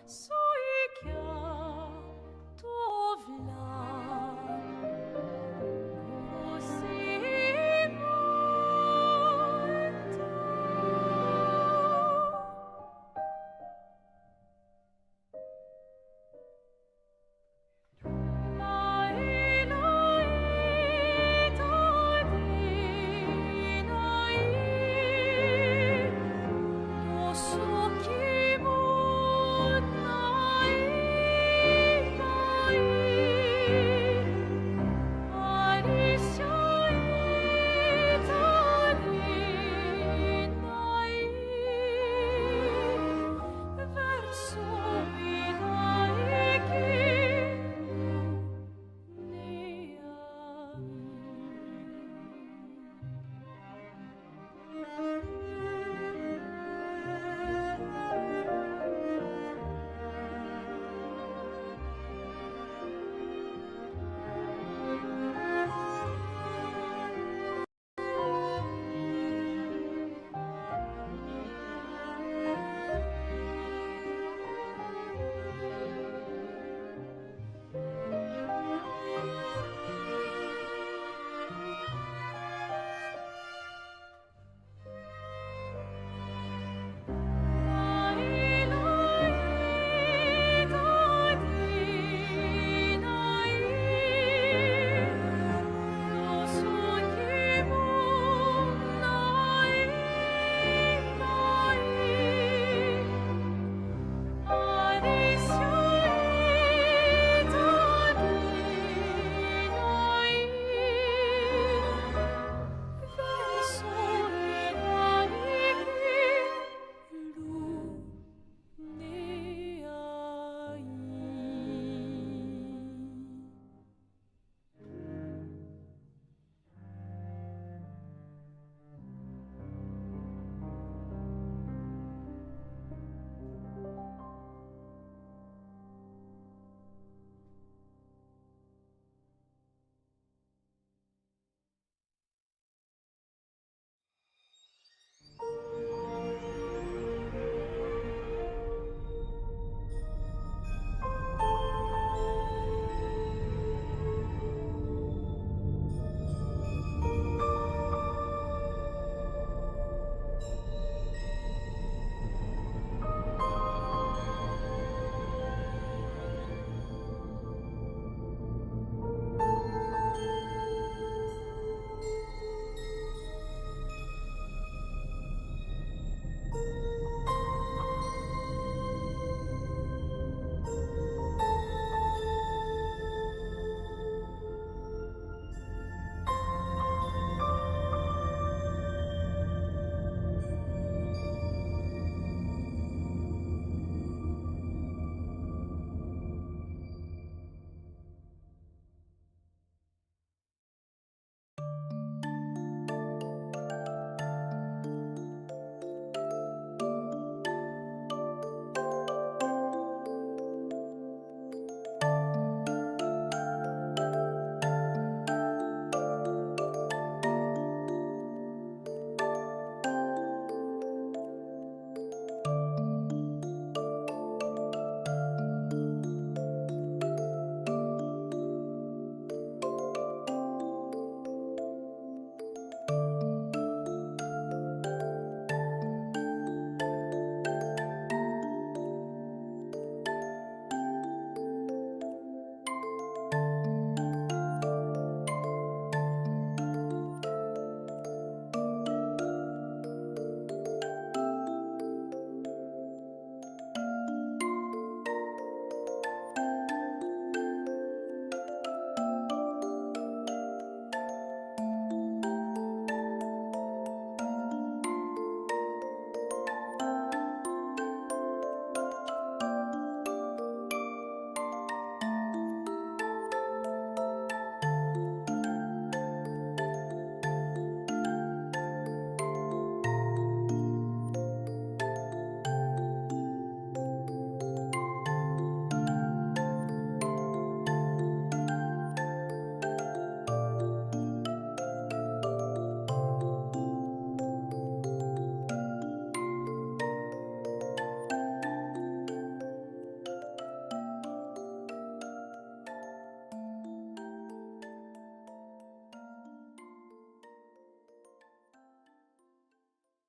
So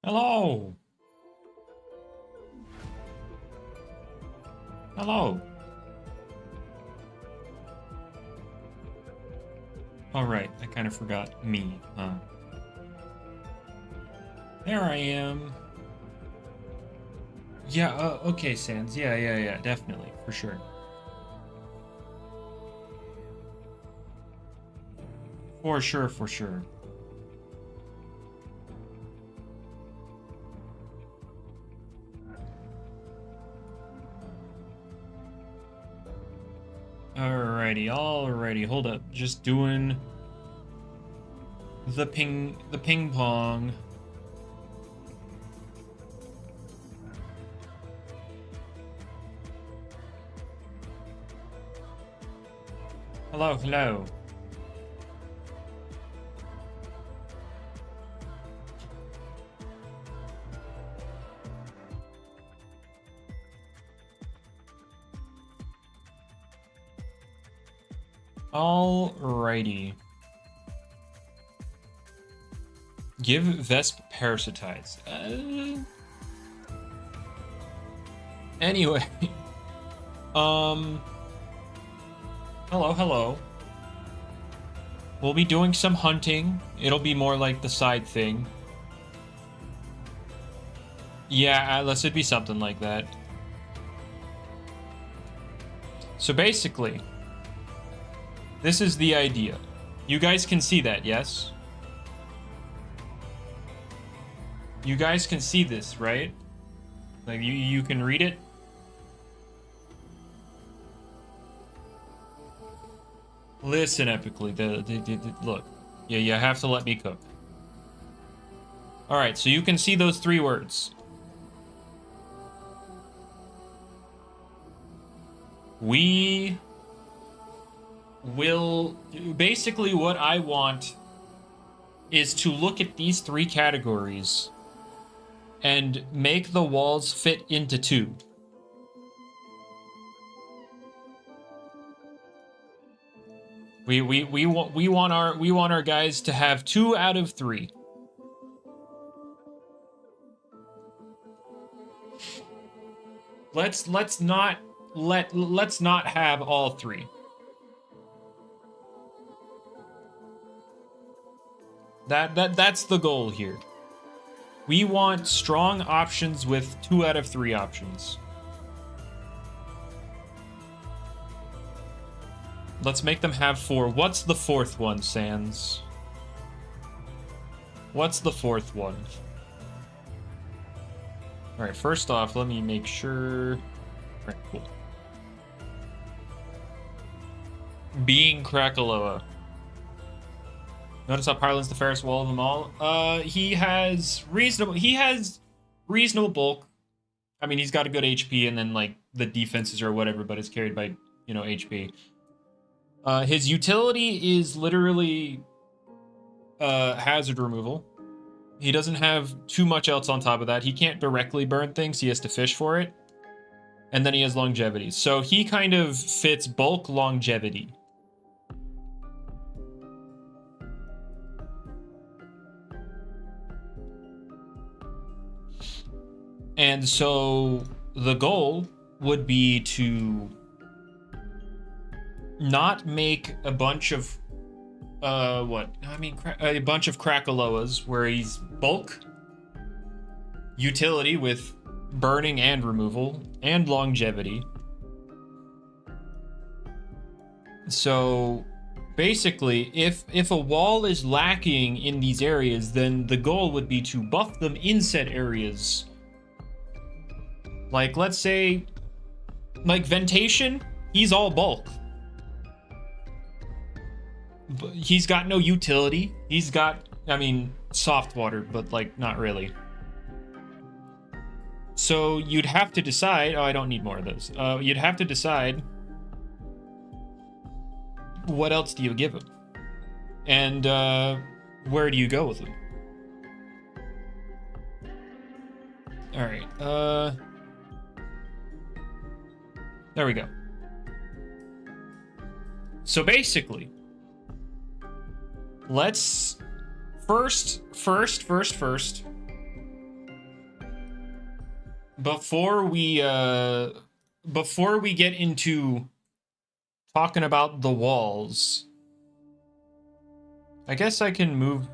Hello. Hello. All right, I kind of forgot me, huh? There I am. Yeah, okay, Sans. Yeah, definitely, for sure. For sure, for sure. Alrighty. Hold up. Just doing the ping pong. Hello. Alrighty. Give Vesp parasitize. Anyway. Hello. We'll be doing some hunting. It'll be more like the side thing. Yeah, unless it'd be something like that. So basically, this is the idea. You guys can see that, yes? You guys can see this, right? Like, you can read it? Listen epically. Look. Yeah, you have to let me cook. Alright, so you can see those three words. We will... Basically, what I want is to look at these three categories and make the walls fit into two. We want our guys to have 2 out of 3. Let's not have all 3. That's the goal here. We want strong options with 2 out of 3 options. Let's make them have 4. What's the 4th one, Sans? What's the 4th one? Alright, first off, let me make sure... Alright, cool. Being Krakaloa. Notice how Parlin's the fairest wall of them all? He has reasonable bulk. I mean, he's got a good HP, and then, like, the defenses or whatever, but it's carried by, you know, HP. His utility is literally hazard removal. He doesn't have too much else on top of that. He can't directly burn things. He has to fish for it. And then he has longevity. So he kind of fits bulk longevity. And so the goal would be to not make a bunch of a bunch of Krakaloas where he's bulk, utility with burning and removal, and longevity. So basically, if a wall is lacking in these areas, then the goal would be to buff them in said areas. Like, let's say, like Ventation, he's all bulk. But he's got no utility. He's got, I mean, soft water, but, like, not really. So you'd have to decide... Oh, I don't need more of those. You'd have to decide... What else do you give him? And, where do you go with him? Alright, there we go. So basically... Let's first. before we get into talking about the walls, I guess I can move.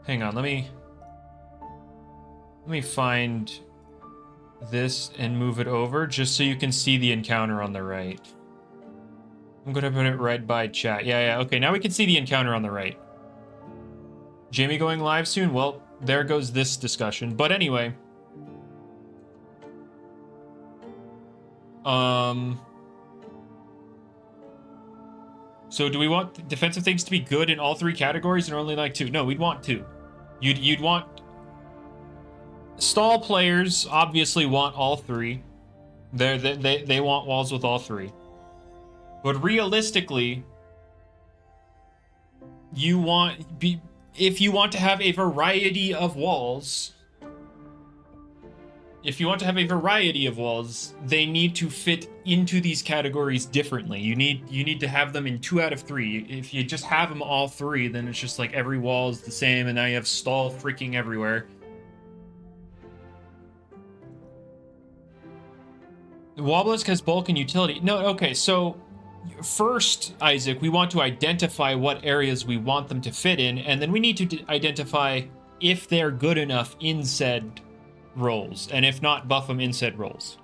Hang on, let me find this and move it over just so you can see the encounter on the right. I'm gonna put it right by chat. Yeah, okay, now we can see the encounter on the right. Jamie going live soon? Well, there goes this discussion. But anyway. So do we want defensive things to be good in all three categories and only like two? No, we'd want two. You'd want... Stall players obviously want all three. They want walls with all three. But realistically, if you want to have a variety of walls, they need to fit into these categories differently. You need to have them in 2 out of 3. If you just have them all 3, then it's just like every wall is the same, and now you have stall freaking everywhere. The Wobelisk has bulk and utility. No, okay, so first, Isaac, we want to identify what areas we want them to fit in, and then we need to identify if they're good enough in said roles, and if not, buff them in said roles.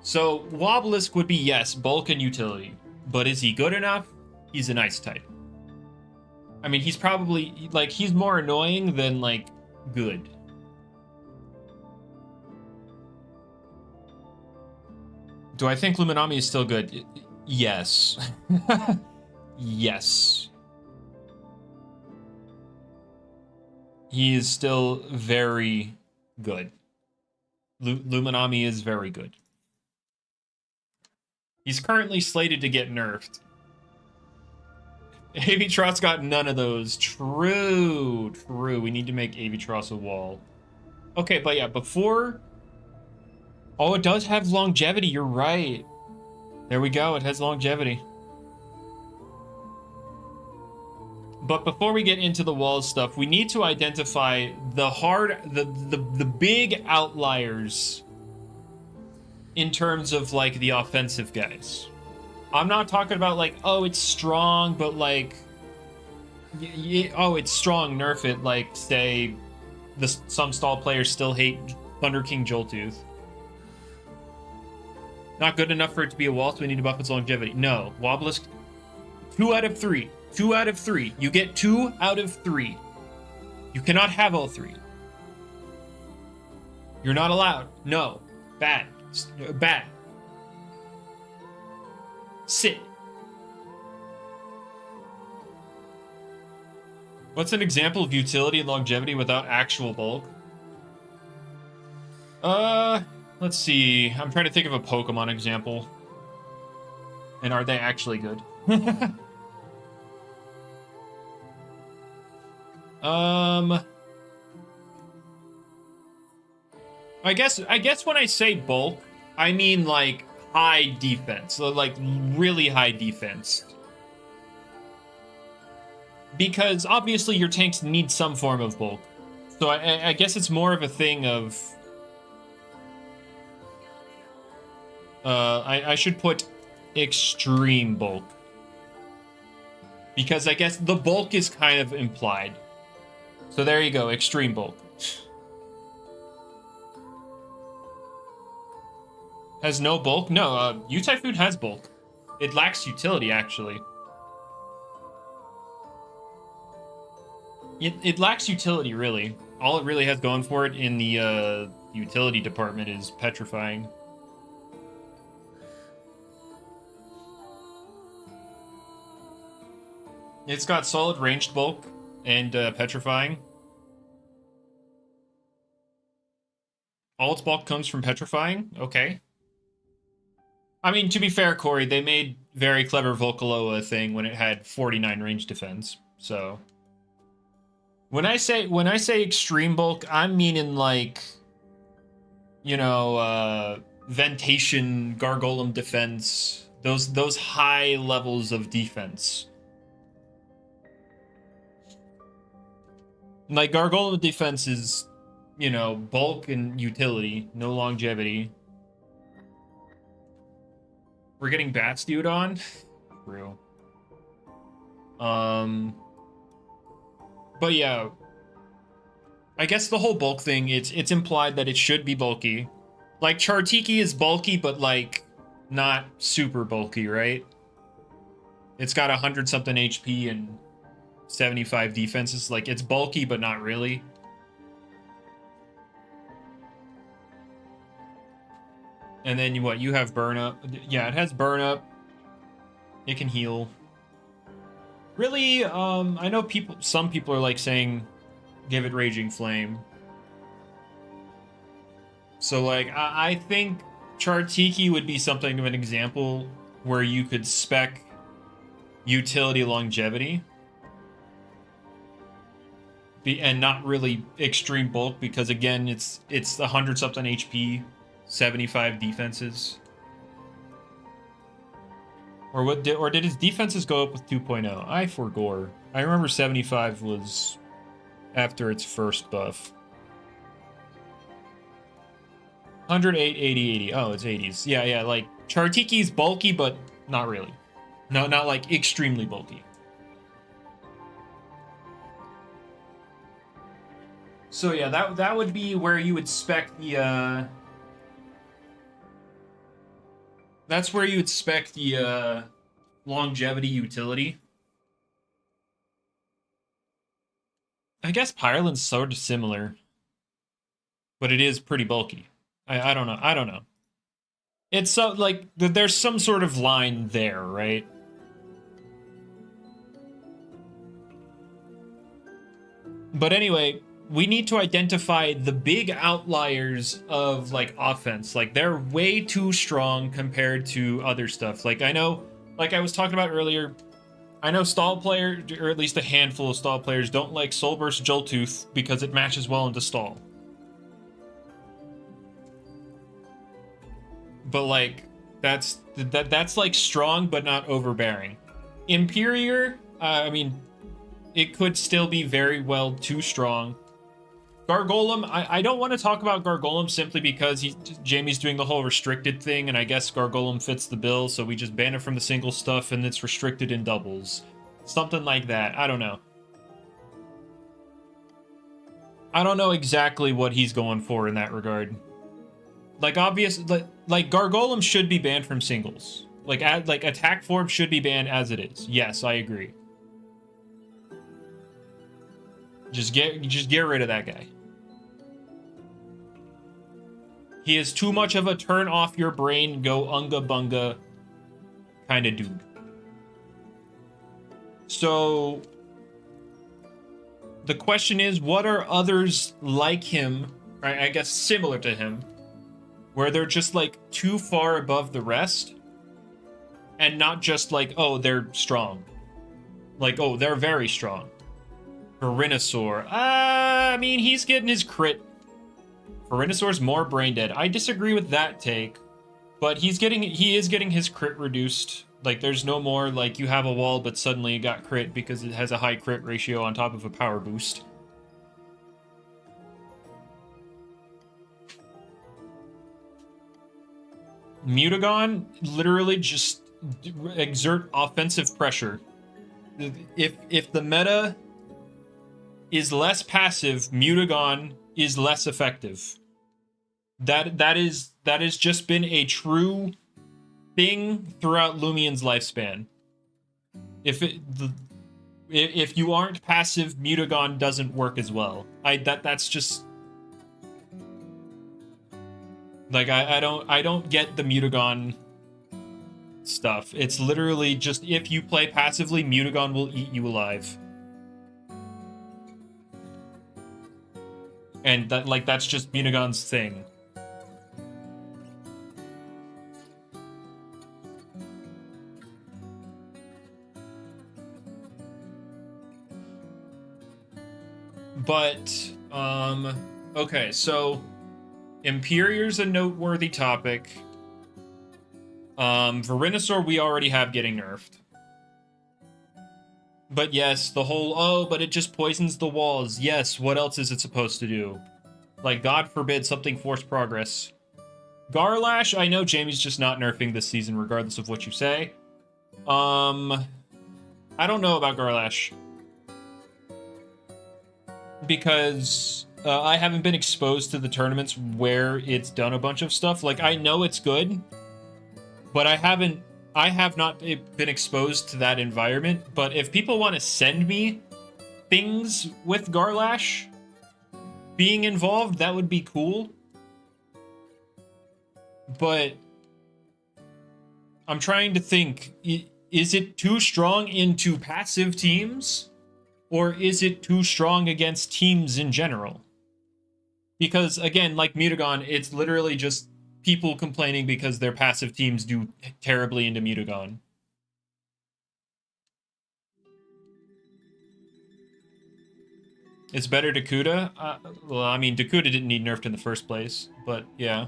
So Wobelisk would be yes, bulk and utility, but is he good enough? He's a nice type. I mean, he's probably like he's more annoying than like good. Do I think Luminami is still good? Yes. Yes. He is still very good. Luminami is very good. He's currently slated to get nerfed. Avitross got none of those. True. We need to make Avitross a wall. Okay, but yeah, before... Oh, it does have longevity. You're right. There we go. It has longevity. But before we get into the walls stuff, we need to identify the big outliers in terms of like the offensive guys. I'm not talking about like, oh, it's strong, but like, oh, it's strong, nerf it. Like, say, some stall players still hate Thunder King Joltooth. Not good enough for it to be a wall, so we need to buff its longevity. No, Wobelisk, 2 out of 3. 2 out of 3. You get 2 out of 3. You cannot have all 3. You're not allowed. No. Bad. Bad. Sit. What's an example of utility and longevity without actual bulk? Let's see. I'm trying to think of a Pokemon example. And are they actually good? I guess when I say bulk, I mean like high defense, like really high defense. Because obviously your tanks need some form of bulk. So I guess it's more of a thing of... I should put extreme bulk. Because I guess the bulk is kind of implied. So there you go, extreme bulk. Has no bulk? No, U-Typhoon has bulk. It lacks utility, actually. It lacks utility, really. All it really has going for it in the utility department is petrifying. It's got solid ranged bulk and petrifying. All its bulk comes from petrifying? Okay. I mean, to be fair, Corey, they made very clever Volcaloa thing when it had 49 range defense. So when I say extreme bulk, I'm meaning like, you know, Ventation, Gargolem defense, those high levels of defense. Like Gargolem defense is you know, bulk and utility, no longevity. We're getting Bats Dude on. True. But yeah, I guess the whole bulk thing, it's implied that it should be bulky. Like Chartiki is bulky, but like not super bulky, right? It's got 100 something HP and 75 defenses. Like it's bulky, but not really. And then what? You have burn up. Yeah, it has burn up. It can heal. Really, I know some people are like saying give it Raging Flame. So like I think Chartiki would be something of an example where you could spec utility longevity and not really extreme bulk, because again it's 100 something HP, 75 defenses. Or did his defenses go up with 2.0? I forgot. I remember 75 was after its first buff. 108, 80, 80. Oh, it's 80s. Yeah, like Chartiki's bulky, but not really. No, not like extremely bulky. So yeah, that would be where you would spec the that's where you would spec the longevity utility. I guess Pyrelin's sort of similar, but it is pretty bulky. I don't know. It's so like there's some sort of line there, right? But anyway, we need to identify the big outliers of like offense. Like they're way too strong compared to other stuff. Like I know, like I was talking about earlier, I know stall players, or at least a handful of stall players, don't like Soul Burst Joltooth because it matches well into stall. But like that's like strong but not overbearing. Imperior, I mean, it could still be very well too strong. Gargolem, I don't want to talk about Gargolem simply because Jamie's doing the whole restricted thing, and I guess Gargolem fits the bill, so we just ban it from the single stuff and it's restricted in doubles. Something like that. I don't know. I don't know exactly what he's going for in that regard. Like like Gargolem should be banned from singles. Like attack form should be banned as it is. Yes, I agree. Just get rid of that guy. He is too much of a turn off your brain, go unga bunga kind of dude. So the question is, what are others like him, or I guess similar to him, where they're just like too far above the rest and not just like, oh, they're strong. Like, oh, they're very strong. Venusaur. I mean, he's getting his crit. Venusaur's more brain dead. I disagree with that take, but he is getting his crit reduced. Like, there's no more like you have a wall, but suddenly you got crit because it has a high crit ratio on top of a power boost. Mutagon literally just exert offensive pressure. If the meta is less passive, Mutagon is less effective. That has just been a true thing throughout Loomian's lifespan. If you aren't passive, Mutagon doesn't work as well. That's just like I don't get the Mutagon stuff. It's literally just if you play passively, Mutagon will eat you alive. And that's just Mutagon's thing. But okay, so Imperior's a noteworthy topic. Venusaur we already have getting nerfed. But yes, the whole, oh, but it just poisons the walls. Yes, what else is it supposed to do? Like, God forbid something force progress. Garlash, I know Jamie's just not nerfing this season, regardless of what you say. I don't know about Garlash. Because I haven't been exposed to the tournaments where it's done a bunch of stuff. Like, I know it's good, but I have not been exposed to that environment. But if people want to send me things with Garlash being involved, that would be cool. But I'm trying to think, is it too strong into passive teams? Or is it too strong against teams in general? Because, again, like Mutagon, it's literally just people complaining because their passive teams do terribly into Mutagon. It's better Dakuda? Well, I mean, Dakuda didn't need nerfed in the first place, but yeah.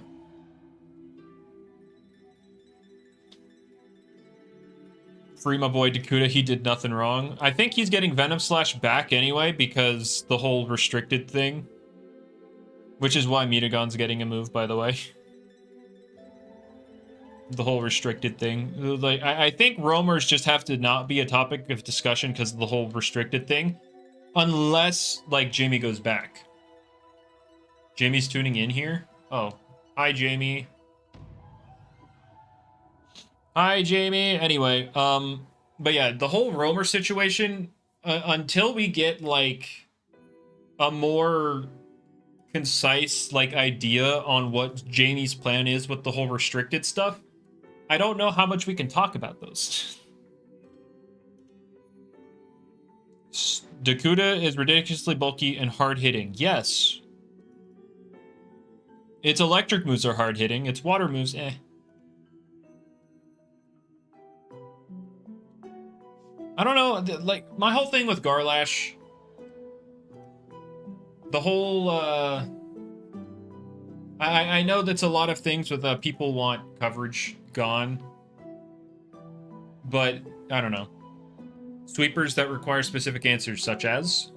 Free my boy Dakuda, he did nothing wrong. I think he's getting Venom Slash back anyway because the whole restricted thing. Which is why Mutagon's getting a move, by the way. The whole restricted thing. Like, I think roamers just have to not be a topic of discussion because of the whole restricted thing. Unless, like, Jamie goes back. Jamie's tuning in here? Oh. Hi, Jamie. Hi, Jamie. Anyway, but yeah, the whole roamer situation, until we get, like, a more concise, like, idea on what Jamie's plan is with the whole restricted stuff, I don't know how much we can talk about those. Dakuda is ridiculously bulky and hard-hitting. Yes. Its electric moves are hard-hitting. Its water moves, eh. I don't know, like, my whole thing with Garlash, the whole, I know that's a lot of things with people want coverage gone, but I don't know. Sweepers that require specific answers, such as?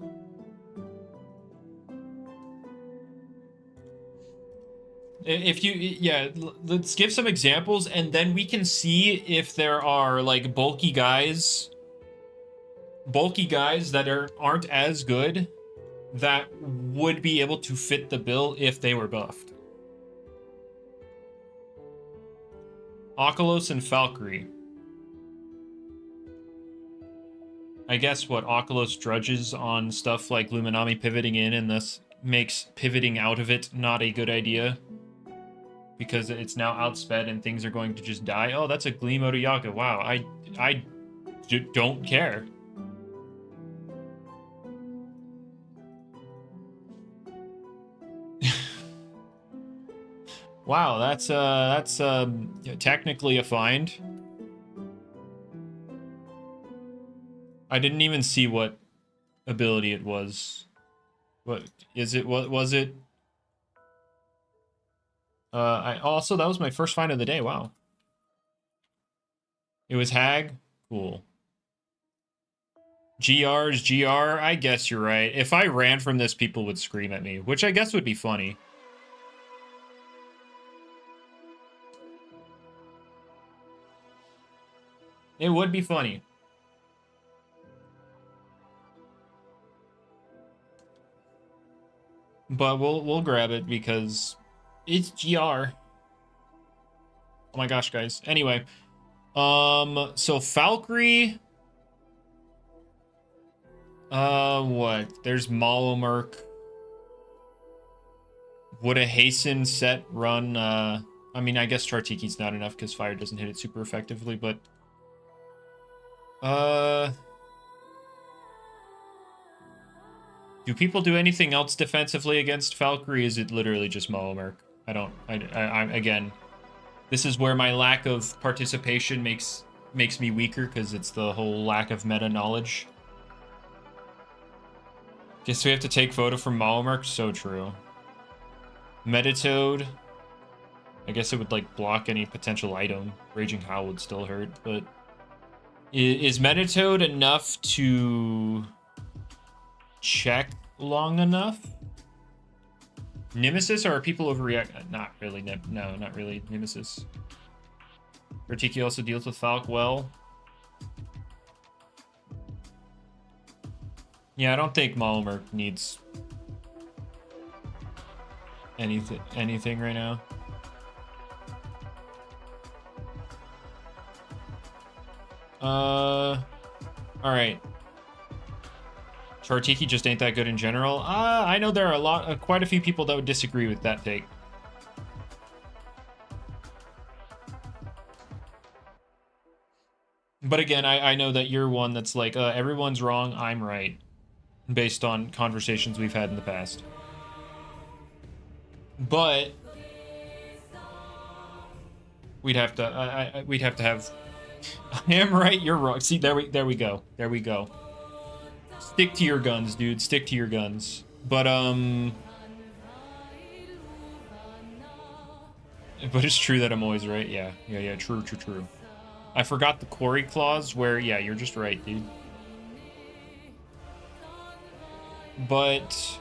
If you, yeah, let's give some examples, and then we can see if there are, like, bulky guys that aren't as good that would be able to fit the bill if they were buffed. Oculos and Valkyrie. I guess what Oculos drudges on stuff like Luminami pivoting in, and thus makes pivoting out of it not a good idea. Because it's now outsped and things are going to just die. Oh, that's a Gleam Otoyaga. Wow, I don't care. Wow, that's technically a find. I didn't even see what ability it was. What is it? What was it? I also, that was my first find of the day. Wow. It was Hag. Cool. GR's GR. I guess you're right. If I ran from this, people would scream at me, which I guess would be funny. It would be funny. But we'll grab it because it's GR. Oh my gosh, guys. Anyway, so Valkyrie. What? There's Malamerk. Would a hasten set run? I mean, I guess Chartiki's not enough because fire doesn't hit it super effectively, but do people do anything else defensively against Valkyrie? Is it literally just Malamerk? I'm again, this is where my lack of participation makes me weaker because it's the whole lack of meta knowledge. Guess we have to take photo from Malamerk. So true. Metatoad. I guess it would like block any potential item. Raging Howl would still hurt, but is Metatoad enough to check long enough? Nemesis, or are people overreact? Not really. No, not really. Nemesis. Vertiki also deals with Falk well. Yeah, I don't think Malmer needs anything right now. All right. Chartiki just ain't that good in general. I know there are quite a few people that would disagree with that take. But again, I know that you're one that's like, everyone's wrong, I'm right, based on conversations we've had in the past. But we'd have to, we'd have to have. I am right, you're wrong. See, there we go. There we go. Stick to your guns, dude. Stick to your guns. But it's true that I'm always right. Yeah. True. I forgot the quarry clause where, yeah, you're just right, dude. But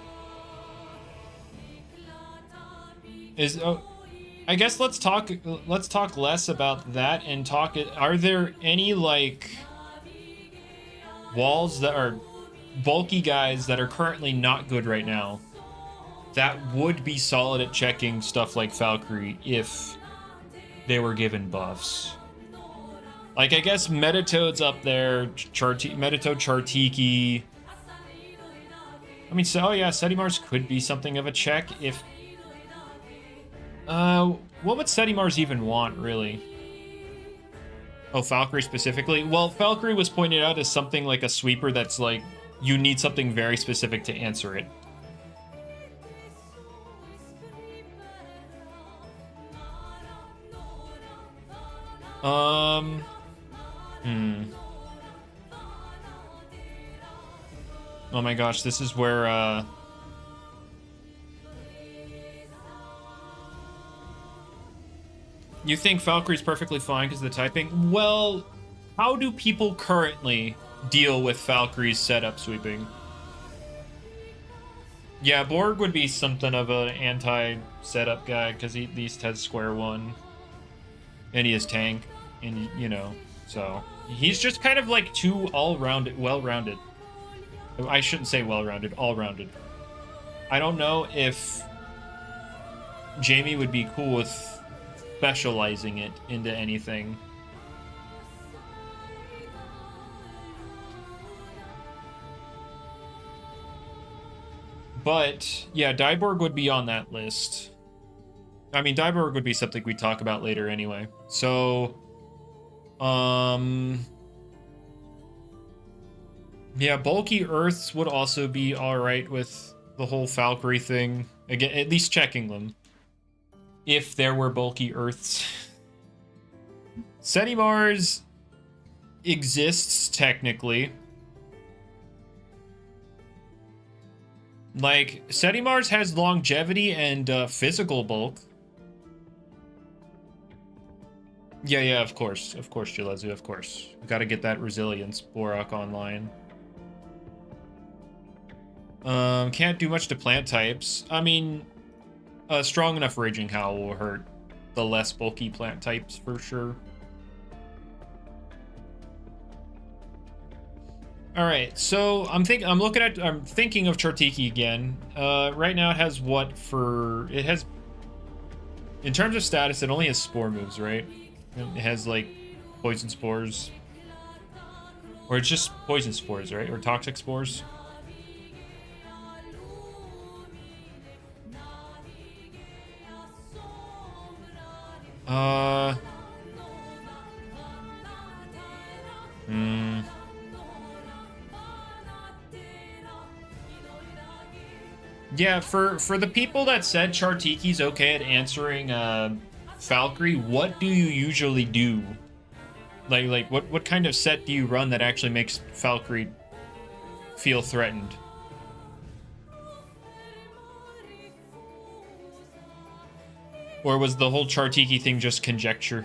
I guess let's talk less about that and talk. Are there any like walls that are bulky guys that are currently not good right now that would be solid at checking stuff like Valkyrie if they were given buffs? Like, I guess Metatoad's up there, Metatoad, Chartiki. I mean, so, oh yeah, Setimars could be something of a check if... what would Setimars even want, really? Oh, Valkyrie specifically? Well, Valkyrie was pointed out as something like a sweeper that's like, you need something very specific to answer it. Oh my gosh, this is where, you think Valkyrie's perfectly fine because of the typing? Well, how do people currently deal with Valkyrie's setup sweeping? Yeah, Borg would be something of an anti-setup guy because he at least has square one. And he is tank, and you know, so he's just kind of like too all-rounded, well-rounded. I shouldn't say well-rounded, all-rounded. I don't know if Jamie would be cool with specializing it into anything. But yeah, Dyborg would be on that list. I mean, Dyborg would be something we talk about later anyway. So, yeah, bulky Earths would also be alright with the whole Valkyrie thing. Again, at least checking them. If there were bulky Earths. Setimars exists, technically. Like, Setimars has longevity and physical bulk. Yeah, of course, Jalezu, of course. We gotta get that resilience Borak online. Can't do much to plant types. I mean, a strong enough Raging Howl will hurt the less bulky plant types for sure. All right, so I'm thinking of Chartiki again. Right now it has what for? It has, in terms of status, it only has spore moves, right? It has like poison spores, or it's just poison spores, right? Or toxic spores. Yeah, for the people that said Chartiki's okay at answering Valkyrie, what do you usually do? Like what kind of set do you run that actually makes Valkyrie feel threatened? Or was the whole Chartiki thing just conjecture?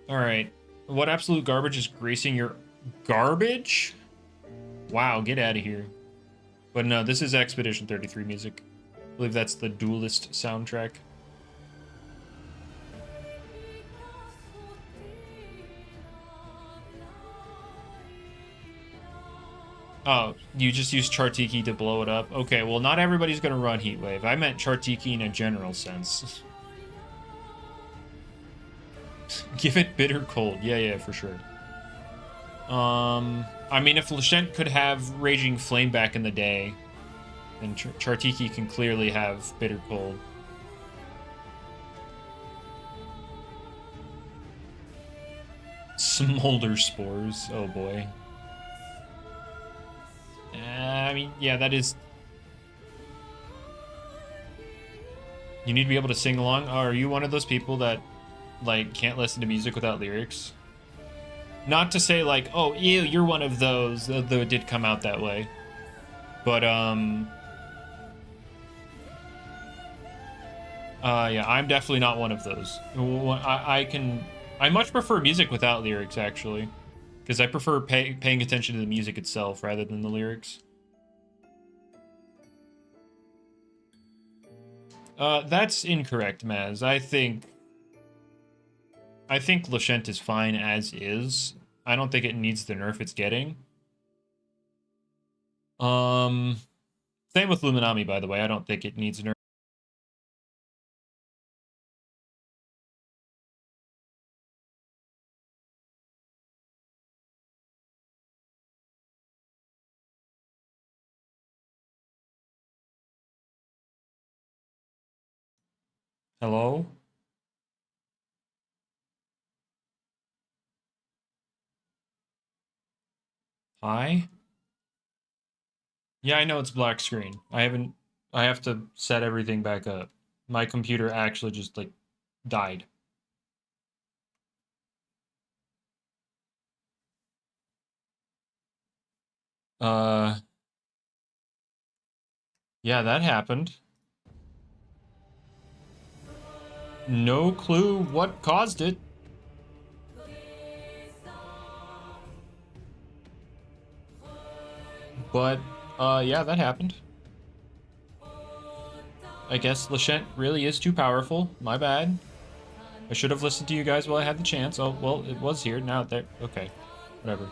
All right. What absolute garbage is gracing your garbage? Wow, get out of here. But no, this is Expedition 33 music. I believe that's the Duelist soundtrack. Oh, you just use Chartiki to blow it up? Okay, well, not everybody's gonna run Heatwave. I meant Chartiki in a general sense. Give it bitter cold. Yeah, for sure. I mean, if Lashent could have Raging Flame back in the day, then Chartiki can clearly have bitter cold. Smolder Spores. Oh boy. I mean, yeah, that is... You need to be able to sing along. Oh, are you one of those people that, like, can't listen to music without lyrics? Not to say, like, oh, ew, you're one of those, though it did come out that way. But, yeah, I'm definitely not one of those. I much prefer music without lyrics, actually. Because I prefer paying attention to the music itself rather than the lyrics. That's incorrect, Maz. I think Lashent is fine as is. I don't think it needs the nerf it's getting. Same with Luminami, by the way. I don't think it needs a nerf. Hello? Hi? Yeah, I know it's black screen. I have to set everything back up. My computer actually just, like, died. Yeah, that happened. No clue what caused it. But, yeah, that happened. I guess Lashent really is too powerful. My bad. I should have listened to you guys while I had the chance. Oh, well, it was here. Now there. Okay. Whatever.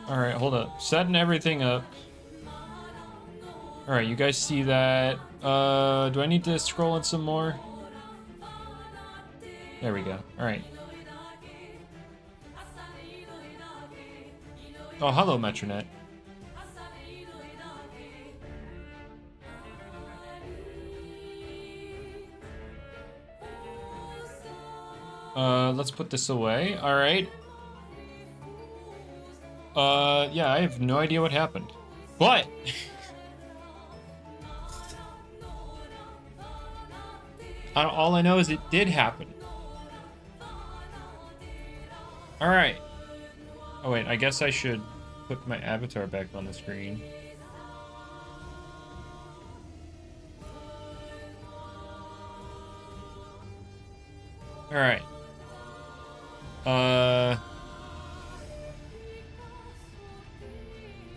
Alright, hold up. Setting everything up. Alright, you guys see that? Do I need to scroll in some more? There we go. Alright. Oh, hello, Metronet. Let's put this away. Alright. Yeah, I have no idea what happened. But... all I know is it did happen. Alright. Oh wait, I guess I should put my avatar back on the screen. Alright.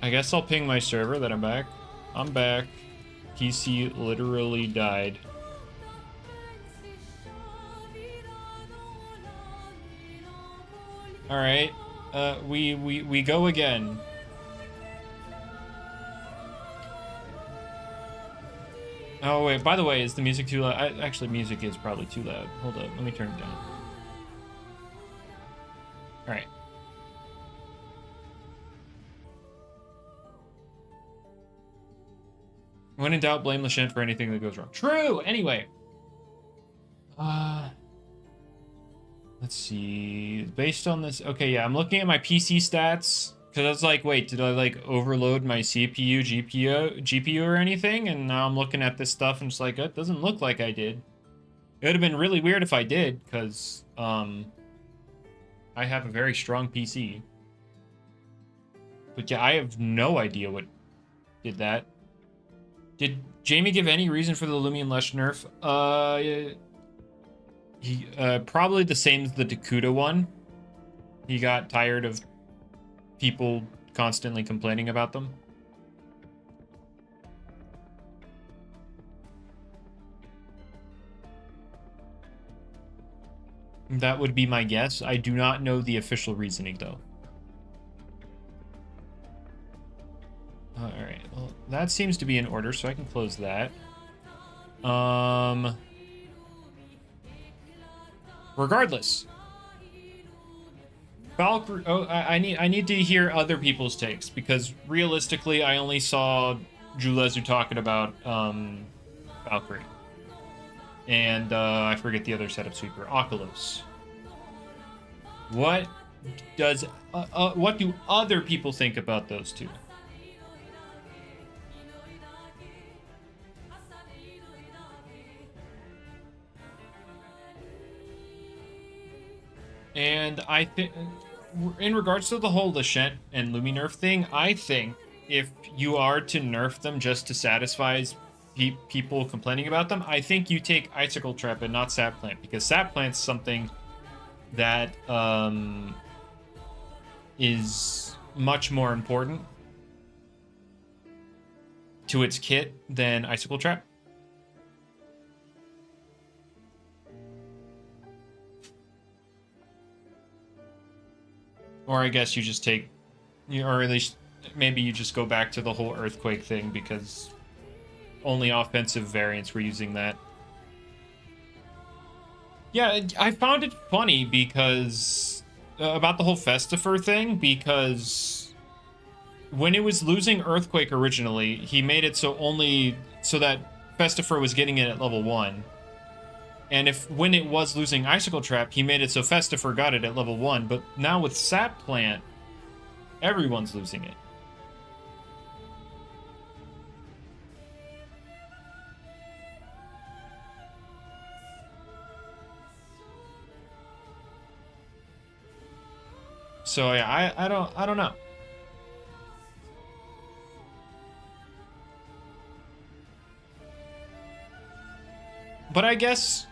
I guess I'll ping my server that I'm back. I'm back. PC literally died. All right. We go again. Oh wait, by the way, is the music too loud? Actually, music is probably too loud. Hold up, let me turn it down. All right. When in doubt, blame Lashent for anything that goes wrong. True! Anyway. Let's see. Based on this... Okay, yeah, I'm looking at my PC stats. Because I was like, wait, did I like overload my CPU, GPU or anything? And now I'm looking at this stuff and it's like, it doesn't look like I did. It would have been really weird if I did, because I have a very strong PC. But yeah, I have no idea what did that. Did Jamie give any reason for the Loomian Lush nerf? He probably the same as the Dakuda one. He got tired of people constantly complaining about them. That would be my guess. I do not know the official reasoning, though. All right. Well, that seems to be in order, so I can close that. Regardless, Valkyrie. Oh, I need to hear other people's takes, because realistically, I only saw Julezu talking about Valkyrie, and I forget the other setup sweeper, Oculus. What do other people think about those two? And I think, in regards to the whole Lashent and Lumi nerf thing, I think if you are to nerf them just to satisfy people complaining about them, I think you take Icicle Trap and not Sap Plant, because Sap Plant's something that is much more important to its kit than Icicle Trap. Or I guess you just take, or at least maybe you just go back to the whole Earthquake thing, because only offensive variants were using that. Yeah, I found it funny because about the whole Festifer thing, because when it was losing Earthquake originally, he made it so that Festifer was getting it at level 1. And when it was losing Icicle Trap, he made it so Festifer got it at level 1. But now with Sap Plant, everyone's losing it. So yeah, I don't know. But I guess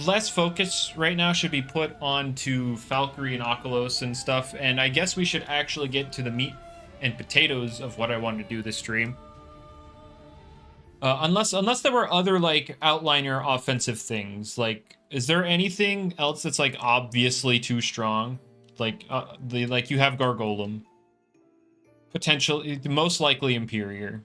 less focus right now should be put onto Valkyrie and Oculus and stuff, and I guess we should actually get to the meat and potatoes of what I wanted to do this stream. Unless there were other like outliner offensive things. Like, is there anything else that's like obviously too strong? Like you have Gargolem, potentially most likely Imperior.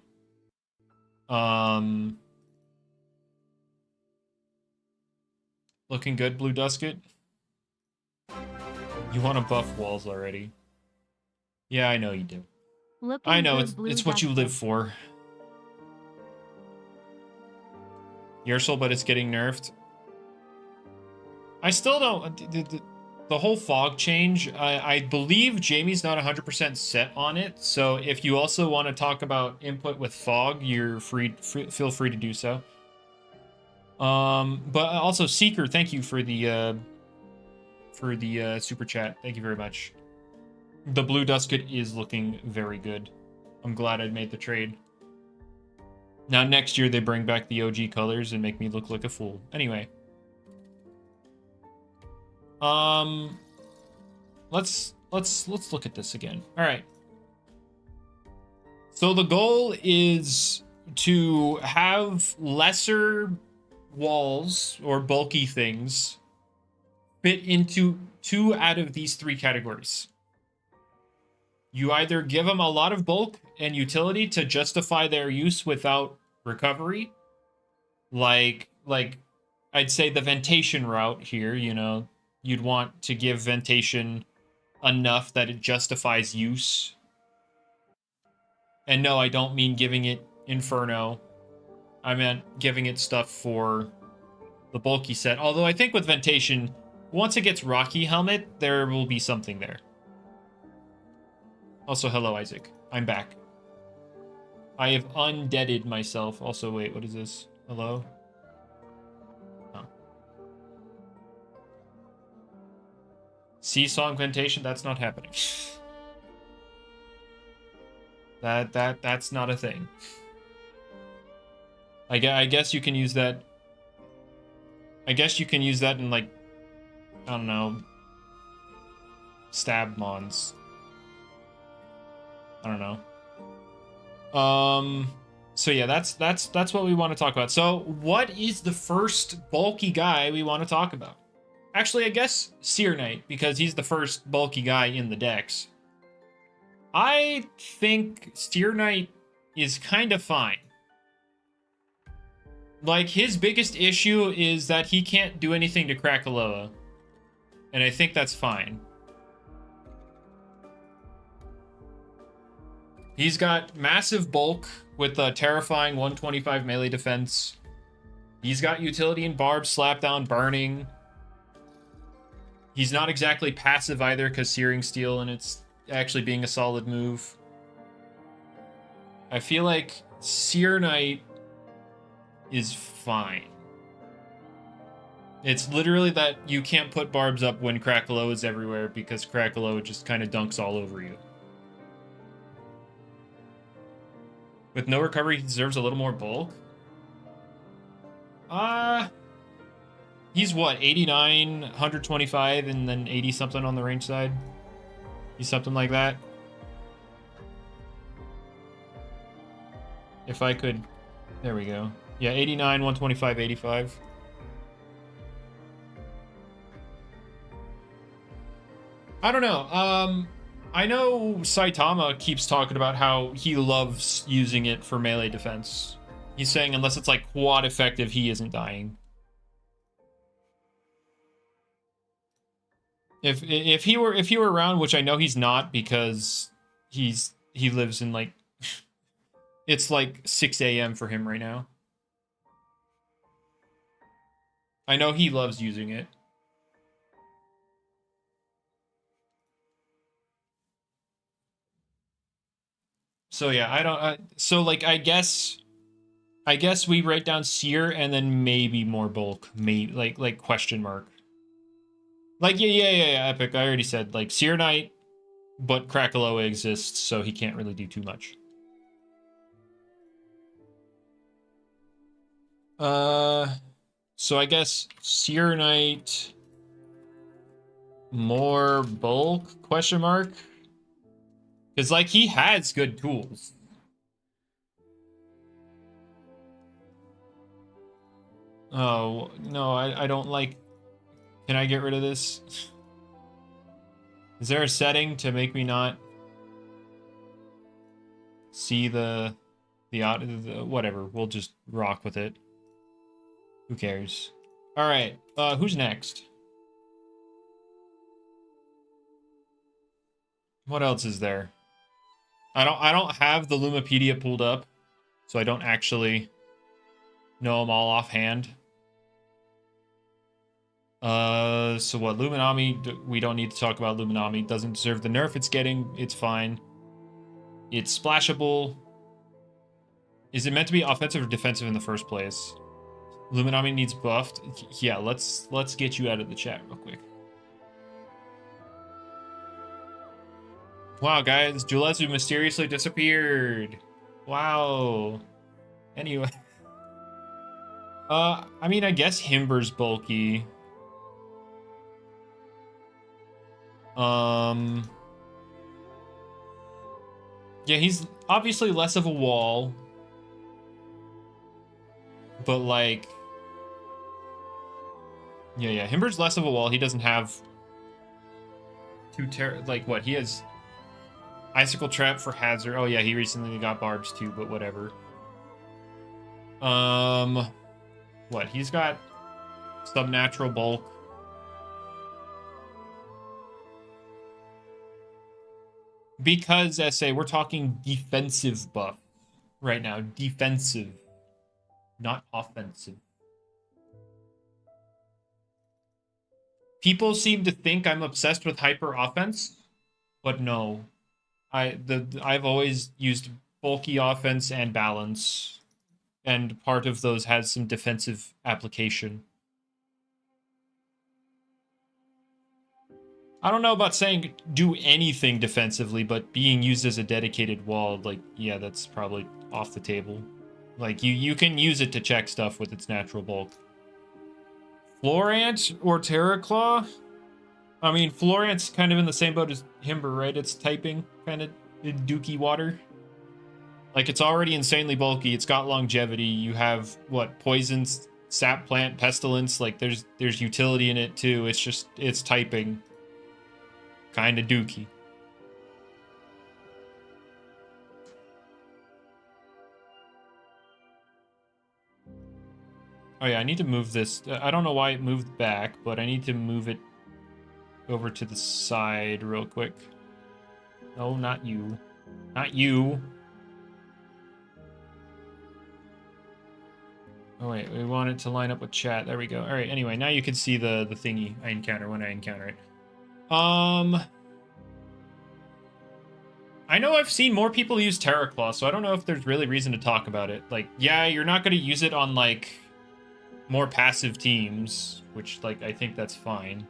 Looking good, Blue Dusket. You want to buff walls already? Yeah, I know you do. I know it's what you live for. Yersul, but it's getting nerfed. I still don't... The whole fog change, I believe Jamie's not 100% set on it, so if you also want to talk about input with fog, you're feel free to do so. But also Seeker, thank you for the super chat. Thank you very much. The Blue Dusket is looking very good. I'm glad I made the trade. Now next year they bring back the OG colors and make me look like a fool. Anyway. Let's look at this again. All right. So the goal is to have lesser walls or bulky things fit into 2 out of these 3 categories. You either give them a lot of bulk and utility to justify their use without recovery, like I'd say the Ventation route here, you know, you'd want to give Ventation enough that it justifies use. And no, I don't mean giving it Inferno. I meant giving it stuff for the bulky set. Although I think with Ventation, once it gets Rocky Helmet, there will be something there. Also, hello, Isaac. I'm back. I have undeaded myself. Also, wait, what is this? Hello? Oh. Seesaw augmentation? That's not happening. That's not a thing. I guess you can use that. I guess you can use that in, like, I don't know, stab mons. I don't know. So yeah, that's what we want to talk about. So what is the first bulky guy we want to talk about? Actually, I guess Seer Knight, because he's the first bulky guy in the decks. I think Seer Knight is kind of fine. Like, his biggest issue is that he can't do anything to Krakaloa. And I think that's fine. He's got massive bulk with a terrifying 125 melee defense. He's got utility in Barb, Slapdown, Burning. He's not exactly passive either, because Searing Steel and it's actually being a solid move. I feel like Seer Knight is fine. It's literally that you can't put barbs up when Krakaloa is everywhere, because Krakaloa just kind of dunks all over you. With no recovery, he deserves a little more bulk. He's what, 89, 125, and then 80 something on the range side? He's something like that. If I could, there we go. Yeah, 89, 125, 85. I don't know. I know Saitama keeps talking about how he loves using it for melee defense. He's saying unless it's like quad effective, he isn't dying. If he were around, which I know he's not, because he lives in like it's like 6 a.m. for him right now. I know he loves using it. So yeah, I don't. So like, I guess we write down Seer and then maybe more bulk, maybe like question mark. Like yeah, Epic. I already said like Seer Knight, but Krakaloa exists, so he can't really do too much. So I guess Seer Knight, more bulk, question mark? Because, like, he has good tools. Oh, no, I don't like... Can I get rid of this? Is there a setting to make me not see the whatever, we'll just rock with it. Who cares? All right, who's next? What else is there? I don't have the Lumapedia pulled up, so I don't actually know them all offhand. So what? Luminami, we don't need to talk about Luminami. Doesn't deserve the nerf it's getting. It's fine. It's splashable. Is it meant to be offensive or defensive in the first place? Luminami needs buffed. Yeah, let's get you out of the chat real quick. Wow, guys, Julezu mysteriously disappeared. Wow. Anyway. I mean, I guess Himber's bulky. Yeah, he's obviously less of a wall. But, like... Yeah, Himber's less of a wall. He doesn't have... like, what? He has... Icicle Trap for Hazard. Oh, yeah, he recently got Barbs, too, but whatever. What? He's got... Subnatural Bulk. Because, SA, we're talking defensive buff right now. Defensive. Not offensive. People seem to think I'm obsessed with hyper offense, but no. I've always used bulky offense and balance, and part of those has some defensive application. I don't know about saying do anything defensively, but being used as a dedicated wall, like, yeah, that's probably off the table. Like, you can use it to check stuff with its natural bulk. Florant or Terraclaw? I mean, Florant's kind of in the same boat as Himber, right? It's typing, kind of dookie water. Like, it's already insanely bulky. It's got longevity. You have, what, poisons, sap plant, pestilence. Like, there's utility in it, too. It's just, it's typing. Kind of dookie. Oh yeah, I need to move this. I don't know why it moved back, but I need to move it over to the side real quick. No, not you. Not you. Oh wait, we want it to line up with chat. There we go. All right, anyway, now you can see the thingy I encounter when I encounter it. I know I've seen more people use Terraclaw, so I don't know if there's really reason to talk about it. Like, yeah, you're not going to use it on, like, more passive teams, which, like, I think that's fine.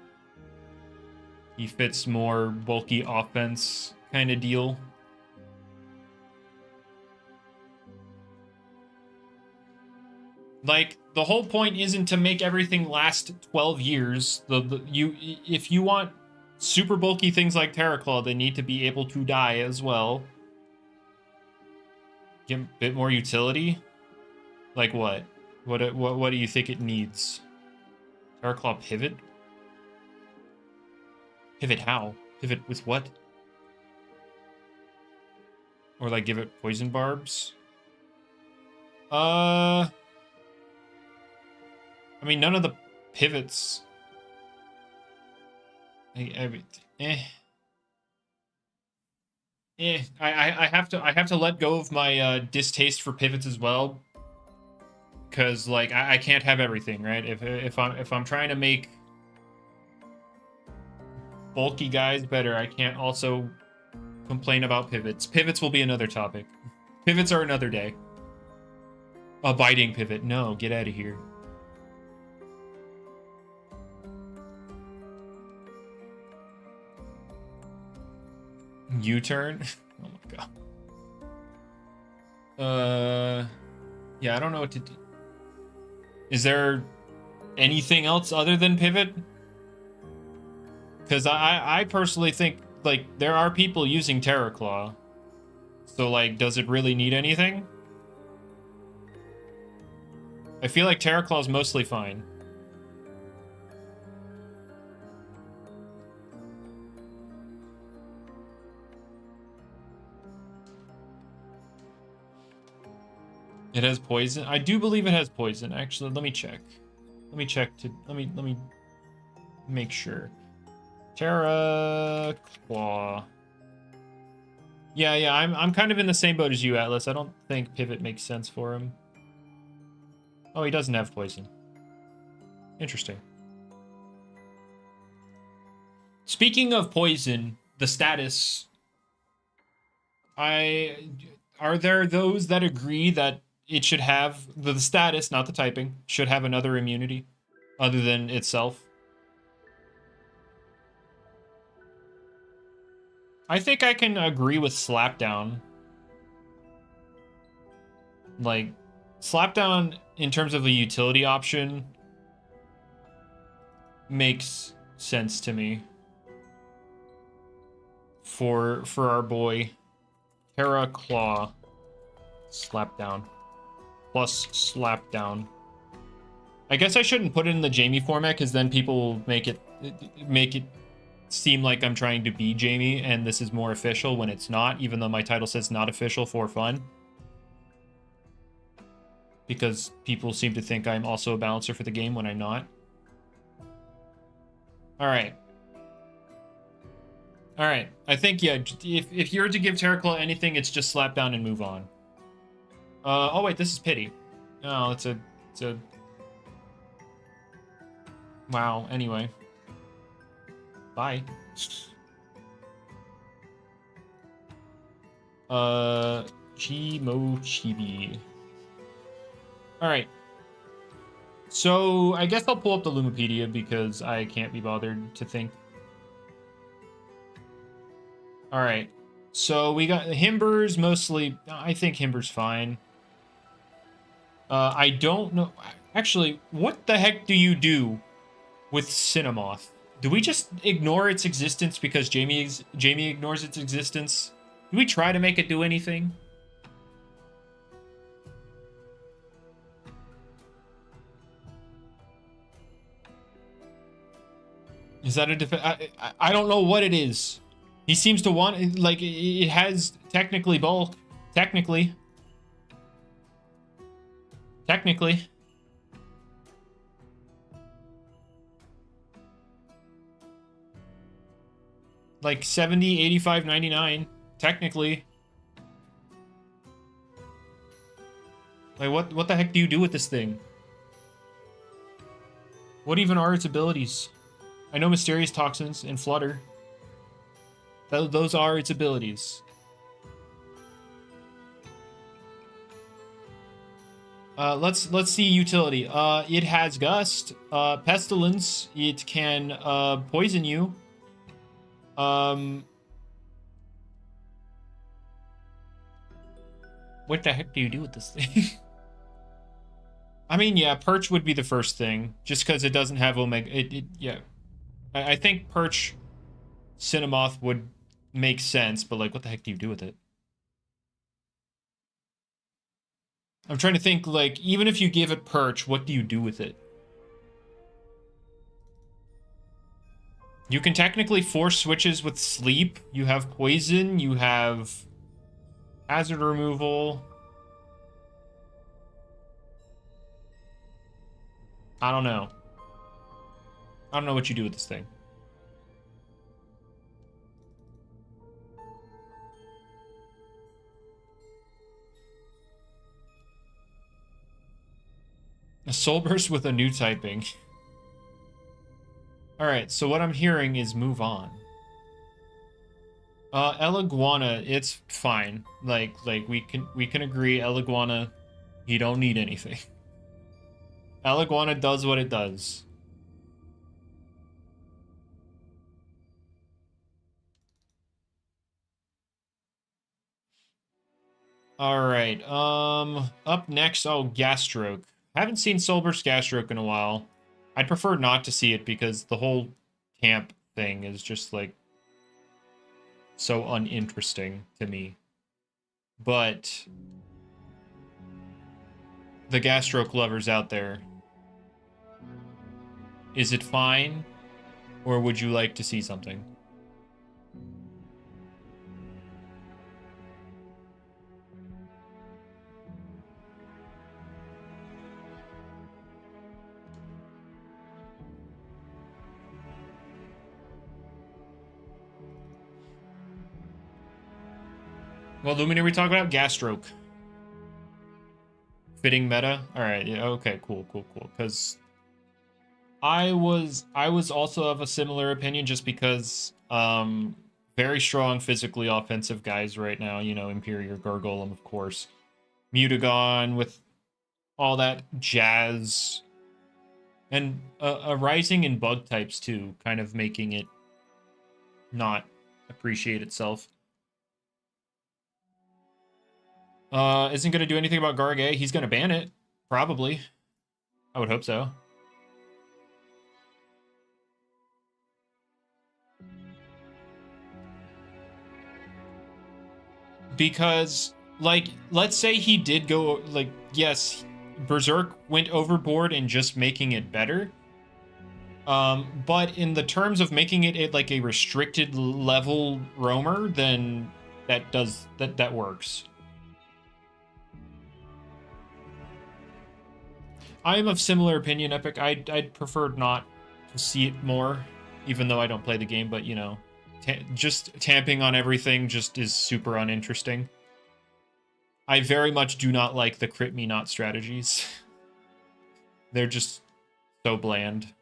He fits more bulky offense kind of deal. Like, the whole point isn't to make everything last 12 years. If you want super bulky things like Terraclaw, they need to be able to die as well. Get a bit more utility? Like what? What do you think it needs? Terraclaw pivot? Pivot how? Pivot with what? Or like give it poison barbs? I mean, none of the pivots. I have to let go of my distaste for pivots as well, because like I can't have everything, right? If I'm trying to make bulky guys better, I can't also complain about pivots. Pivots will be another topic. Pivots are another day. A biting pivot. No, get out of here. U-turn? Oh my god. Yeah, I don't know what to do. Is there anything else other than pivot? Because I personally think, like, there are people using Terraclaw. So, like, does it really need anything? I feel like Terraclaw's mostly fine. It has poison? I do believe it has poison. Actually, let me check. Let me make sure. Terraclaw. Yeah, I'm kind of in the same boat as you, Atlas. I don't think pivot makes sense for him. Oh, he doesn't have poison. Interesting. Speaking of poison, the status. Are there those that agree that it should have the status, not the typing, should have another immunity other than itself? I think I can agree with Slapdown. Like, Slapdown, in terms of a utility option, makes sense to me. For our boy, Terraclaw. Slapdown. Plus Slapdown. I guess I shouldn't put it in the Jamie format, because then people will make it seem like I'm trying to be Jamie, and this is more official when it's not, even though my title says not official for fun. Because people seem to think I'm also a balancer for the game when I'm not. Alright. Alright. I think, yeah, if you're to give Terraclaw anything, it's just slap down and move on. Oh wait, this is pity. Oh, it's a... Wow, anyway. Bye. Chimo Chibi. Alright. So, I guess I'll pull up the Lumipedia because I can't be bothered to think. Alright. So, we got Himber's mostly... I think Himber's fine. I don't know... Actually, what the heck do you do with Cinemoth? Do we just ignore its existence because Jamie ignores its existence? Do we try to make it do anything? Is that a defense? I don't know what it is. He seems to want... Like, it has technically bulk. Technically. Like 70, 85, 99. Technically. Like, what the heck do you do with this thing? What even are its abilities? I know Mysterious Toxins and Flutter. Those are its abilities. Let's see utility. It has Gust, Pestilence. It can poison you. What the heck do you do with this thing? I mean, yeah, Perch would be the first thing, just because it doesn't have Omega. Yeah. I think Perch Cinemoth would make sense, but like, what the heck do you do with it? I'm trying to think, like, even if you give it Perch, what do you do with it? You can technically force switches with Sleep. You have Poison. You have Hazard Removal. I don't know. I don't know what you do with this thing. A Soul Burst with a new typing. Alright, so what I'm hearing is move on. Eliguana, it's fine. Like we can agree, Eliguana, you don't need anything. Eliguana does what it does. Alright, up next, Gastroke. Haven't seen Soulburst Gastroke in a while. I'd prefer not to see it because the whole camp thing is just, like, so uninteresting to me. But the Gastroke lovers out there, is it fine? Or would you like to see something? Well, Loomian, are we talking about Gastroke? Fitting meta? Alright, yeah, okay, cool. Because I was also of a similar opinion just because very strong physically offensive guys right now, you know, Imperior Gargolem, of course. Mutagon with all that jazz. And a rising in bug types too, kind of making it not appreciate itself. Isn't going to do anything about Gargay. He's going to ban it. Probably. I would hope so. Because, like, let's say he did go, like, yes, Berserk went overboard in just making it better. But in the terms of making it like a restricted level roamer, then that works. I'm of similar opinion, Epic. I'd prefer not to see it more, even though I don't play the game, but, you know, just tamping on everything just is super uninteresting. I very much do not like the crit me not strategies. They're just so bland.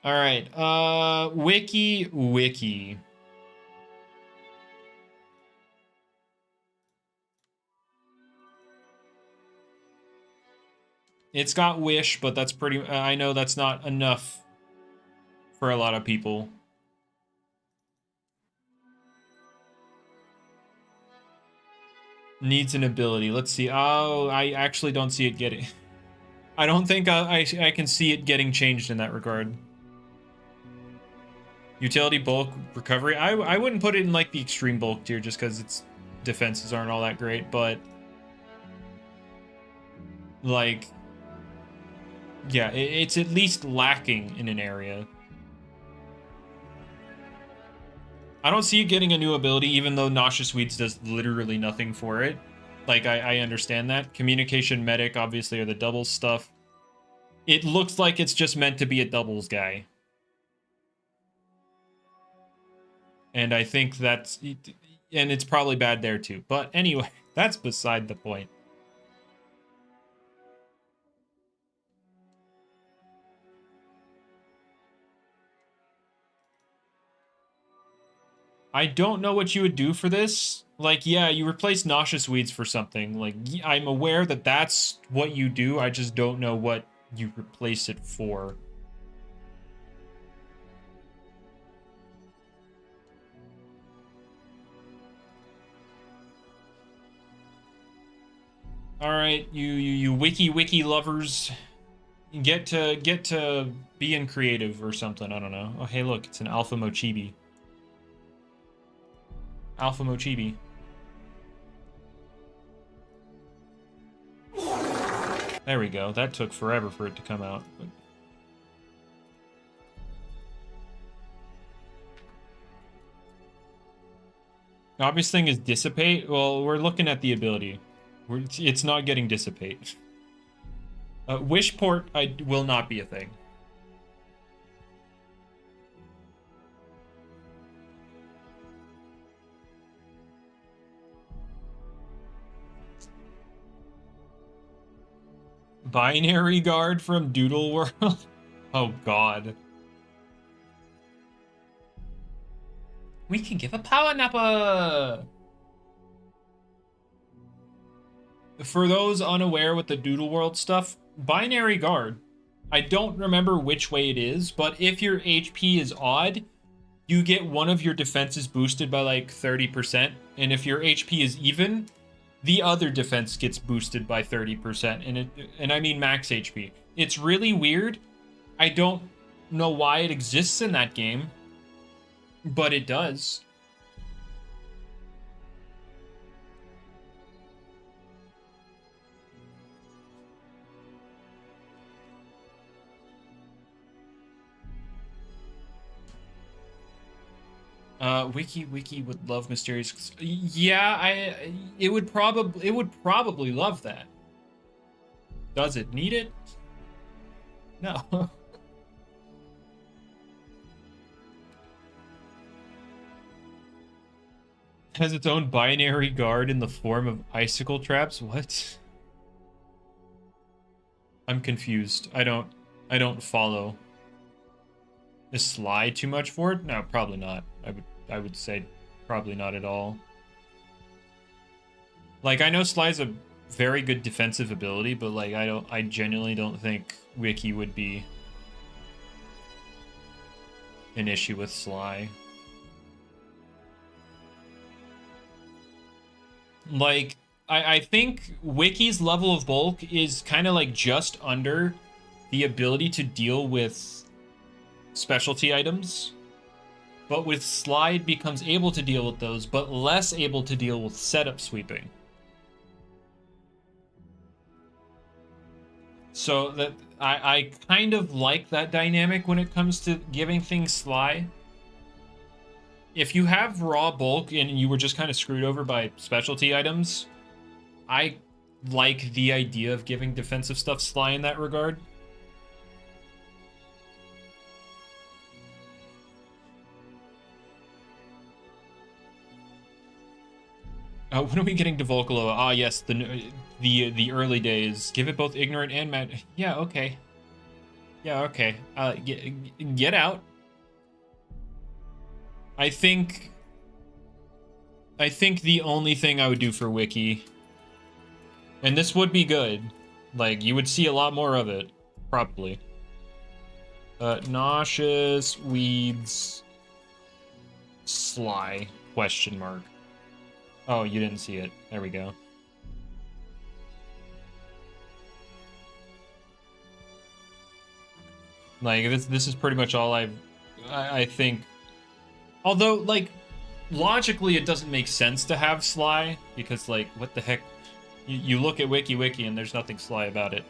Alright, Wiki. It's got Wish, but that's pretty... I know that's not enough for a lot of people. Needs an ability. Let's see. Oh, I actually don't see it getting... I don't think I can see it getting changed in that regard. Utility bulk recovery. I wouldn't put it in like the extreme bulk tier just because its defenses aren't all that great, but like, yeah, it's at least lacking in an area. I don't see it getting a new ability, even though Nauseous Weeds does literally nothing for it. Like, I understand that. Communication Medic, obviously, are the doubles stuff. It looks like it's just meant to be a doubles guy. And I think that's... And it's probably bad there, too. But anyway, that's beside the point. I don't know what you would do for this. Like, yeah, you replace Nauseous Weeds for something. Like, I'm aware that that's what you do. I just don't know what you replace it for. All right, you wiki lovers, get to being creative or something. I don't know. Oh, hey, look, it's an Alpha Mochibi. Alpha Mochibi. There we go. That took forever for it to come out. But... obvious thing is Dissipate. Well, we're looking at the ability. It's not getting Dissipate. Wishport will not be a thing. Binary Guard from Doodle World? Oh, God. We can give a Power Nappa! For those unaware with the Doodle World stuff, Binary Guard, I don't remember which way it is, but if your HP is odd, you get one of your defenses boosted by like 30%, and if your HP is even, the other defense gets boosted by 30%, and I mean max HP. It's really weird. I don't know why it exists in that game, but it does. Wiki would love mysterious. Yeah, it would probably love that. Does it need it? No. Has its own binary guard in the form of icicle traps? What? I'm confused. I don't follow. Is Sly too much for it? No, probably not. I would say probably not at all. Like, I know Sly's a very good defensive ability, but like I genuinely don't think Wiki would be an issue with Sly. Like, I think Wiki's level of bulk is kind of like just under the ability to deal with specialty items. But with Sly, it becomes able to deal with those, but less able to deal with setup sweeping. So that I kind of like that dynamic when it comes to giving things Sly. If you have raw bulk and you were just kind of screwed over by specialty items, I like the idea of giving defensive stuff Sly in that regard. When are we getting to Volcalo? Ah, yes, the early days. Give it both ignorant and mad. Yeah, okay. Yeah, okay. Get out. I think the only thing I would do for Wiki, and this would be good, Like, you would see a lot more of it, probably. Nauseous, weeds, sly, question mark. Oh, you didn't see it. There we go. Like, this is pretty much all I think. Although, like, logically, it doesn't make sense to have sly, because, like, what the heck? You look at Wiki and there's nothing sly about it.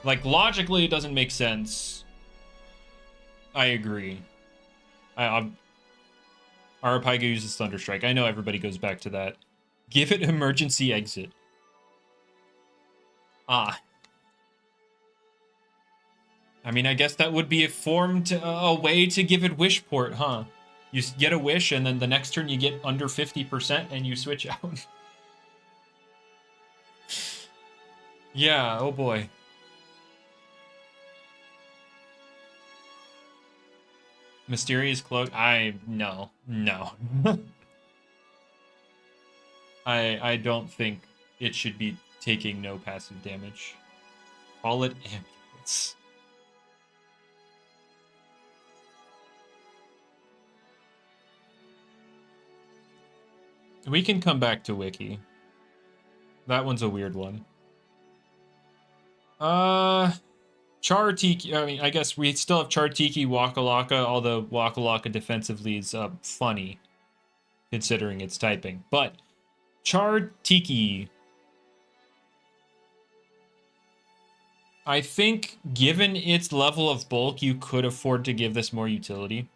Like, logically, it doesn't make sense. I agree. Arapaiga uses Thunderstrike. I know everybody goes back to that. Give it emergency exit. Ah. I mean, I guess that would be a way to give it wish port, huh? You get a wish, and then the next turn you get under 50%, and you switch out. Yeah, oh boy. Mysterious Cloak? No. I don't think it should be taking no passive damage. Call it ambulance. We can come back to Wiki. That one's a weird one. Chartiki, I mean, I guess we still have Chartiki, Waka Laka, although Waka Laka defensively is funny, considering its typing. But Chartiki, I think, given its level of bulk, you could afford to give this more utility.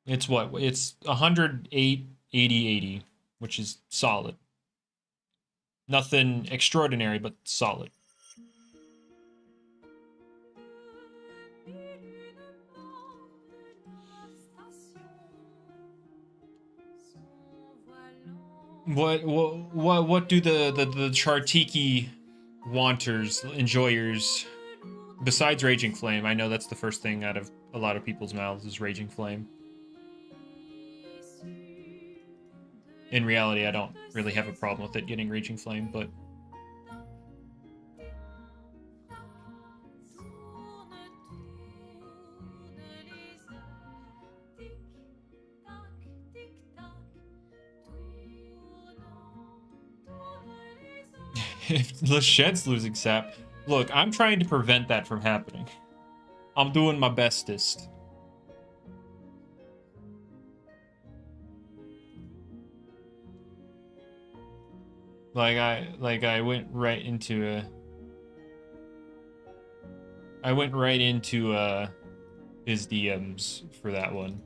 It's what? It's 108, 80, 80, which is solid. Nothing extraordinary, but solid. What do the Chartiki wanters, enjoyers, besides Raging Flame? I know that's the first thing out of a lot of people's mouths is Raging Flame. In reality, I don't really have a problem with it getting Raging Flame, but... If Lachette's losing sap... Look, I'm trying to prevent that from happening. I'm doing my bestest. I went right into his DMs for that one.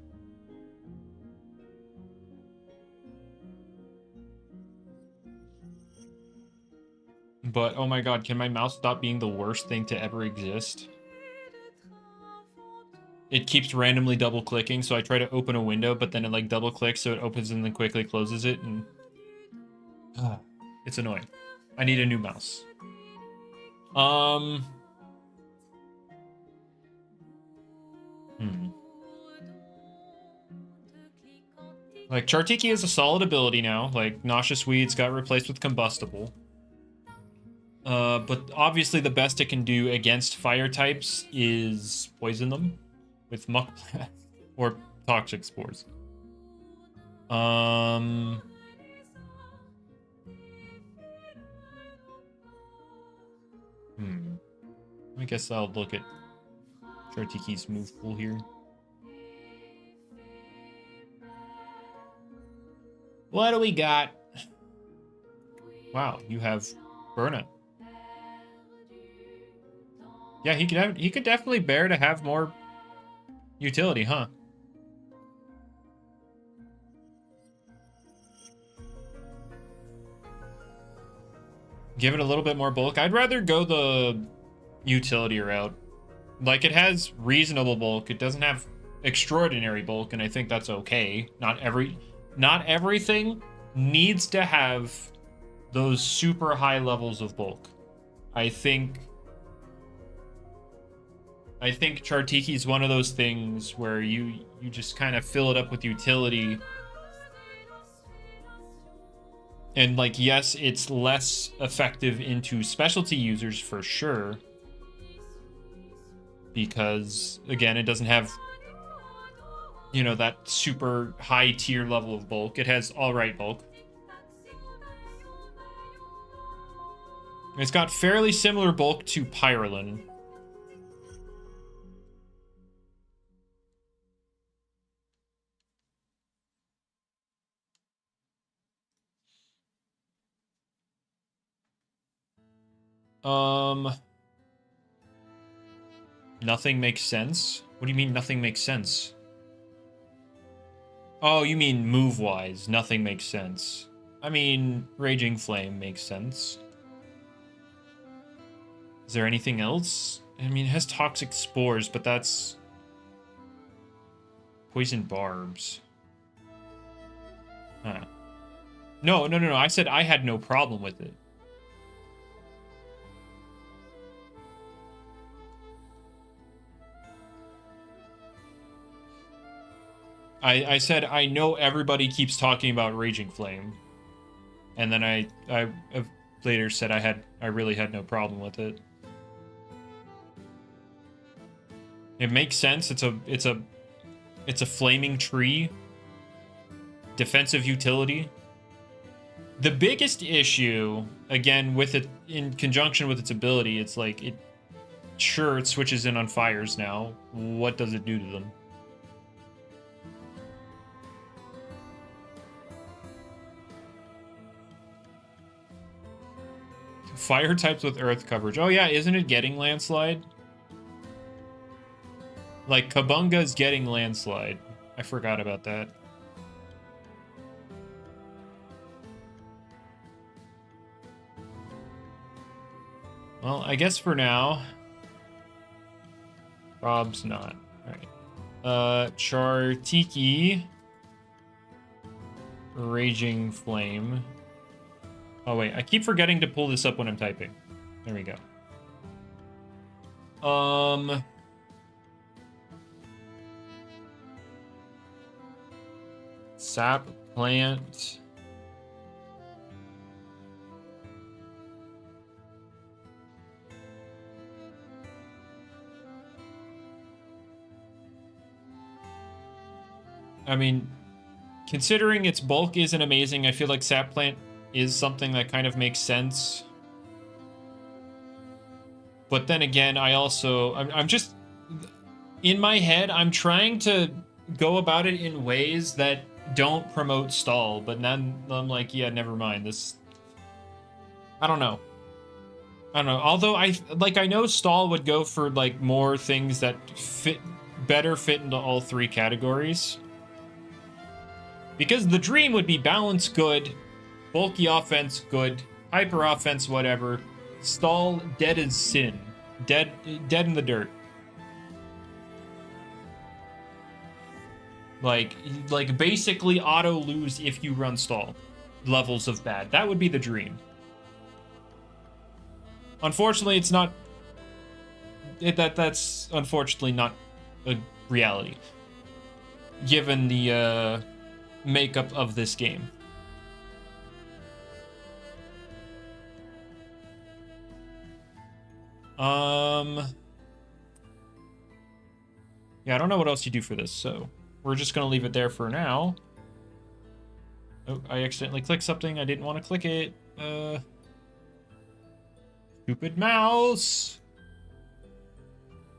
But oh my god, can my mouse stop being the worst thing to ever exist? It keeps randomly double clicking, so I try to open a window, but then it like double clicks so it opens and then quickly closes it, and it's annoying. I need a new mouse. Like, Chartiki is a solid ability now. Like, Nauseous Weeds got replaced with Combustible. But obviously the best it can do against fire types is poison them with Muck Blast or Toxic Spores. I guess I'll look at Chartiki's move pool here. What do we got? Wow, you have Burnout. Yeah, he could definitely bear to have more utility, huh? Give it a little bit more bulk. I'd rather go the utility route. Like, it has reasonable bulk. It doesn't have extraordinary bulk, and I think that's okay. Not everything needs to have those super high levels of bulk. I think Chartiki is one of those things where you just kind of fill it up with utility And like, yes, it's less effective into specialty users for sure. Because again, it doesn't have, you know, that super high tier level of bulk. It has all right bulk. It's got fairly similar bulk to Pyrolin. Nothing makes sense? What do you mean nothing makes sense? Oh, you mean move-wise, nothing makes sense. I mean, Raging Flame makes sense. Is there anything else? I mean, it has Toxic Spores, but that's... Poison Barbs. Huh. No. I said I had no problem with it. I said I know everybody keeps talking about Raging Flame, and then I later said I really had no problem with it. It makes sense. It's a flaming tree. Defensive utility. The biggest issue, again, with it in conjunction with its ability, it's like it switches in on fires now. What does it do to them? Fire types with earth coverage. Oh yeah, isn't it getting landslide? Like, Kabunga's getting landslide. I forgot about that. Well, I guess for now... Rob's not. Alright. Chartiki. Raging Flame. Oh, wait. I keep forgetting to pull this up when I'm typing. There we go. Sap Plant. I mean, considering its bulk isn't amazing, I feel like Sap Plant is something that kind of makes sense. But then again, I'm just... In my head, I'm trying to go about it in ways that don't promote stall, but then I'm like, yeah, never mind. This... I don't know. Although I know stall would go for like more things that better fit into all three categories. Because the dream would be balance good, bulky offense good, hyper offense whatever, stall dead as sin, dead in the dirt. Like basically auto lose if you run stall levels of bad. That would be the dream. Unfortunately, it's not. That's unfortunately not a reality, given the makeup of this game. Yeah, I don't know what else you do for this, so we're just gonna leave it there for now. Oh, I accidentally clicked something. I didn't want to click it. Stupid mouse.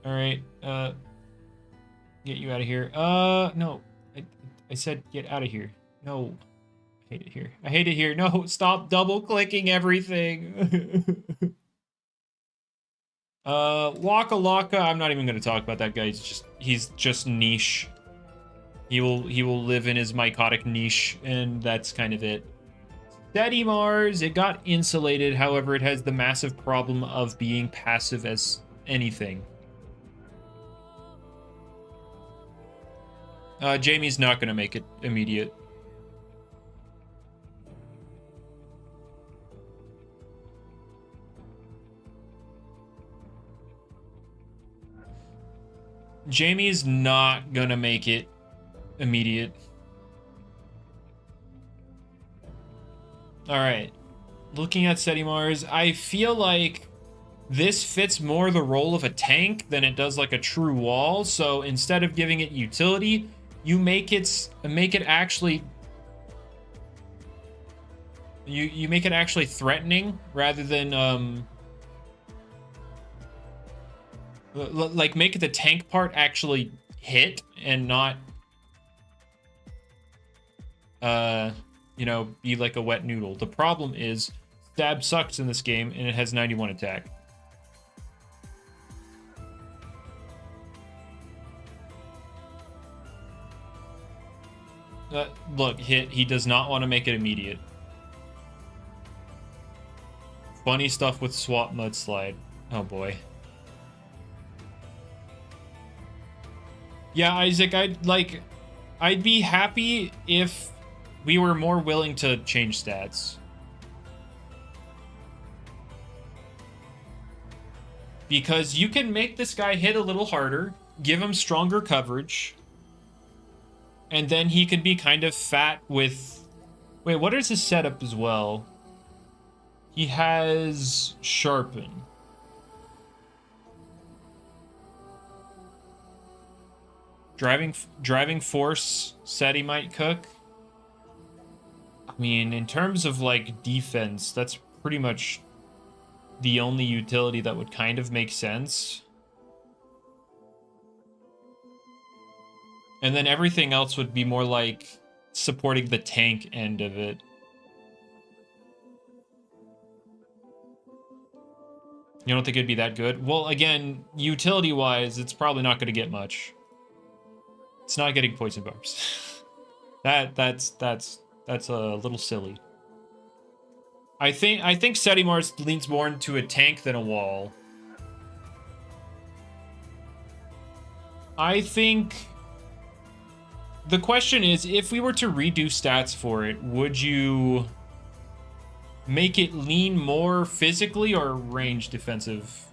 All right. Get you out of here. No. I said get out of here. No. I hate it here. I hate it here. No, stop double clicking everything. Waka Laka, I'm not even going to talk about that guy. He's just niche. He will live in his mycotic niche, and that's kind of it. Steady Mars, it got insulated. However, it has the massive problem of being passive as anything. Jamie's not going to make it immediate. Jamie's not going to make it immediate. All right. Looking at Sedimars, I feel like this fits more the role of a tank than it does like a true wall. So instead of giving it utility, you make it actually you make it actually threatening rather than like make the tank part actually hit and not you know, be like a wet noodle. The problem is stab sucks in this game and it has 91 attack. Look, he does not want to make it immediate. Funny stuff with swap mudslide. Oh boy. Yeah, Isaac, I'd be happy if we were more willing to change stats. Because you can make this guy hit a little harder, give him stronger coverage, and then he can be kind of fat with... Wait, what is his setup as well? He has Sharpen. Driving Force said he might cook. I mean, in terms of like defense, that's pretty much the only utility that would kind of make sense. And then everything else would be more like supporting the tank end of it. You don't think it'd be that good? Well, again, utility-wise, it's probably not going to get much. It's not getting poison barbs. that's a little silly. I think Sedimars leans more into a tank than a wall. I think the question is, if we were to redo stats for it, would you make it lean more physically or range defensive?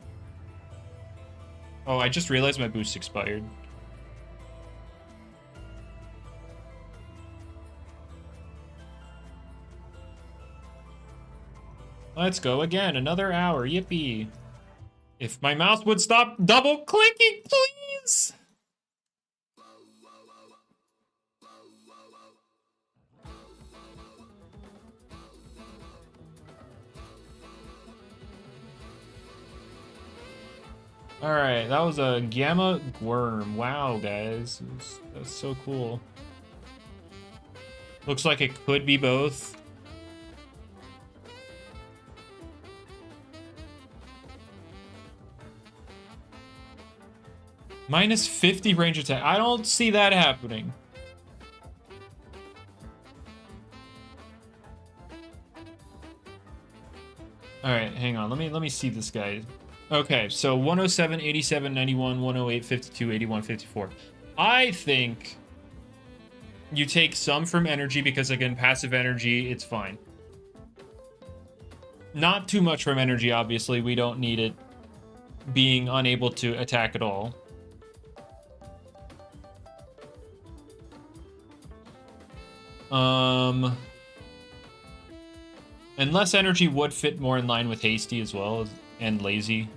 Oh, I just realized my boost expired. Let's go again. Another hour. Yippee. If my mouse would stop double clicking, please. All right, that was a Gamma Worm. Wow, guys, that's so cool. Looks like it could be both. Minus 50 range attack. I don't see that happening. All right, hang on. Let me see this guy. Okay, so 107, 87, 91, 108, 52, 81, 54. I think you take some from energy because, again, passive energy, it's fine. Not too much from energy, obviously. We don't need it being unable to attack at all. And less energy would fit more in line with hasty as well, and lazy.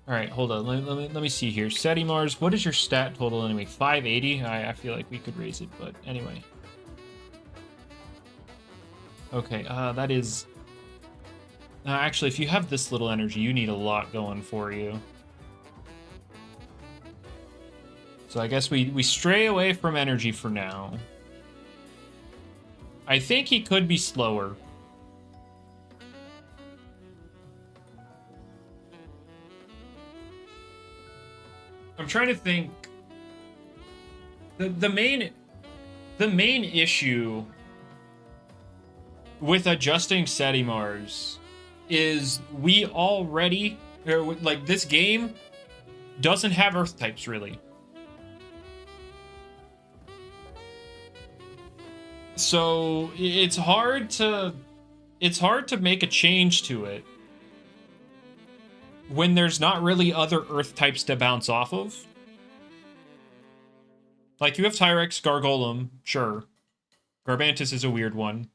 All right, hold on. Let me see here. Sedimars, what is your stat total anyway? 580? I feel like we could raise it, but anyway. Okay, that is... actually, if you have this little energy, you need a lot going for you. So I guess we stray away from energy for now. I think he could be slower. I'm trying to think. The main issue with adjusting Sedimars is we already, like, this game doesn't have Earth types really. So it's hard to make a change to it when there's not really other Earth types to bounce off of. Like, you have Tyrex, Gargolem, sure. Garbantis is a weird one.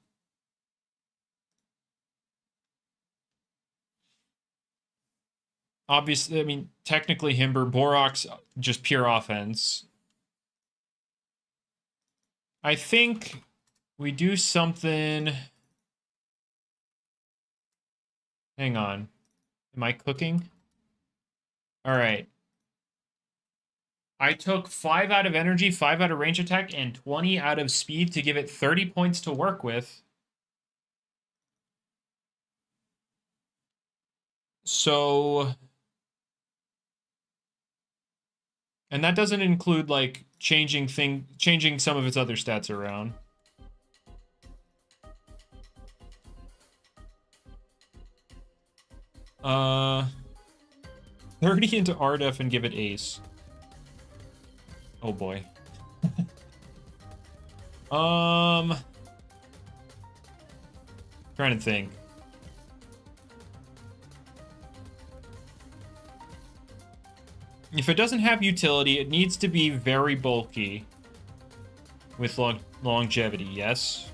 Obviously, I mean, technically Himber, Borok's just pure offense. I think we do something... Hang on. Am I cooking? All right. I took 5 out of energy, 5 out of range attack, and 20 out of speed to give it 30 points to work with. So... And that doesn't include, like, changing some of its other stats around. Uh... 30 into RDEF and give it Ace. Oh boy. Trying to think. If it doesn't have utility, it needs to be very bulky. With longevity, yes.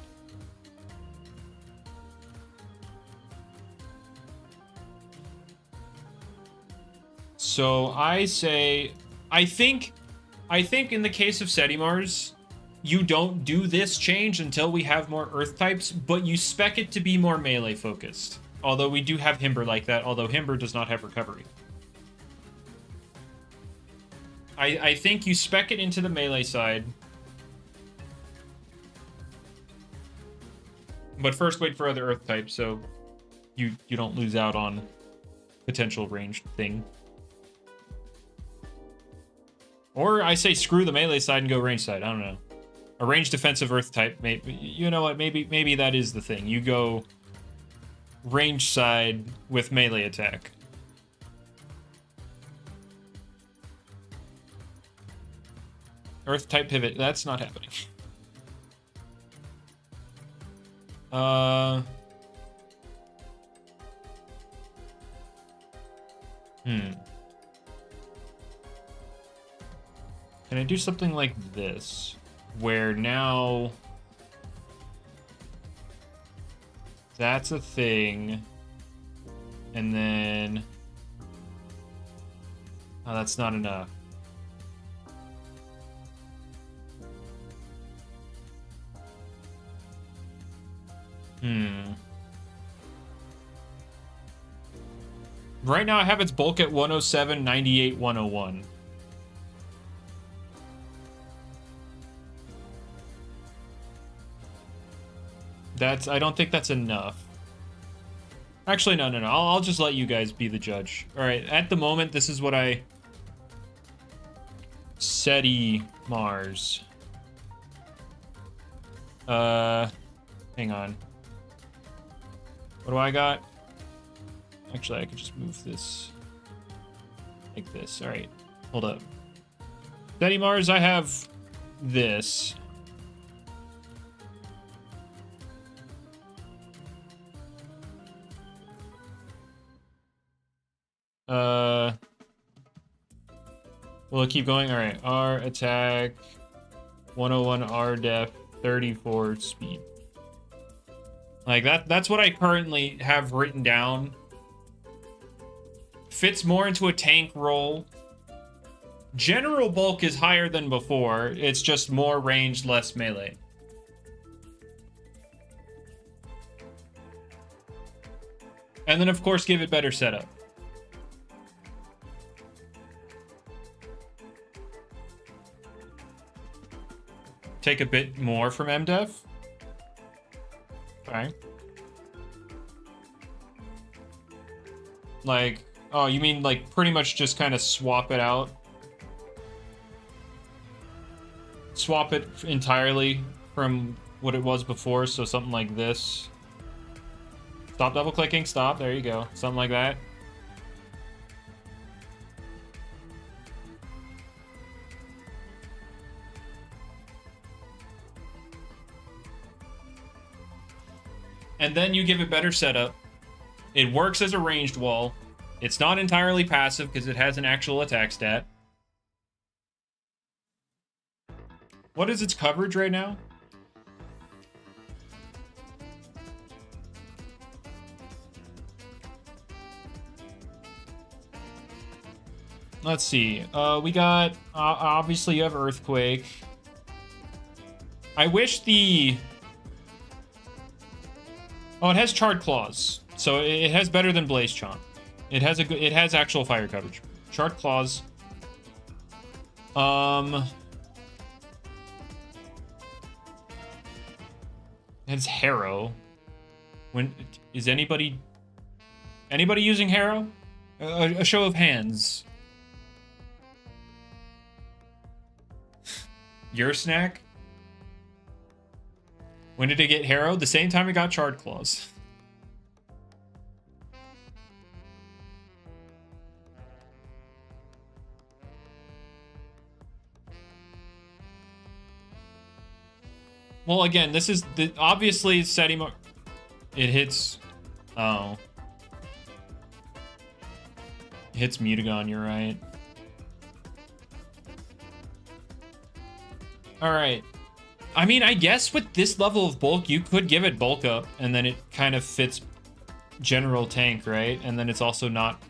So I say, I think in the case of Sedimars, you don't do this change until we have more Earth types, but you spec it to be more melee focused. Although we do have Himber like that, although Himber does not have recovery. I think you spec it into the melee side. But first wait for other Earth types, so you don't lose out on potential ranged thing. Or I say screw the melee side and go range side. I don't know. A ranged defensive Earth type, maybe, you know what? Maybe that is the thing. You go range side with melee attack. Earth type pivot. That's not happening. Can I do something like this? Where now... That's a thing. And then... Oh, that's not enough. Right now I have its bulk at 107, 98, 101. I don't think that's enough. Actually, no. I'll just let you guys be the judge. All right, at the moment, this is what I... SETI Mars. Hang on. What do I got? Actually, I could just move this like this. All right, hold up. SETI Mars, I have this. Will it keep going? All right, R attack, 101 R def, 34 speed. Like that's what I currently have written down. Fits more into a tank role. General bulk is higher than before. It's just more range, less melee. And then, of course, give it better setup. Take a bit more from MDEF. Okay. Like, oh, you mean like pretty much just kind of swap it out? Swap it entirely from what it was before, so something like this. Stop double clicking, stop, there you go. Something like that. And then you give it better setup. It works as a ranged wall. It's not entirely passive because it has an actual attack stat. What is its coverage right now? Let's see. We got obviously you have Earthquake. I wish the it has Charred Claws, so it has better than Blaze Chomp. It has actual fire coverage. Charred Claws. It's Harrow. When is anybody using Harrow? A show of hands. Your snack? When did it get Harrow? The same time it got Charred Claws. Well, again, this is obviously Setimo. It hits. Oh. It hits Mutagon, you're right. Alright. I mean, I guess with this level of bulk, you could give it bulk up, and then it kind of fits general tank, right? And then it's also not...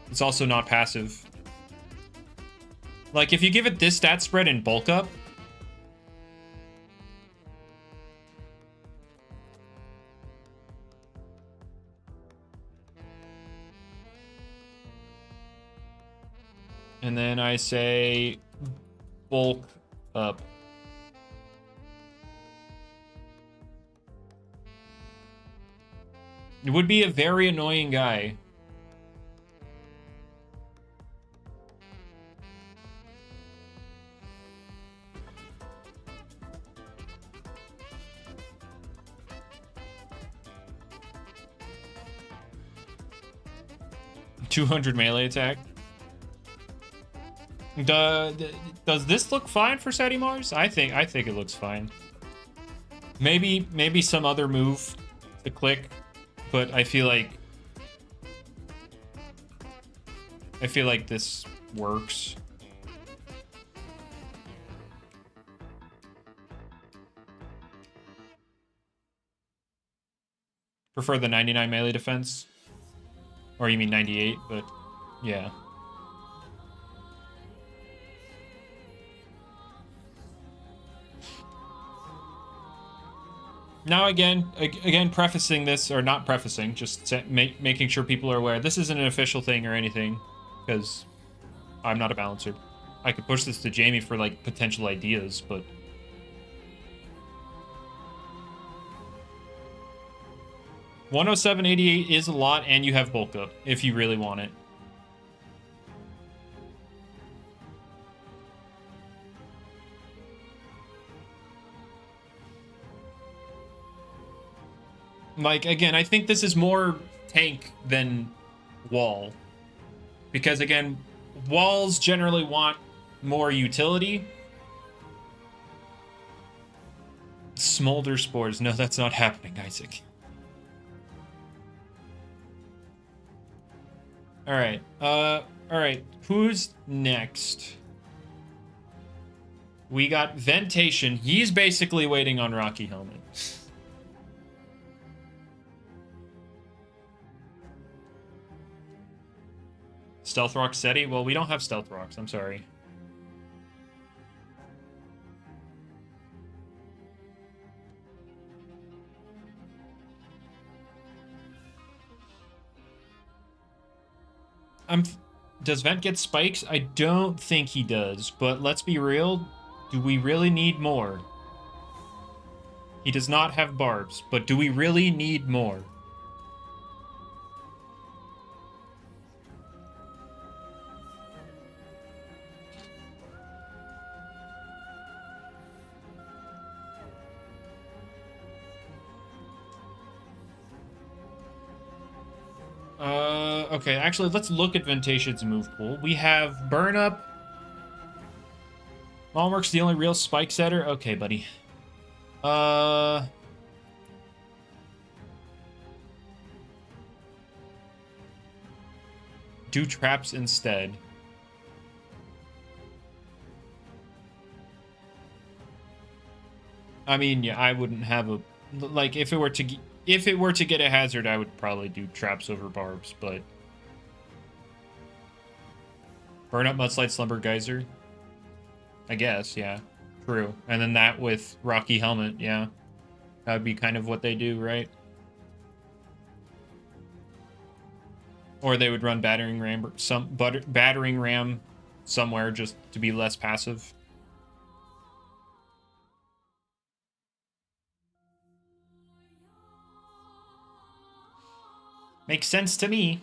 It's also not passive. Like, if you give it this stat spread and bulk up... And then I say... bulk up. It would be a very annoying guy. $200 melee attack. Does this look fine for Setimars? I think it looks fine. Maybe some other move to click, but I feel like this works. Prefer the 99 melee defense, or you mean 98? But yeah. Now again, prefacing this, or not prefacing, just making sure people are aware. This isn't an official thing or anything, because I'm not a balancer. I could push this to Jamie for, like, potential ideas, but... $107.88 is a lot, and you have bulk up, if you really want it. Like, again, I think this is more tank than wall. Because, again, walls generally want more utility. Smolder Spores. No, that's not happening, Isaac. Alright. Alright. Who's next? We got Ventation. He's basically waiting on Rocky Helmet. Stealth Rock SETI? Well, we don't have Stealth Rocks. I'm sorry. Does Vent get spikes? I don't think he does, but let's be real. Do we really need more? He does not have barbs, but do we really need more? Okay, actually, let's look at Ventation's move pool. We have Burn Up. Malmark's the only real spike setter. Okay, buddy. Do traps instead. I mean, yeah, I wouldn't have a like if it were to get a hazard, I would probably do traps over barbs, but burn up mudslide slumber geyser. I guess, yeah. True. And then that with Rocky Helmet, yeah. That would be kind of what they do, right? Or they would run battering ram battering ram somewhere just to be less passive. Makes sense to me.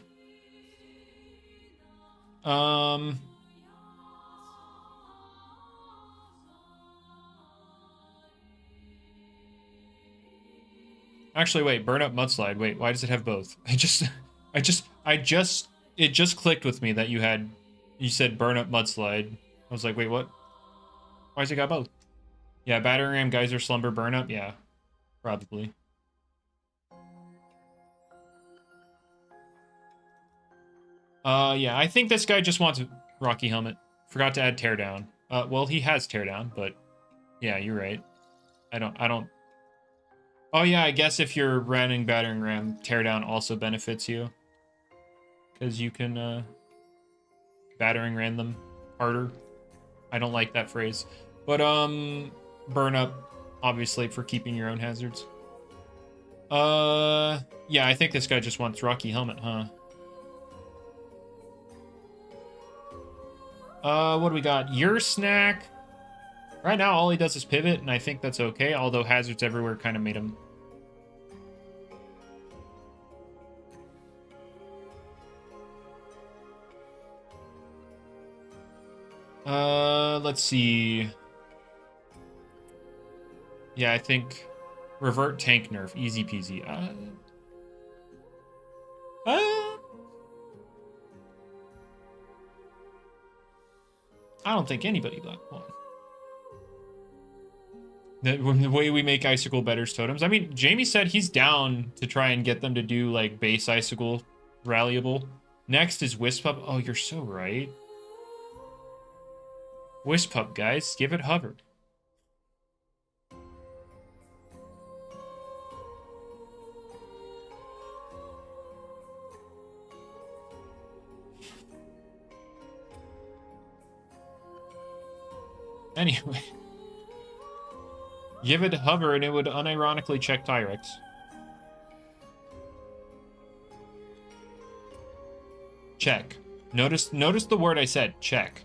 Actually, wait, burn up mudslide. Wait, why does it have both? It just clicked with me that you said burn up mudslide. I was like, wait, what? Why's it got both? Yeah, battering ram, geyser, slumber, burn up. Yeah, probably. Yeah, I think this guy just wants a Rocky Helmet. Forgot to add teardown. Well, he has teardown, but yeah, you're right. I don't. Oh yeah, I guess if you're running battering ram, teardown also benefits you. Because you can, battering ram them harder. I don't like that phrase. But, burn up, obviously, for keeping your own hazards. Yeah, I think this guy just wants Rocky Helmet, huh? What do we got? Your snack. Right now, all he does is pivot, and I think that's okay, although hazards everywhere kind of made him... Let's see. Yeah, I think revert tank nerf, easy peasy. I don't think anybody got one. The way we make icicle betters totems. I mean, Jamie said he's down to try and get them to do like base icicle rallyable. Next is Wisp Up. Oh, you're so right. Wisp Up, guys, give it hover. Anyway. Give it hover and it would unironically check Tyrex. Check. Notice the word I said, check.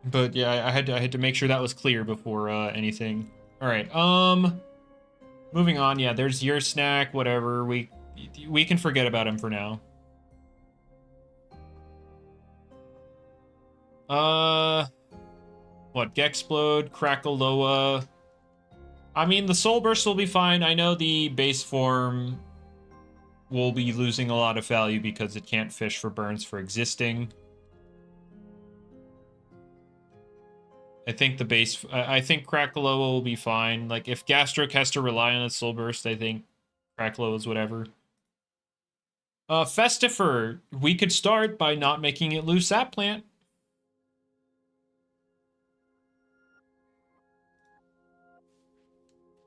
But yeah, I had to make sure that was clear before anything. All right. Moving on. Yeah, there's your snack. Whatever. We can forget about him for now. What? Gexplode, Crackaloa. I mean, the Soul Burst will be fine. I know the base form will be losing a lot of value because it can't fish for burns for existing. I think the base... I think Crackaloa will be fine. Like, if Gastroc has to rely on its Soul Burst, I think Crackaloa is whatever. Festifer. We could start by not making it lose Sap Plant.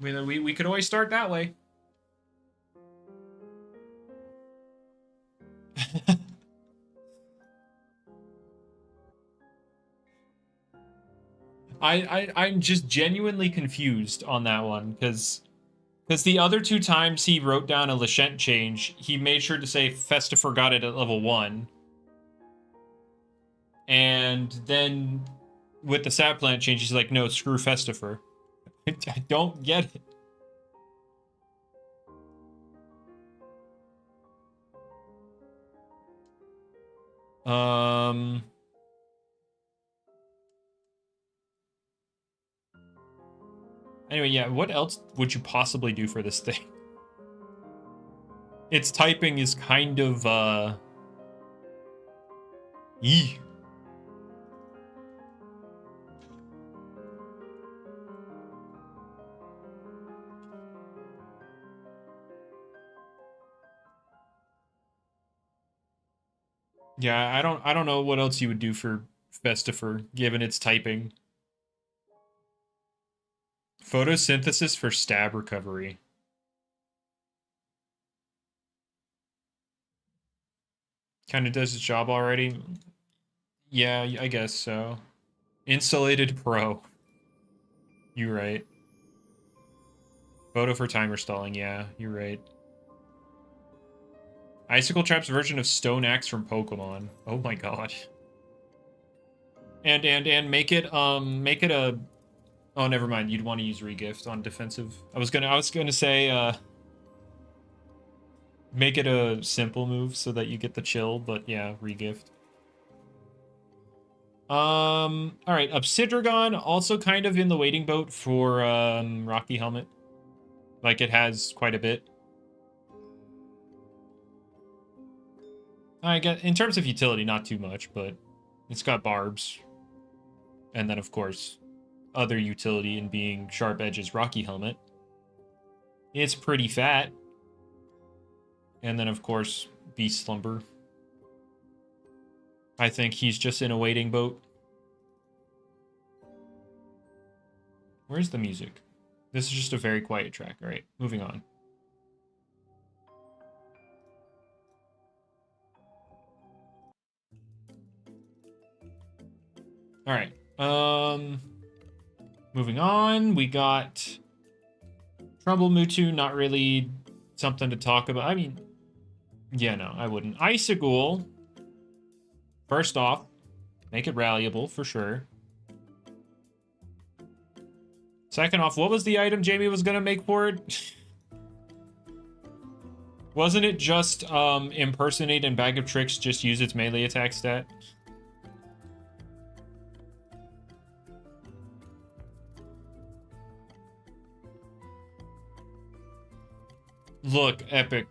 I mean, we could always start that way. I'm just genuinely confused on that one, because the other two times he wrote down a Lachent change, he made sure to say Festifer got it at level 1. And then with the Sap Plant change, he's like, no, screw Festifer. I don't get it. Anyway, yeah, what else would you possibly do for this thing? Its typing is kind of, Yee. Yeah, I don't know what else you would do for Festifer, given its typing. Photosynthesis for stab recovery. Kind of does its job already. Yeah, I guess so. Insulated Pro. You're right. Photo for timer stalling. Yeah, you're right. Icicle Trap's version of Stone Axe from Pokemon. Oh my god. And make it a. Oh, never mind. You'd want to use regift on defensive. I was gonna say make it a simple move so that you get the chill, but yeah, regift. All right, Obsidragon also kind of in the waiting boat for Rocky Helmet. Like it has quite a bit. I get in terms of utility, not too much, but it's got barbs. And then of course, other utility in being Sharp Edge's Rocky Helmet. It's pretty fat. And then of course, Beast Slumber. I think he's just in a waiting boat. Where's the music? This is just a very quiet track. All right, moving on. All right. Moving on, we got Trumbull Mewtwo, not really something to talk about. I mean, yeah, no, I wouldn't. Icicle, first off, make it rallyable for sure. Second off, what was the item Jamie was gonna make for it? Wasn't it just impersonate and Bag of Tricks just use its melee attack stat? Look, Epic.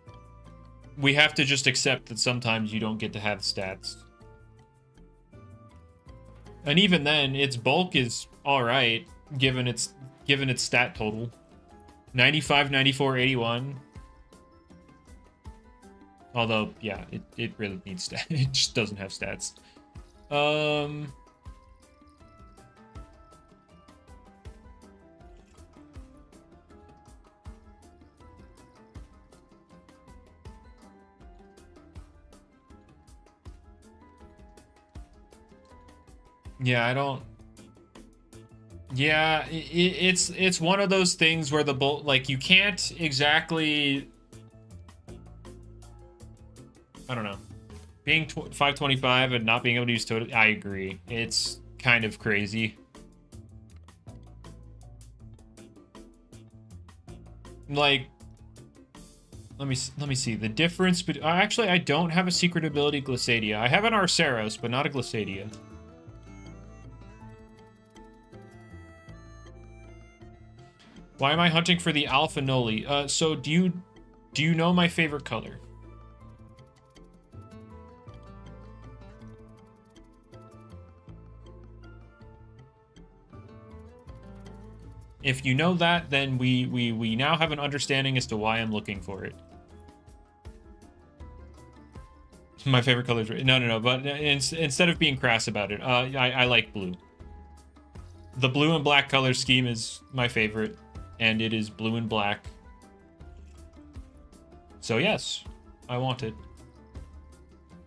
We have to just accept that sometimes you don't get to have stats. And even then, its bulk is alright, given its stat total. 95, 94, 81. Although, yeah, it really needs stats. It just doesn't have stats. Yeah, I don't. Yeah, it's one of those things where the bolt, like, you can't exactly. I don't know. Being 525 and not being able to use totem, I agree. It's kind of crazy. Like, let me see the difference. But actually, I don't have a secret ability Glissadia. I have an Arceros, but not a Glissadia. Why am I hunting for the Alpha Noli? So do you know my favorite color? If you know that, then we now have an understanding as to why I'm looking for it. My favorite color is red. No. But instead of being crass about it, I like blue. The blue and black color scheme is my favorite, and it is blue and black. So yes, I want it.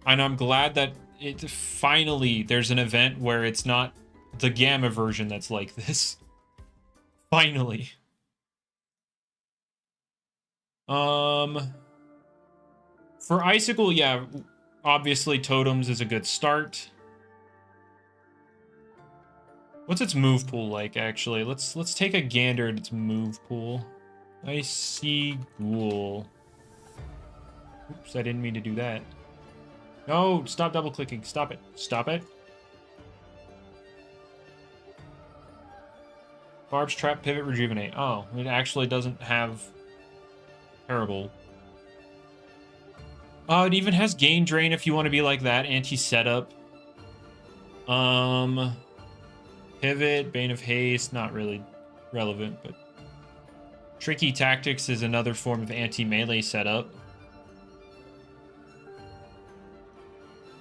And I'm glad that it finally there's an event where it's not the Gamma version that's like this. Finally. For Icicle, yeah, obviously Totems is a good start. What's its move pool like, actually? Let's take a gander at its move pool. Icy Ghoul. Oops, I didn't mean to do that. No, stop double clicking. Stop it. Stop it. Barb's Trap, Pivot, Rejuvenate. Oh, it actually doesn't have terrible. Oh, it even has Gain Drain if you want to be like that. Anti-setup. Pivot, Bane of Haste, not really relevant, but Tricky Tactics is another form of anti-melee setup.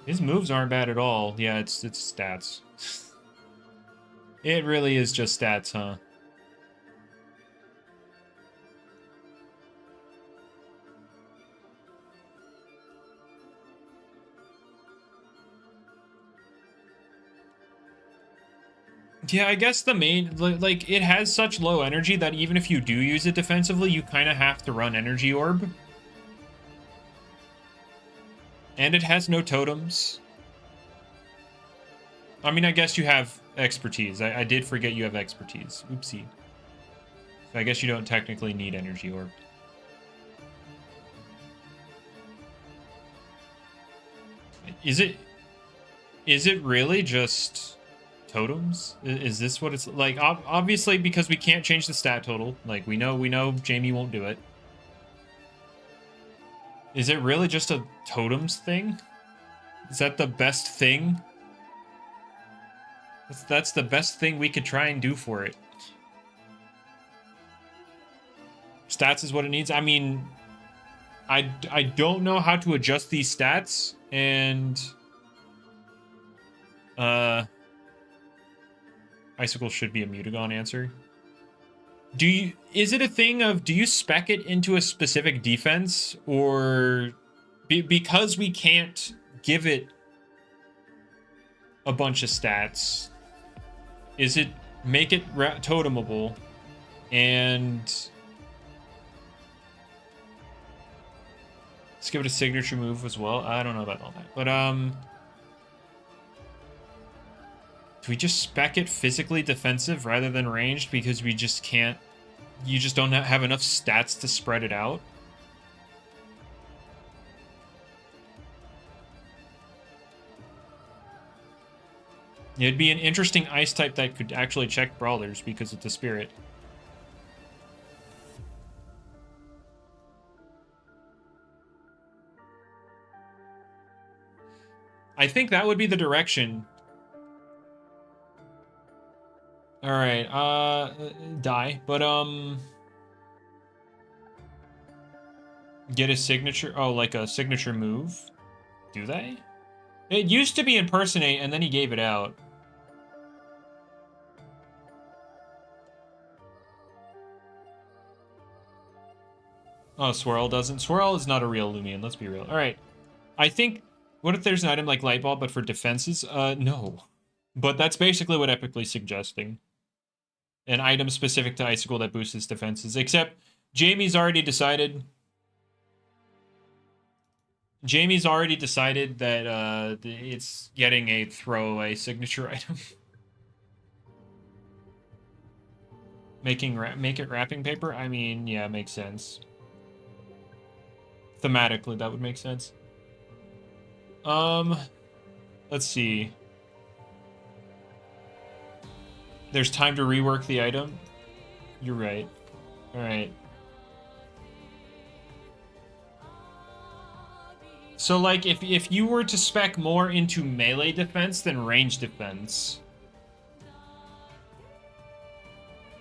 His moves aren't bad at all. Yeah, it's stats. It really is just stats, huh? Yeah, I guess the main, like, it has such low energy that even if you do use it defensively, you kind of have to run Energy Orb. And it has no totems. I mean, I guess you have expertise. I did forget you have expertise. Oopsie. So I guess you don't technically need Energy Orb. Is it really just totems? Is this what it's like? Obviously, because we can't change the stat total. Like, we know Jamie won't do it. Is it really just a totems thing? Is that the best thing? That's the best thing we could try and do for it. Stats is what it needs. I mean, I don't know how to adjust these stats, and Icicle should be a Mutagon answer. Is it a thing of, do you spec it into a specific defense, or because we can't give it a bunch of stats, is it make it totemable and let's give it a signature move as well? I don't know about all that, but do we just spec it physically defensive rather than ranged because we just can't, you just don't have enough stats to spread it out? It'd be an interesting ice type that could actually check brawlers because it's a spirit. I think that would be the direction. All right, die, but get a signature. Oh, like a signature move. Do they? It used to be impersonate, and then he gave it out. Oh, Swirl doesn't. Swirl is not a real Loomian, let's be real. All right. I think, what if there's an item like Light Bulb, but for defenses? No. But that's basically what Epicly's suggesting. An item specific to Icicle that boosts his defenses. Except, Jamie's already decided... Jamie's already decided that it's getting a throwaway signature item. Make it wrapping paper? I mean, yeah, makes sense. Thematically, that would make sense. Let's see. There's time to rework the item. You're right. All right. So, like, if you were to spec more into melee defense than range defense,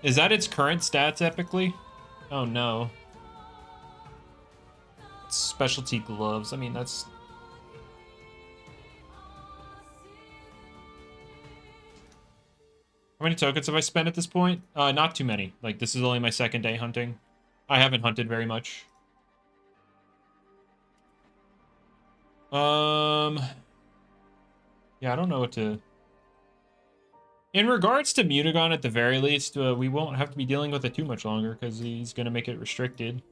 is that its current stats epically? Oh no. Specialty gloves. I mean, that's... How many tokens have I spent at this point? Not too many. Like, this is only my second day hunting. I haven't hunted very much. Yeah, I don't know what to... In regards to Mutagon, at the very least, we won't have to be dealing with it too much longer, because he's going to make it restricted.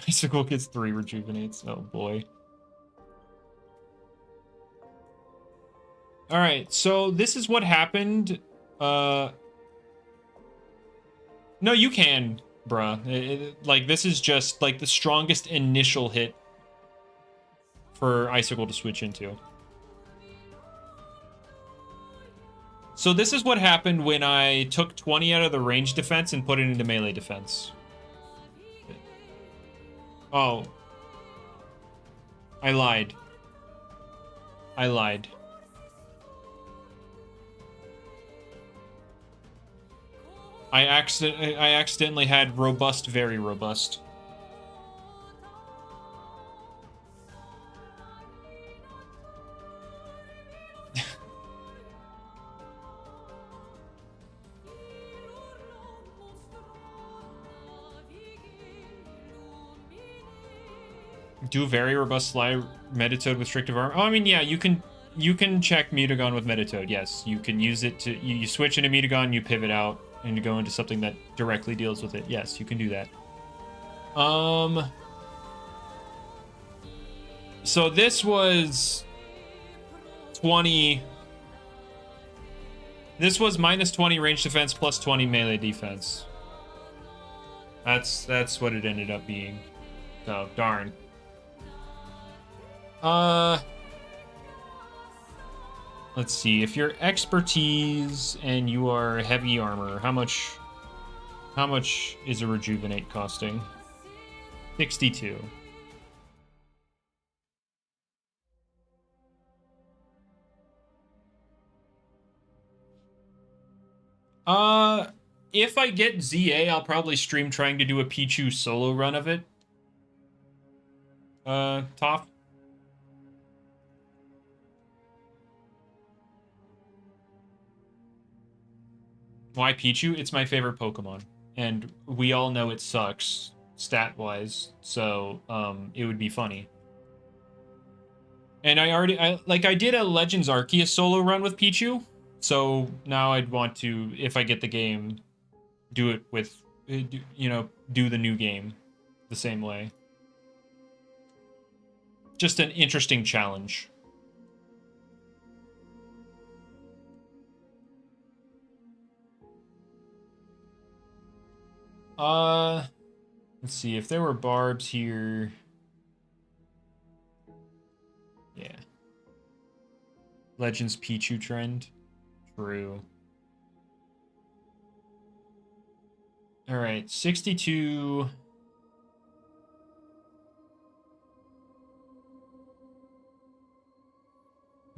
Icicle gets 3 rejuvenates. Oh, boy. Alright, so this is what happened. No, you can, bruh. Like, this is just, like, the strongest initial hit for Icicle to switch into. So this is what happened when I took 20 out of the range defense and put it into melee defense. Oh. I lied. I lied. I accidentally had robust, very robust. Do very robust Sly Meditoad with restrictive armor. Oh, I mean, yeah, you can check Mutagon with Meditoad. Yes, you can use it to you switch into Mutagon, you pivot out, and you go into something that directly deals with it. Yes, you can do that. So this was 20. This was minus 20 range defense plus 20 melee defense. That's what it ended up being. So darn. Let's see. If you're expertise and you are heavy armor, how much is a rejuvenate costing? 62. If I get ZA, I'll probably stream trying to do a Pichu solo run of it. Top. Why Pichu? It's my favorite Pokemon. And we all know it sucks, stat-wise, so, it would be funny. And I did a Legends Arceus solo run with Pichu, so now I'd want to, if I get the game, do it with, do the new game the same way. Just an interesting challenge. Let's see if there were barbs here. Yeah. Legends Pichu trend. True. All right, 62.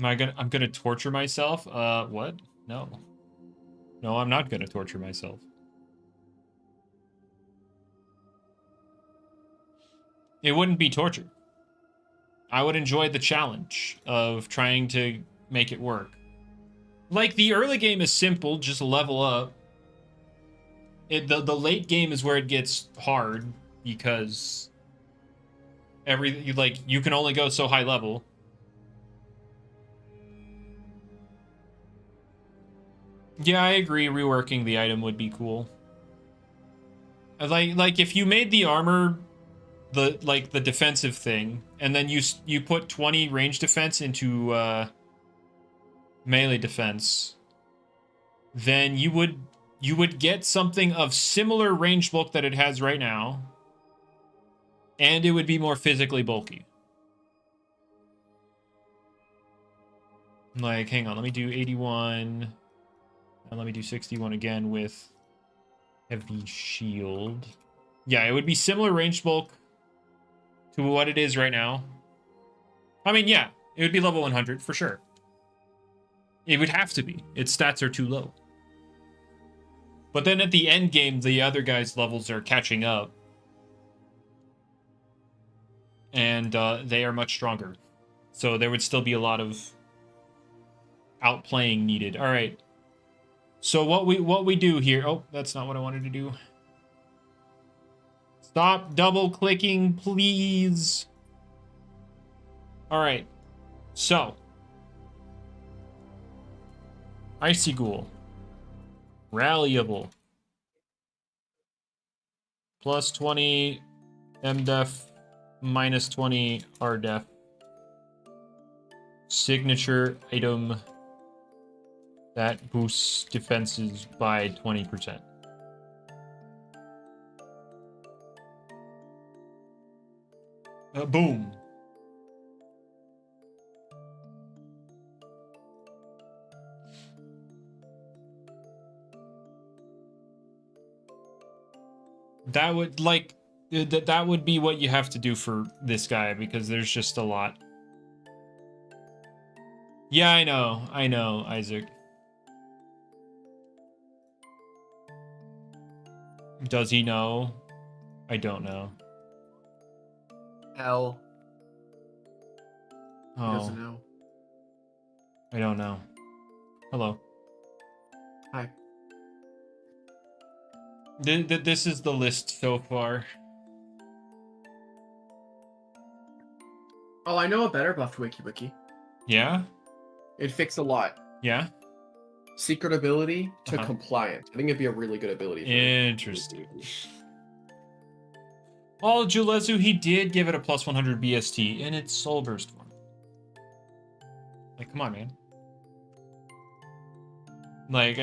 I'm gonna torture myself? What? No. No, I'm not gonna torture myself. It wouldn't be torture. I would enjoy the challenge of trying to make it work. Like, the early game is simple, just level up. The late game is where it gets hard, because you can only go so high level. Yeah, I agree, reworking the item would be cool. Like if you made the armor the defensive thing, and then you put 20 range defense into melee defense, then you would get something of similar range bulk that it has right now, and it would be more physically bulky. Like, hang on, let me do 81, and let me do 61 again with heavy shield. Yeah, it would be similar range bulk to what it is right now. I mean, yeah, it would be level 100 for sure. It would have to be. Its stats are too low. But then at the end game, the other guys' levels are catching up. And they are much stronger. So there would still be a lot of outplaying needed. All right. So what we do here... Oh, that's not what I wanted to do. Stop double clicking, please. All right. So, Icy Ghoul. Rallyable. Plus 20 MDef, minus 20 RDef. Signature item that boosts defenses by 20%. Boom. That would that would be what you have to do for this guy, because there's just a lot. Yeah, I know, Isaac. Does he know? I don't know. L. Oh. He doesn't know. I don't know. Hello. Hi. This is the list so far. Oh, I know a better buff to Wiki. Yeah? It'd fix a lot. Yeah? Secret ability to Uh-huh. compliant. I think it'd be a really good ability. For Interesting. Oh, Julezu, he did give it a plus 100 BST in its Soul Burst form. Like, come on, man. Like,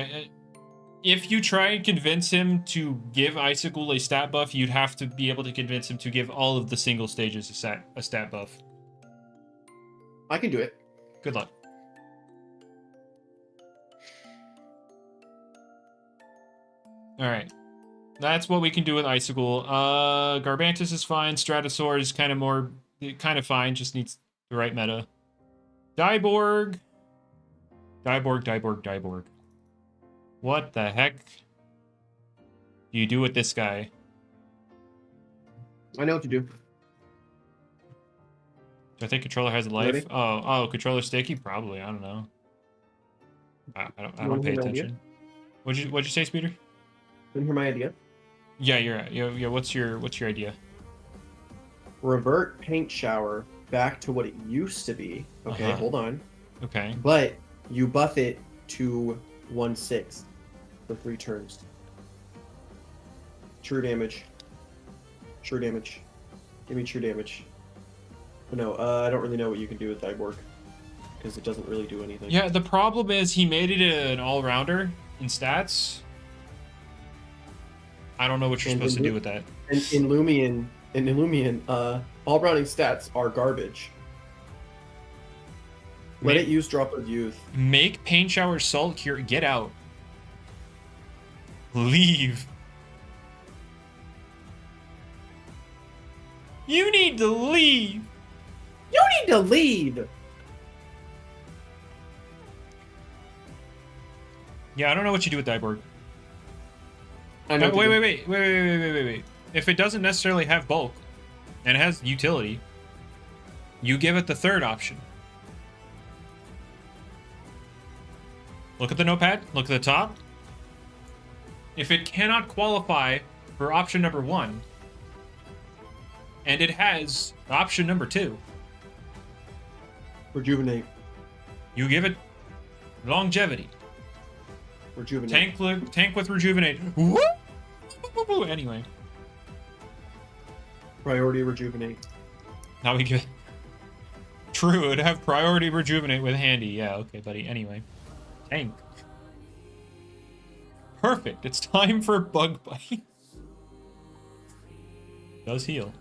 if you try and convince him to give Icicle a stat buff, you'd have to be able to convince him to give all of the single stages a stat buff. I can do it. Good luck. Alright. That's what we can do with Icicle. Garbantus is fine. Stratosaur is kind of fine. Just needs the right meta. Diborg. Diborg. What the heck do you do with this guy? I know what to do. Do I think controller has a life? Ready? Oh, controller sticky? Probably. I don't know. I don't pay attention. What'd you say, Speeder? Didn't hear my idea. Yeah, you're right. Yeah. What's your idea? Revert paint shower back to what it used to be. Okay, hold on. Okay. But you buff it to 1/6 for 3 turns. True damage. Give me true damage. But no, I don't really know what you can do with Diborg. Because it doesn't really do anything. Yeah, the problem is he made it an all-rounder in stats. I don't know what you're supposed to do with that. And in Loomian, all-rounding stats are garbage. Let it use Drop of Youth. Make Pain Shower Salt Cure. Get out. Leave. You need to leave. You need to leave. Yeah, I don't know what you do with Diborg. I know. Wait. If it doesn't necessarily have bulk and it has utility, you give it the third option. Look at the notepad. Look at the top. If it cannot qualify for option number 1, and it has option number 2, Rejuvenate. you give it longevity. Rejuvenate. Tank with rejuvenate. Anyway. Priority rejuvenate. Now we get. True, it'd have priority rejuvenate with handy. Yeah, okay, buddy. Anyway. Tank. Perfect. It's time for Bug Bite. Does heal.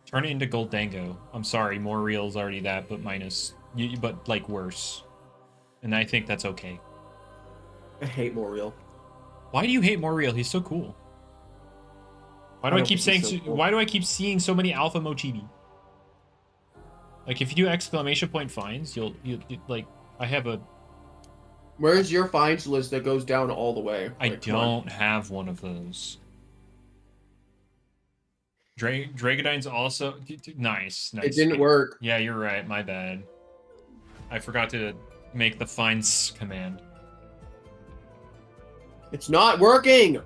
Turn it into Goldango. I'm sorry, more real's already that, but minus. But, like, worse. And I think that's okay. I hate Moriel. Why do you hate Moriel? He's so cool. Why do I keep saying? So cool. Why do I keep seeing so many Alpha Mochibi? Like, if you do exclamation point finds, you like. I have a. Where's your finds list that goes down all the way? I don't have one of those. Dragodine's also nice. It didn't work. Yeah, you're right. My bad. I forgot to make the finds command. It's not working.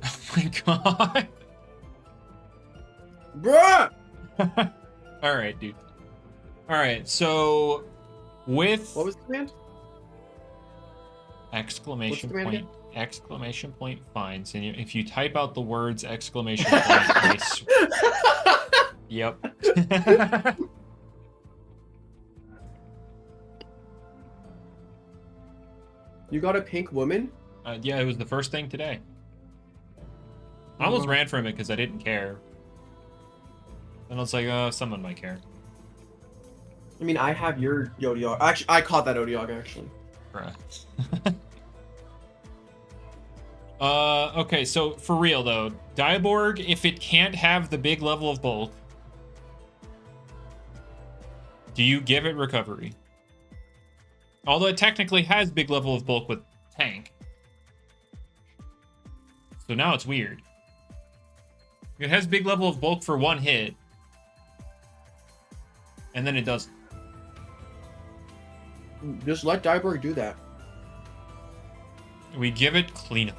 Oh my god. Bruh. All right, dude. All right, so with what was the command? Exclamation point finds, and if you type out the words exclamation point, yep. You got a pink woman? Yeah, it was the first thing today. I almost ran from it because I didn't care. And I was like, someone might care. I mean, I have your Yodiog. Actually, I caught that Odiog, actually. Bruh. Okay, so for real, though. Diborg, if it can't have the big level of bulk, do you give it recovery? Although it technically has big level of bulk with tank. So now it's weird. It has big level of bulk for 1 hit. And then it doesn't. Just let Diborg do that. We give it cleanup.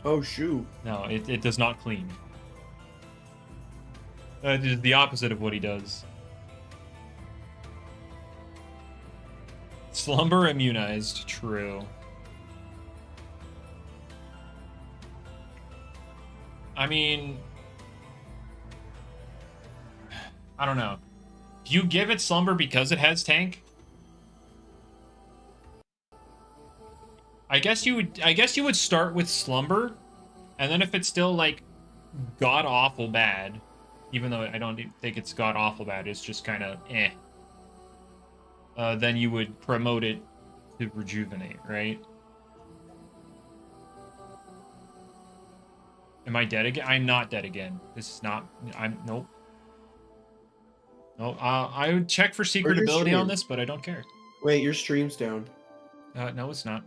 Oh, shoot. No, it does not clean. Just the opposite of what he does. Slumber immunized. True. I mean, I don't know. Do you give it Slumber because it has tank? I guess you would start with Slumber, and then if it's still like god awful bad, even though I don't think it's god awful bad, it's just kind of eh. Then you would promote it to Rejuvenate, right? Am I dead again? I'm not dead again. This is not. Nope. No, I would check for secret ability on this, but I don't care. Wait, your stream's down. No, it's not.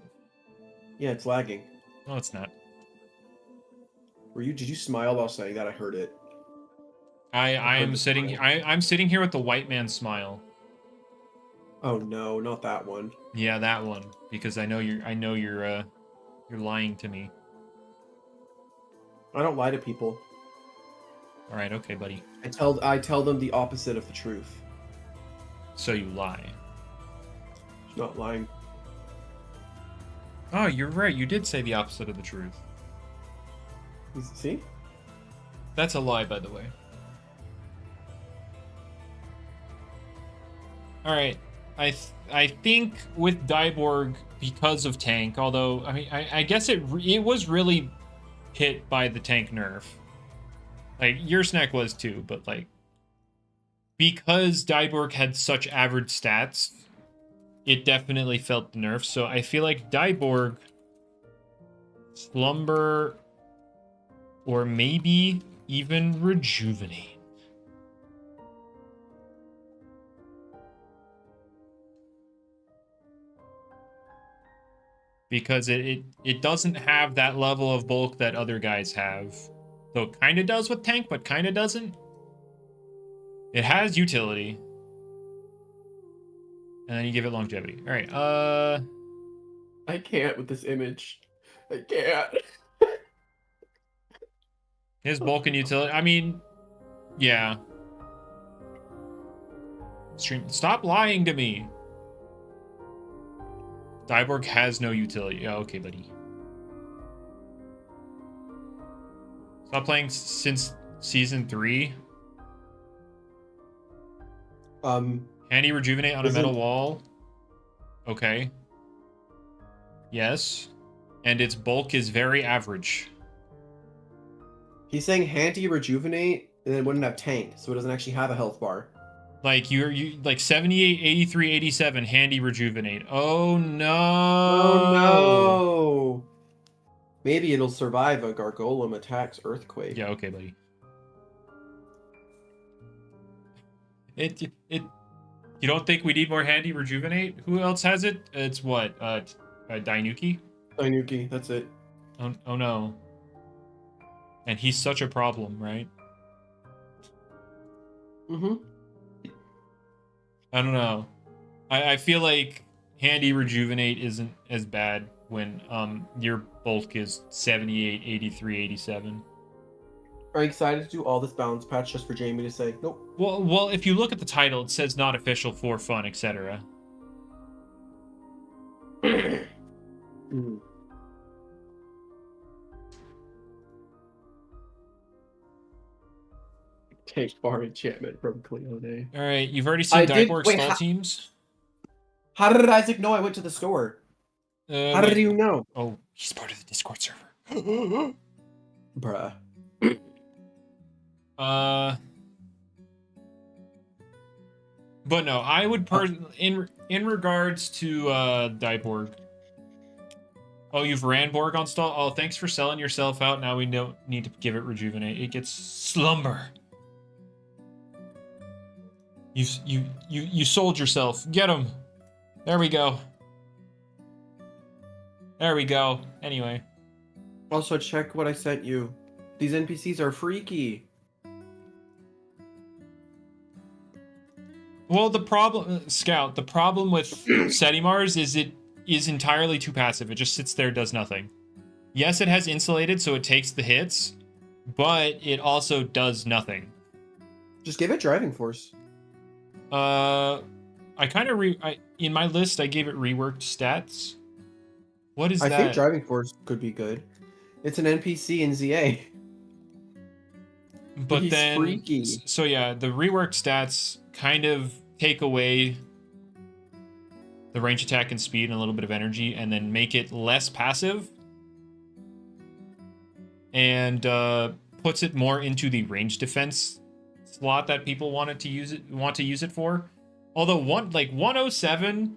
Yeah, it's lagging. No, it's not. Did you smile while saying that? I heard it. I'm sitting here with the white man smile. Oh no, not that one. Yeah, that one. Because I know you're lying to me. I don't lie to people. All right, okay, buddy. I tell them the opposite of the truth. So you lie. It's not lying. Oh, you're right. You did say the opposite of the truth. See? That's a lie, by the way. All right. I think with Dyborg, because of tank, although I mean I guess it was really hit by the tank nerf. Like your snack was too, but like because Dyborg had such average stats, it definitely felt the nerf. So I feel like Dyborg, Slumber, or maybe even Rejuvenate. Because it doesn't have that level of bulk that other guys have. So it kind of does with tank, but kind of doesn't. It has utility. And then you give it longevity. All right. I can't with this image. I can't. His bulk and utility. I mean, yeah. Stop lying to me. Dyborg has no utility. Oh, okay, buddy. Stop playing since season 3. Handy Rejuvenate on a metal wall. Okay. Yes. And its bulk is very average. He's saying Handy Rejuvenate and it wouldn't have tank, so it doesn't actually have a health bar. Like you like 78, 83, 87 Handy Rejuvenate. Oh no. Oh no. Maybe it'll survive a Gargolem attacks Earthquake. Yeah, okay, buddy. You don't think we need more Handy Rejuvenate? Who else has it? It's what? Dainuki? Dainuki, that's it. Oh no. And he's such a problem, right? Mm-hmm. I don't know. I feel like Handy Rejuvenate isn't as bad when your bulk is 78, 83, 87. Are you excited to do all this balance patch just for Jamie to say, nope? Well, if you look at the title, it says not official, for fun, etc. Mm-hmm. Take bar enchantment from Cleone. All right, you've already seen Dyborg stall teams. How did Isaac know I went to the store? How did you know? Oh, he's part of the Discord server. Bruh. But no, I would in regards to Dyborg. Oh, you've Ranborg on stall. Oh, thanks for selling yourself out. Now we don't need to give it Rejuvenate. It gets Slumber. You sold yourself. Get him. There we go. There we go. Anyway. Also, check what I sent you. These NPCs are freaky. Well, the problem, Scout, the problem with Setimars is it is entirely too passive. It just sits there, does nothing. Yes, it has insulated, so it takes the hits, but it also does nothing. Just give it driving force. I kind of in my list I gave it reworked stats. What is I think that? driving force could be good. It's an NPC in ZA. But He's then, freaky. so yeah, the reworked stats kind of take away the range attack and speed and a little bit of energy, and then make it less passive, and puts it more into the range defense slot that people want to use it for. Although 107,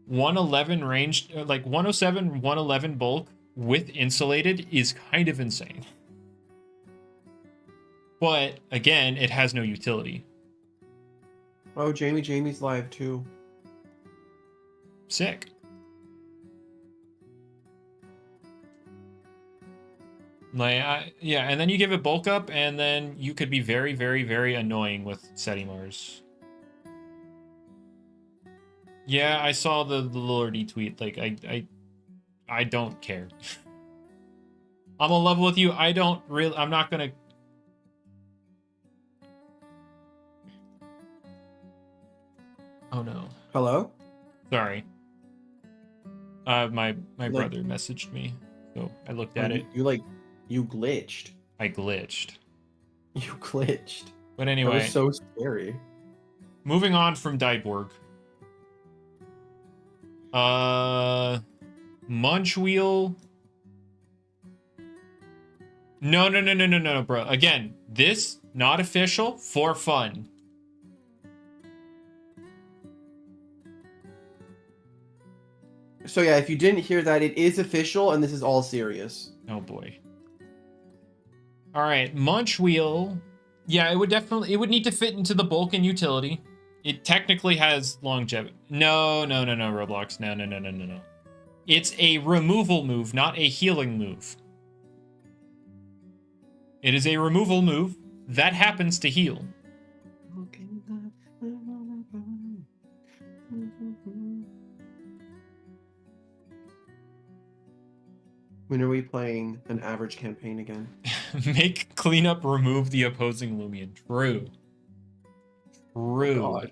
111 range, like 107, 111 bulk with insulated is kind of insane. But again, it has no utility. Oh, Jamie's live too. Sick. Yeah, and then you give it bulk up, and then you could be very, very, very annoying with Setimars. Yeah, I saw the Lordy tweet. Like, I don't care. I'm on level with you. I'm not gonna. Oh no. Hello? Sorry. My brother messaged me, so I looked at it. You glitched. I glitched. You glitched. But anyway. That was so scary. Moving on from Dyborg. Munch Wheel. No, bro. Again, this not official, for fun. So yeah, if you didn't hear that, it is official, and this is all serious. Oh boy. All right, Munch Wheel. Yeah, it would need to fit into the bulk and utility. It technically has longevity. No, Roblox. No. It's a removal move, not a healing move. It is a removal move that happens to heal. When are we playing an average campaign again? Make cleanup remove the opposing Loomian. True. God.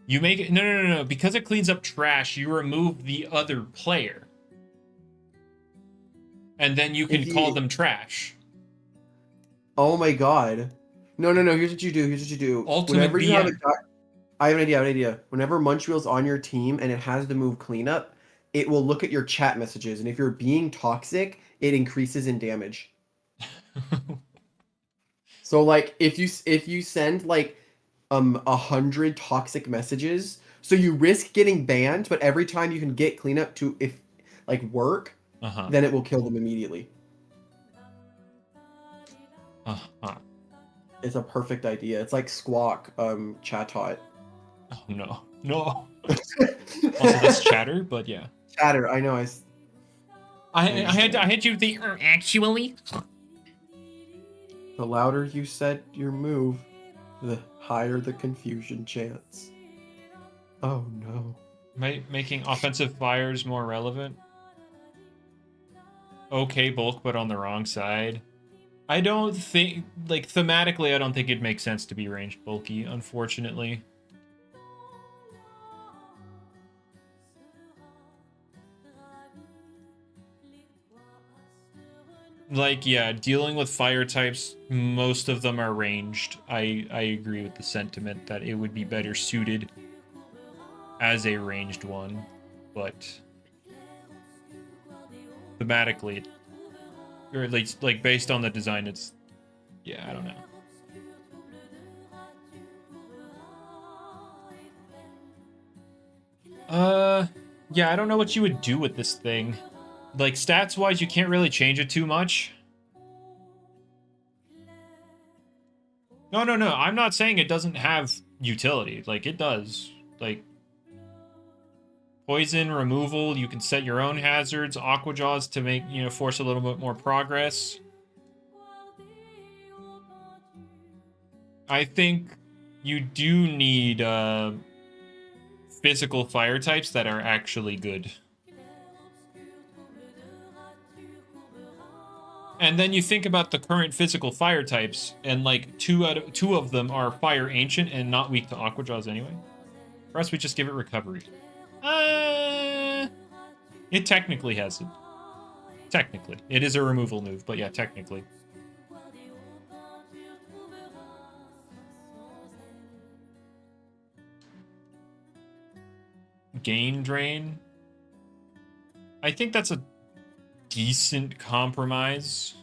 You make it no. Because it cleans up trash, you remove the other player. And then you can call them trash. Oh my god. No. Here's what you do. Ultimate Whenever you BM. have a guy, I have an idea. Whenever Munchwheel's on your team and it has the move cleanup, it will look at your chat messages, and if you're being toxic, it increases in damage. So like if you send like 100 toxic messages, so you risk getting banned, but every time you can get cleanup to work, then it will kill them immediately. It's a perfect idea. It's like Squawk, Chatot. Oh no. Also, that's Chatter, but yeah. Chatter, I know. I had you the actually. The louder you said your move, the higher the confusion chance. Oh no. Making offensive fires more relevant. Okay, bulk, but on the wrong side. I don't think, thematically, I don't think it makes sense to be ranged bulky, unfortunately. Yeah, dealing with fire types, most of them are ranged. I agree with the sentiment that it would be better suited as a ranged one, but thematically, or at least based on the design, it's, yeah, I don't know. Yeah, I don't know what you would do with this thing. Stats wise, you can't really change it too much. No, I'm not saying it doesn't have utility. It does. Poison removal, you can set your own hazards, Aqua Jaws to make, force a little bit more progress. I think you do need physical fire types that are actually good. And then you think about the current physical fire types, and like two of them are fire ancient and not weak to Aqua Jaws anyway. For us, we just give it recovery. It technically has it. Technically. It is a removal move, but yeah, technically. Gain Drain. I think that's a decent compromise.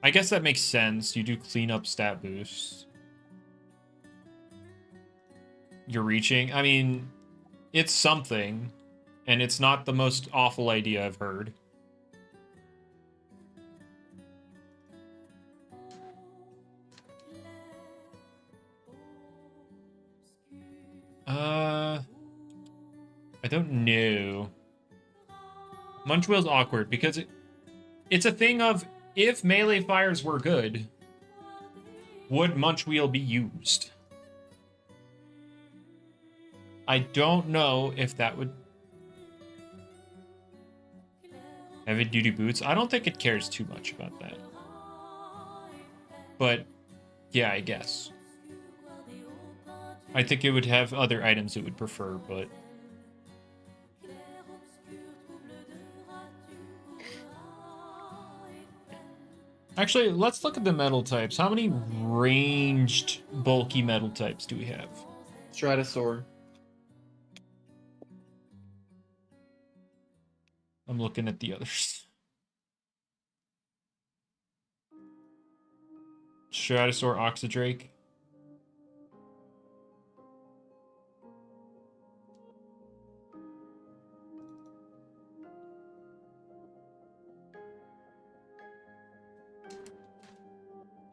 I guess that makes sense. You do clean up stat boosts. You're reaching. I mean, it's something, and it's not the most awful idea I've heard. I don't know. Munch Wheel's awkward because it's a thing of, if melee fires were good, would Munch Wheel be used? I don't know if that would... Heavy duty boots? I don't think it cares too much about that. But, yeah, I guess. I think it would have other items it would prefer, but... Actually, let's look at the metal types. How many ranged, bulky metal types do we have? Stratosaur. I'm looking at the others. Stratosaur, Oxydrake.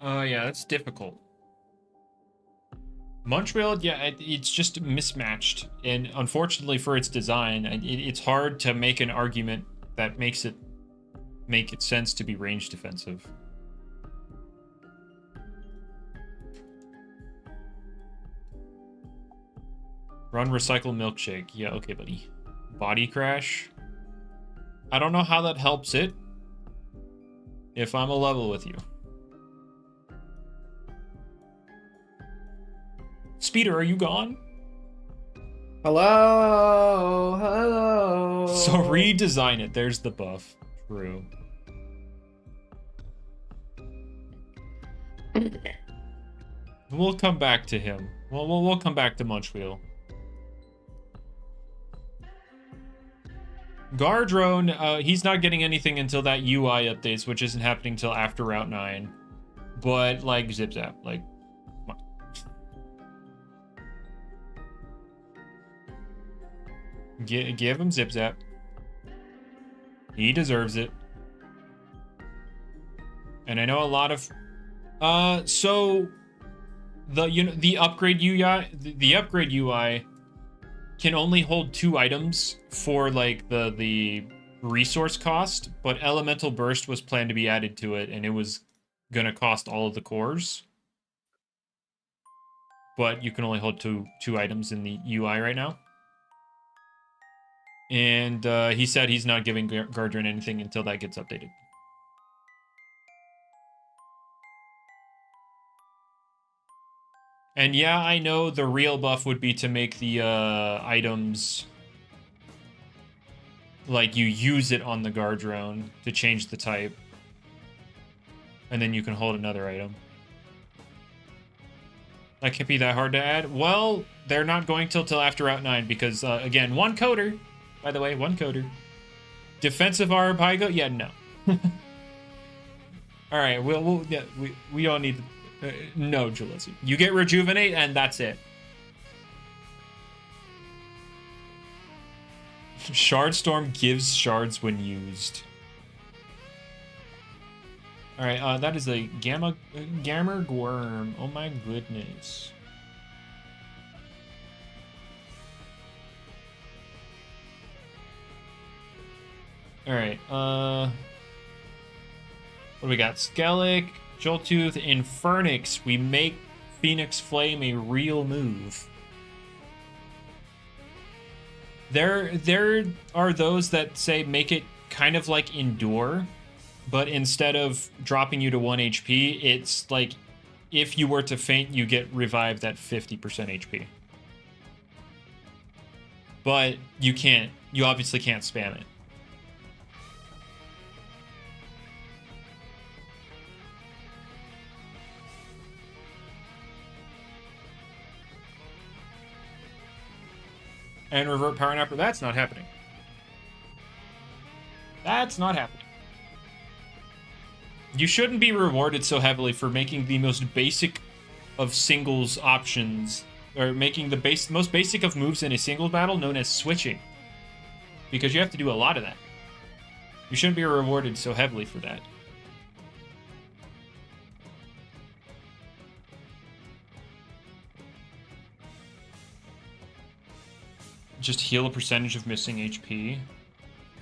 Yeah, that's difficult. Munchwheel, yeah, it's just mismatched. And unfortunately for its design, it's hard to make an argument that makes it make it sense to be range defensive. Run, recycle, milkshake. Yeah, okay, buddy. Body crash. I don't know how that helps it if I'm a level with you. Speeder, are you gone? Hello, hello. So redesign it. There's the buff. True. We'll come back to him. We'll come back to Munchwheel. Gardrone, he's not getting anything until that UI updates, which isn't happening till after Route 9. But, like, Zip Zap, like, come on. Give him Zip Zap. He deserves it. And I know a lot of... so... the upgrade UI... The upgrade UI... can only hold 2 items for like the resource cost, but Elemental Burst was planned to be added to it, and it was gonna cost all of the cores. But you can only hold two items in the UI right now. And he said he's not giving Gardren anything until that gets updated. And yeah, I know the real buff would be to make the items like you use it on the guard drone to change the type. And then you can hold another item. That can't be that hard to add. Well, they're not going till after Route 9 because, again, 1 coder. By the way, 1 coder. Defensive Arapago? Yeah, no. All right, we don't need... no, Jalesi. You get Rejuvenate, and that's it. Shardstorm gives shards when used. Alright, that is a Gamma Worm. Oh my goodness. Alright, what do we got? Skellig, Jolttooth, Infernix. We make Phoenix Flame a real move. There are those that say make it kind of like Endure, but instead of dropping you to 1 HP, it's like if you were to faint, you get revived at 50% HP. But you obviously can't spam it. And revert power napper. That's not happening. That's not happening. You shouldn't be rewarded so heavily for making the most basic of singles options, or making the most basic of moves in a singles battle known as switching. Because you have to do a lot of that. You shouldn't be rewarded so heavily for that. Just heal a percentage of missing HP.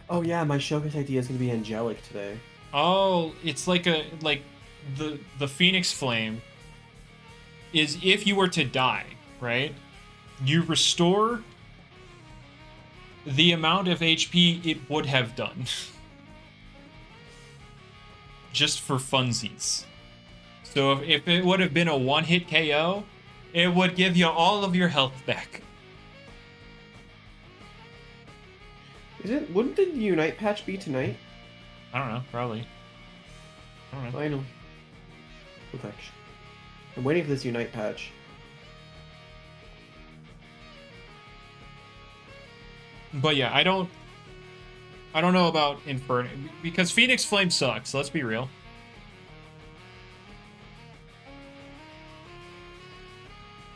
Oh yeah, my showcase idea is gonna be angelic today. Oh, it's like the Phoenix Flame is if you were to die, right? You restore the amount of HP it would have done. Just for funsies. So if it would have been a one-hit KO, it would give you all of your health back. Wouldn't the Unite patch be tonight? I don't know, probably. I don't know. I know. Okay. I'm waiting for this Unite patch. But yeah, I don't know about Inferno, because Phoenix Flame sucks, let's be real.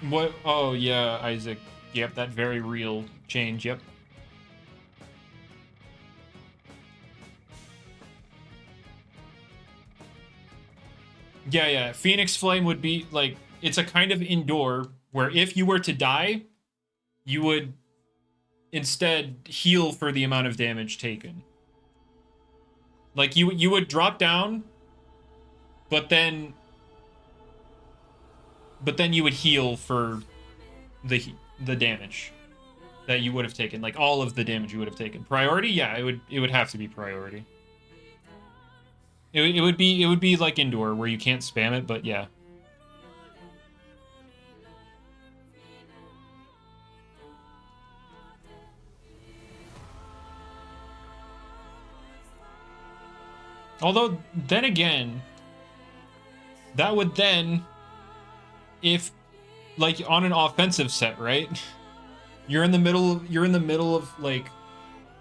What? Oh yeah, Isaac. Yep, that very real change, yep. Yeah. Phoenix Flame would be, like, it's a kind of indoor where if you were to die, you would instead heal for the amount of damage taken. Like, you would drop down, but then you would heal for the damage that you would have taken. Like, all of the damage you would have taken. Priority? Yeah, it would have to be priority. It would be like indoor where you can't spam it, but yeah. Although then again, that would then, if like on an offensive set, right? You're in the middle of like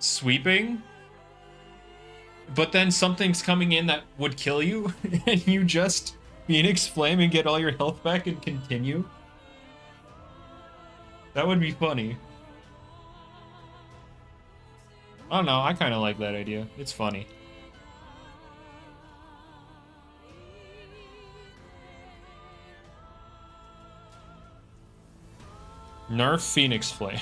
sweeping, but then something's coming in that would kill you, and you just Phoenix Flame and get all your health back and continue. That would be funny. I don't know, I kind of like that idea. It's funny. Nerf Phoenix Flame.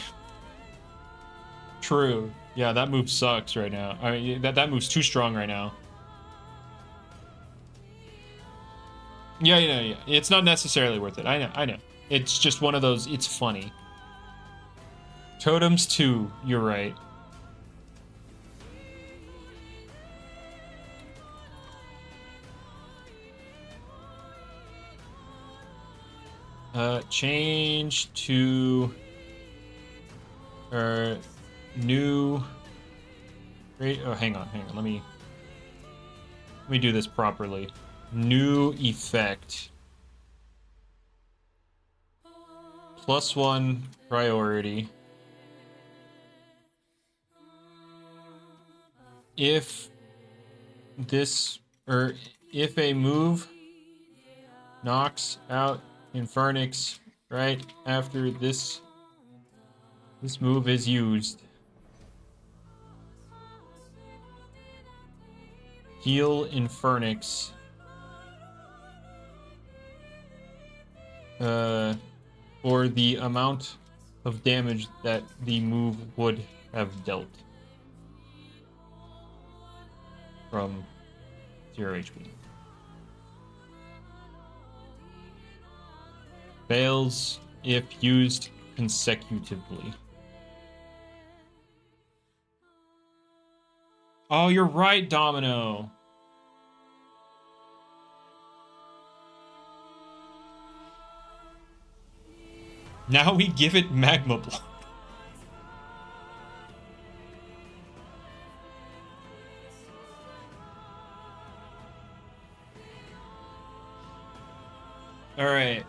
True. Yeah, that move sucks right now. I mean, that move's too strong right now. Yeah. It's not necessarily worth it. I know. It's just one of those, it's funny. Totems 2, you're right. Change to new. Oh, hang on. Let me do this properly. New effect. +1 priority. If a move knocks out Infernix right after this move is used, heal Infernix for the amount of damage that the move would have dealt from 0 HP. Fails if used consecutively. Oh, you're right, Domino. Now we give it magma block. All right.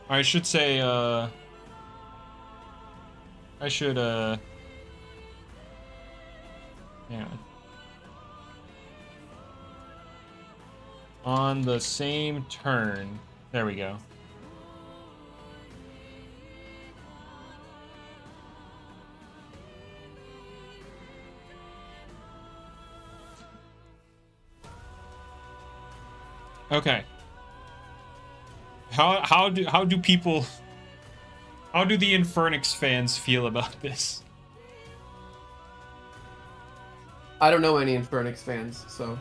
I should say, yeah. On the same turn. There we go. Okay. How do people, how do the Infernix fans feel about this? I don't know any Infernix fans, so.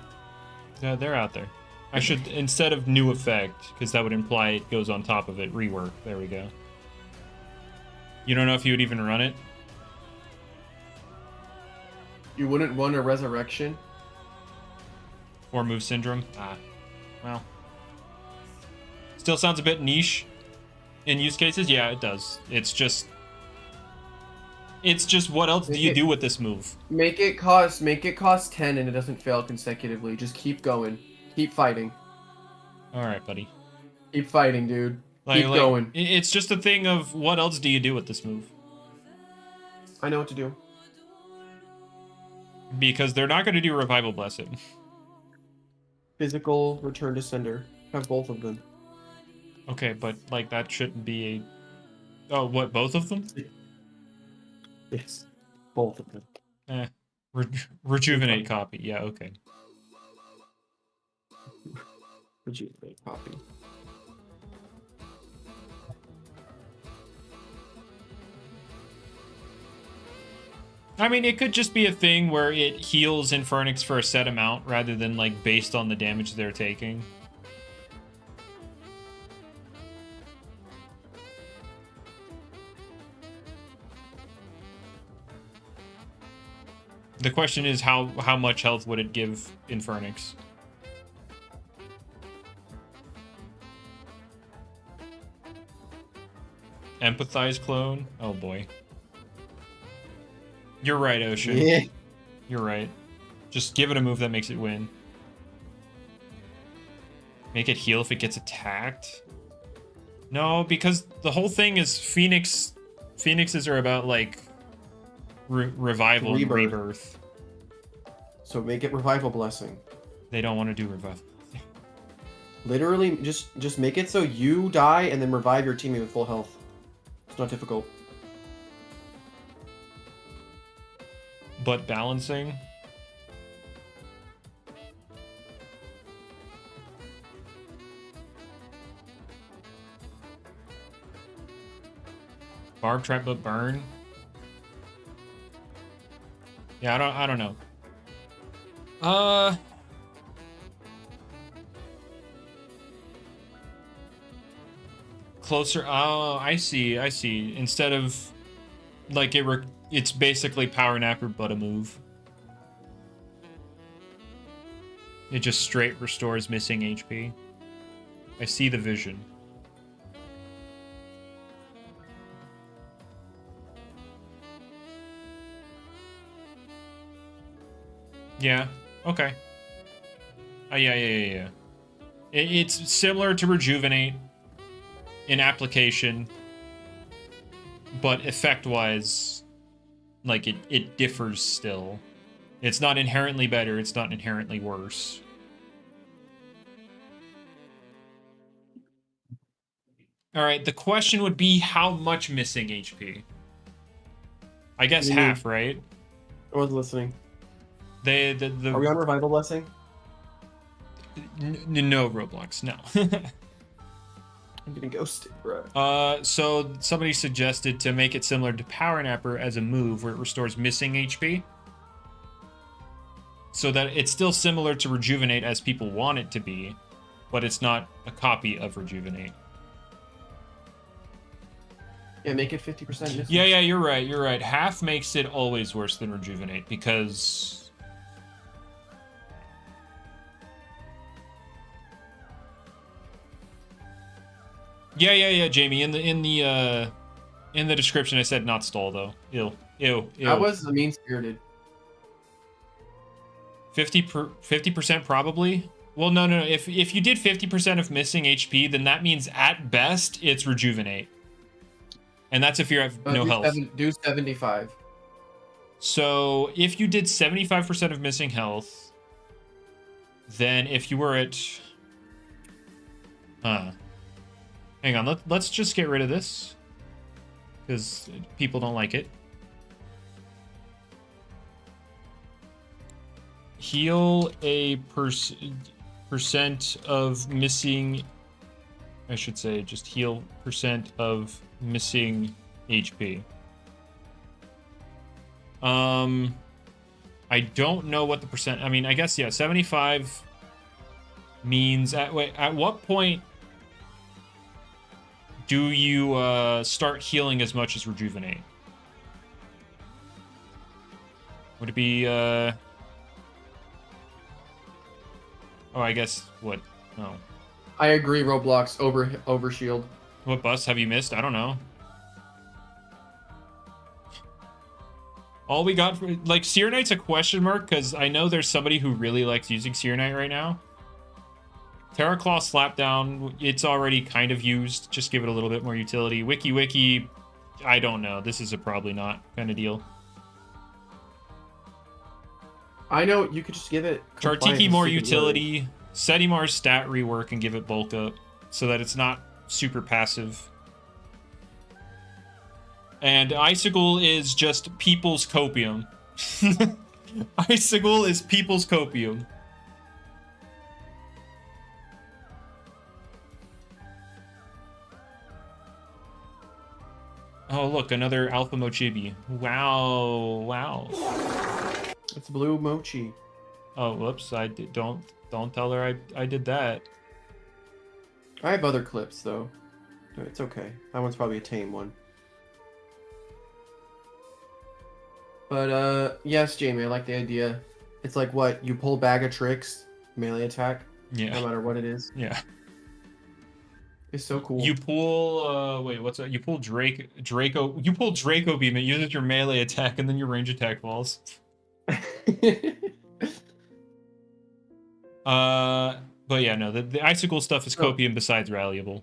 Yeah, they're out there. I should, instead of new effect, because that would imply it goes on top of it, rework. There we go. You don't know if you would even run it? You wouldn't want a resurrection? Or move syndrome? Ah, well. Still sounds a bit niche in use cases. Yeah, it does. It's just what else do you do with this move? Make it cost 10 and it doesn't fail consecutively. Just keep going. Keep fighting. All right, buddy. Keep fighting, dude. Keep going. It's just a thing of what else do you do with this move? I know what to do. Because they're not going to do Revival Blessing. Physical Return to Sender. Have both of them. Okay, but like that shouldn't be a... Oh, what, both of them? Yes. Both of them. Rejuvenate copy. Yeah, okay. Rejuvenate copy. I mean, it could just be a thing where it heals Infernix for a set amount rather than like based on the damage they're taking. The question is how much health would it give Infernix? Empathize clone? Oh boy. You're right, Ocean. Yeah. You're right. Just give it a move that makes it win. Make it heal if it gets attacked? No, because the whole thing is Phoenixes are about like revival and rebirth. So make it Revival Blessing. They don't want to do revival. Literally, just make it so you die and then revive your teammate with full health. It's not difficult. But balancing? Barb trap but burn? Yeah, I don't know. Closer. Oh, I see. Instead of like it's basically Power Napper but a move. It just straight restores missing HP. I see the vision. Yeah. Okay. Yeah. It's similar to Rejuvenate in application, but effect-wise, like it differs still. It's not inherently better. It's not inherently worse. All right. The question would be how much missing HP? I guess half, right? I wasn't listening. Are we on Revival Blessing? No, Roblox, no. I'm getting ghosted, bro. So somebody suggested to make it similar to Power Napper as a move where it restores missing HP. So that it's still similar to Rejuvenate as people want it to be, but it's not a copy of Rejuvenate. Yeah, make it 50% missing. Yeah, you're right. Half makes it always worse than Rejuvenate because... Yeah, Jamie. In the description, I said not stall though. Ew. That was the mean-spirited. 50% probably. Well, no. If you did 50% of missing HP, then that means at best it's rejuvenate, and that's if you have no health. Do 75. So if you did 75% of missing health, then if you were at, hang on, let's just get rid of this because people don't like it. Heal a percent of missing. I should say just heal percent of missing HP. I don't know what the percent. I mean, I guess yeah, 75 means at what point do you start healing as much as rejuvenate? Would it be oh, I guess what? Oh. I agree, Roblox over shield. What busts have you missed? I don't know. All we got for, like, Seer Knight's a question mark because I know there's somebody who really likes using Seer Knight right now. Terra Claw Slapdown, it's already kind of used. Just give it a little bit more utility. Wiki, I don't know. This is a probably not kind of deal. I know you could just give it Chartiki more utility. Setimar's stat rework and give it bulk up so that it's not super passive. And Icicle is just people's copium. Icicle is people's copium. Oh, look, another Alpha Mochibi. Wow. It's blue mochi. Oh, whoops! I did, don't tell her I did that. I have other clips though. It's okay. That one's probably a tame one. But yes, Jamie, I like the idea. It's like what you pull bag of tricks, melee attack. Yeah. No matter what it is. Yeah. It's so cool. You pull wait, what's that? You pull Draco. You pull Draco Beam. It uses your melee attack, and then your range attack falls. But yeah, no, the Icicle stuff is copium besides Ralliable.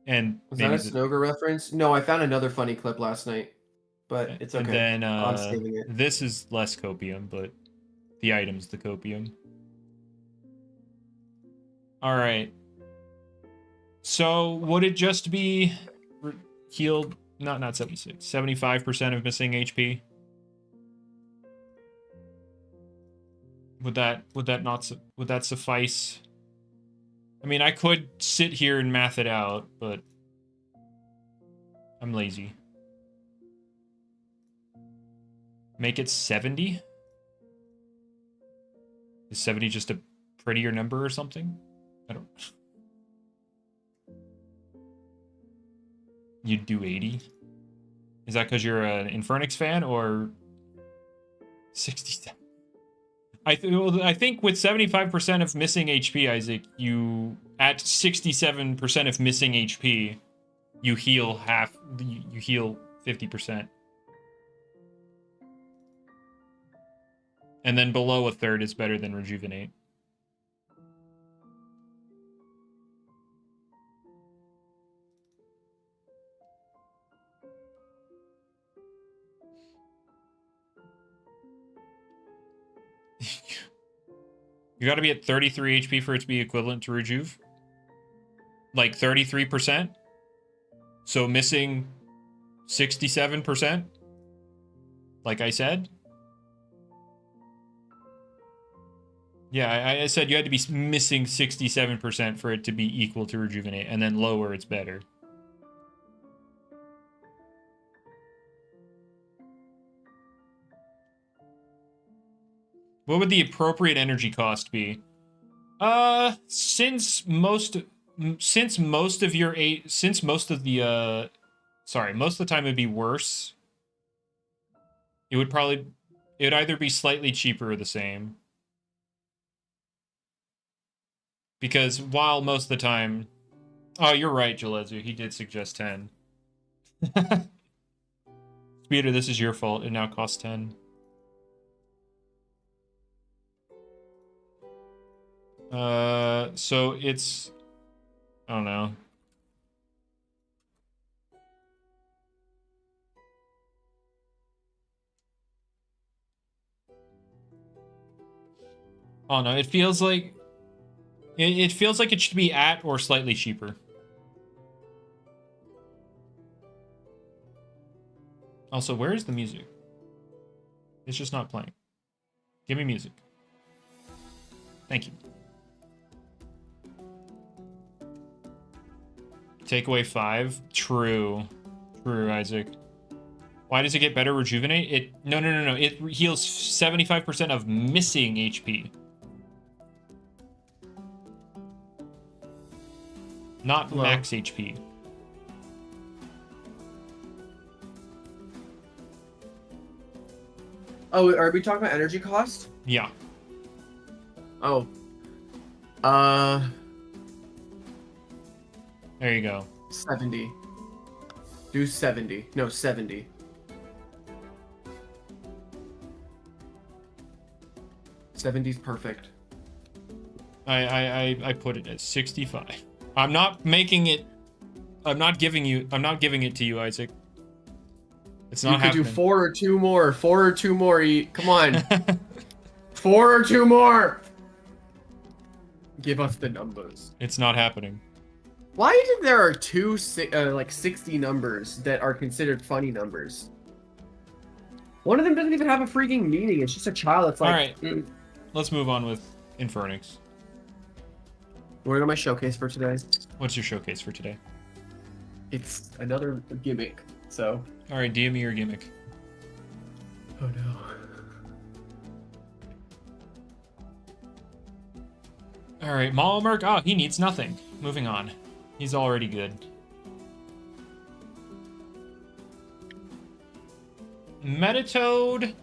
And was that a Snoger reference? No, I found another funny clip last night, but it's okay. And then I'm saving it. This is less copium, but the item's the copium. All right. So would it just be healed? Not 76, 75% of missing HP. Would that suffice? I mean, I could sit here and math it out, but I'm lazy. Make it 70? Is 70 just a prettier number or something? I don't. You'd do 80? Is that because you're an Infernix fan or 67? I think with 75% of missing HP, Isaac, you at 67% of missing HP, you heal half. You heal 50%, and then below a third is better than rejuvenate. You gotta be at 33 HP for it to be equivalent to rejuve. Like 33%. So missing 67%. Like I said. Yeah, I said you had to be missing 67% for it to be equal to rejuvenate. And then lower, it's better. What would the appropriate energy cost be? Since most of the time it'd be worse. It would either be slightly cheaper or the same. Because while most of the time Oh, you're right, Jalezu. He did suggest 10. Speeder, this is your fault. It now costs 10. So it's... I don't know. Oh no, it feels like... It feels like it should be at or slightly cheaper. Also, where is the music? It's just not playing. Give me music. Thank you. Takeaway 5. True. True, Isaac. Why does it get better rejuvenate? No. It heals 75% of missing HP. Not max HP. Oh, are we talking about energy cost? Yeah. Oh. There you go. 70. Do 70. No, 70. '70's perfect. I put it at 65. I'm not making it. I'm not giving it to you, Isaac. It's not happening. You could do 4 or 2 more. 4 or 2 more. Come on. 4 or 2 more. Give us the numbers. It's not happening. Why is it there are two like 60 numbers that are considered funny numbers? One of them doesn't even have a freaking meaning. It's just a child that's like... All right. Let's move on with Infernix. We're on my showcase for today. What's your showcase for today? It's another gimmick, so... Alright, DM me your gimmick. Oh no. Alright, Malmerk. Oh, he needs nothing. Moving on. He's already good. Metatoad.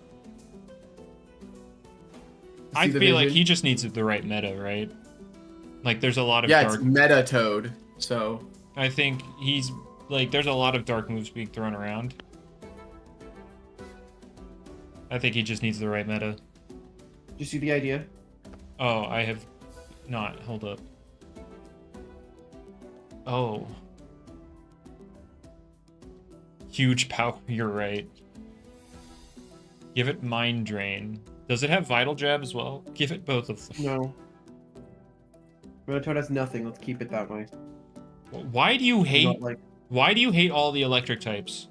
I feel like he just needs the right meta, right? Like, there's a lot of dark... it's Metatoad, so... I think he's... Like, there's a lot of dark moves being thrown around. I think he just needs the right meta. Did you see the idea? Oh, I have not. Hold up. Oh. Huge power. You're right. Give it Mind Drain. Does it have Vital Jab as well? Give it both of them. No. Metatoad has nothing. Let's keep it that way. Why do you hate... Why do you hate all the electric types?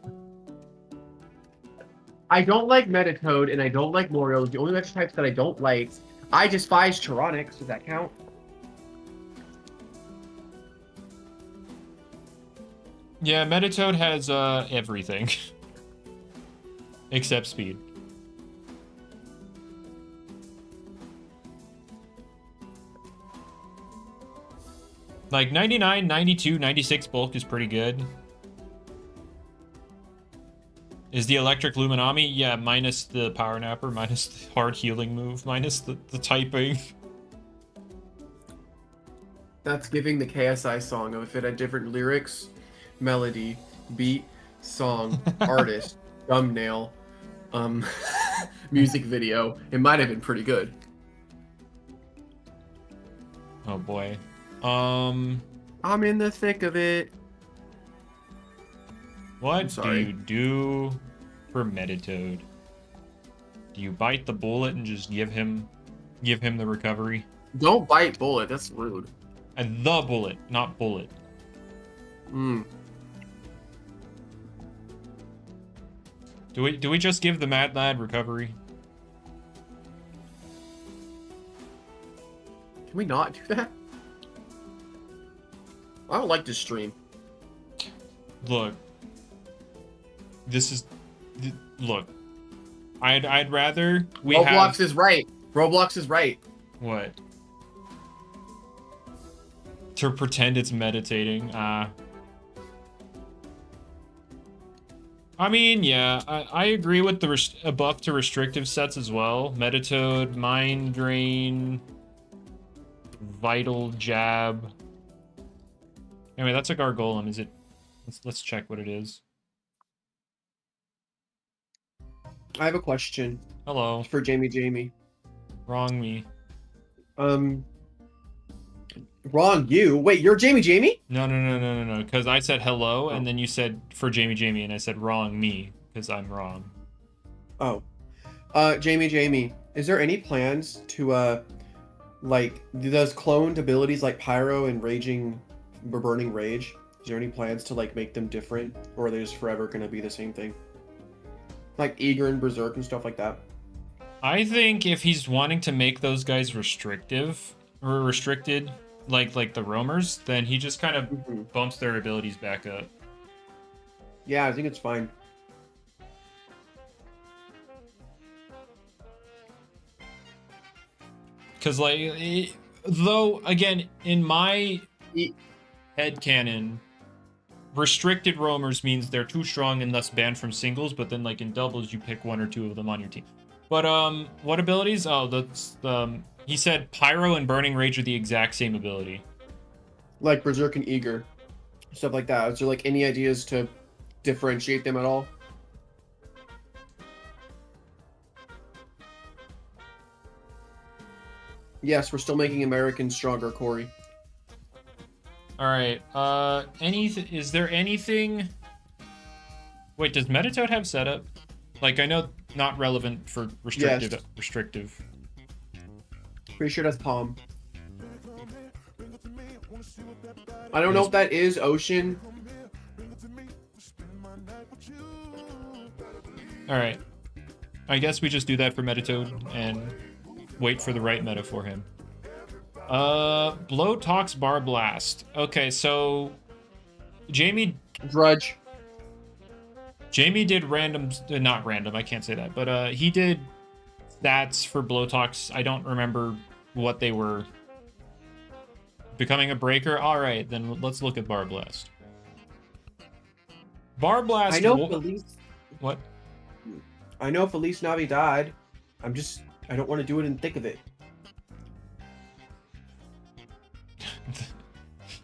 I don't like Metatoad and I don't like Lorioles. The only electric types that I don't like... I despise Tyrannics. Does that count? Yeah, Metatoad has everything. Except speed. Like 99, 92, 96 bulk is pretty good. Is the electric Luminami? Yeah, minus the power napper, minus the hard healing move, minus the typing. That's giving the KSI song of if it had different lyrics, melody, beat, song, artist, thumbnail, music video. It might have been pretty good. Oh boy. I'm in the thick of it. What do you do for Metatoad? Do you bite the bullet and just give him the recovery? Don't bite bullet. That's rude. And the bullet, not bullet. Hmm. Do we just give the Mad Lad recovery? Can we not do that? I don't like this stream. Look. This is... Look. I'd rather we Roblox is right. Roblox is right. What? To pretend it's meditating. I mean, yeah. I agree with the buff to restrictive sets as well. Metatoad, Mind Drain, Vital Jab. Anyway, that's a Gargolem. Is it? Let's check what it is. I have a question. Hello. For Jamie. Wrong me. Wrong you. Wait, you're Jamie? No. Because I said hello, and then you said for Jamie, and I said wrong me because I'm wrong. Oh. Jamie. Is there any plans to like those cloned abilities like Pyro and Burning Rage? Is there any plans to like make them different, or are they just forever gonna be the same thing? Like Eager and Berserk and stuff like that. I think if he's wanting to make those guys restricted, like the roamers, then he just kind of bumps their abilities back up. Yeah, I think it's fine. Because, like, though, again, in my headcanon, restricted roamers means they're too strong and thus banned from singles, but then, like, in doubles, you pick 1 or 2 of them on your team. But, what abilities? Oh, that's, he said Pyro and Burning Rage are the exact same ability. Like Berserk and Eager. Stuff like that. Is there, like, any ideas to differentiate them at all? Yes, we're still making Americans stronger, Corey. All right. Is there anything? Wait, does Metatoad have setup? Like, I know not relevant for restrictive. Yes. Restrictive. Pretty sure that's Palm. I don't know if that is Ocean. All right. I guess we just do that for Metatoad and wait for the right meta for him. Blowtox Bar Blast. Okay, so Jamie did random, not random, I can't say that, but he did stats for Blowtox. I don't remember what they were. Becoming a breaker? Alright, then let's look at Bar Blast. Bar Blast. I know Felice. What? I know Felice Navidad. I don't want to do it in the thick of it.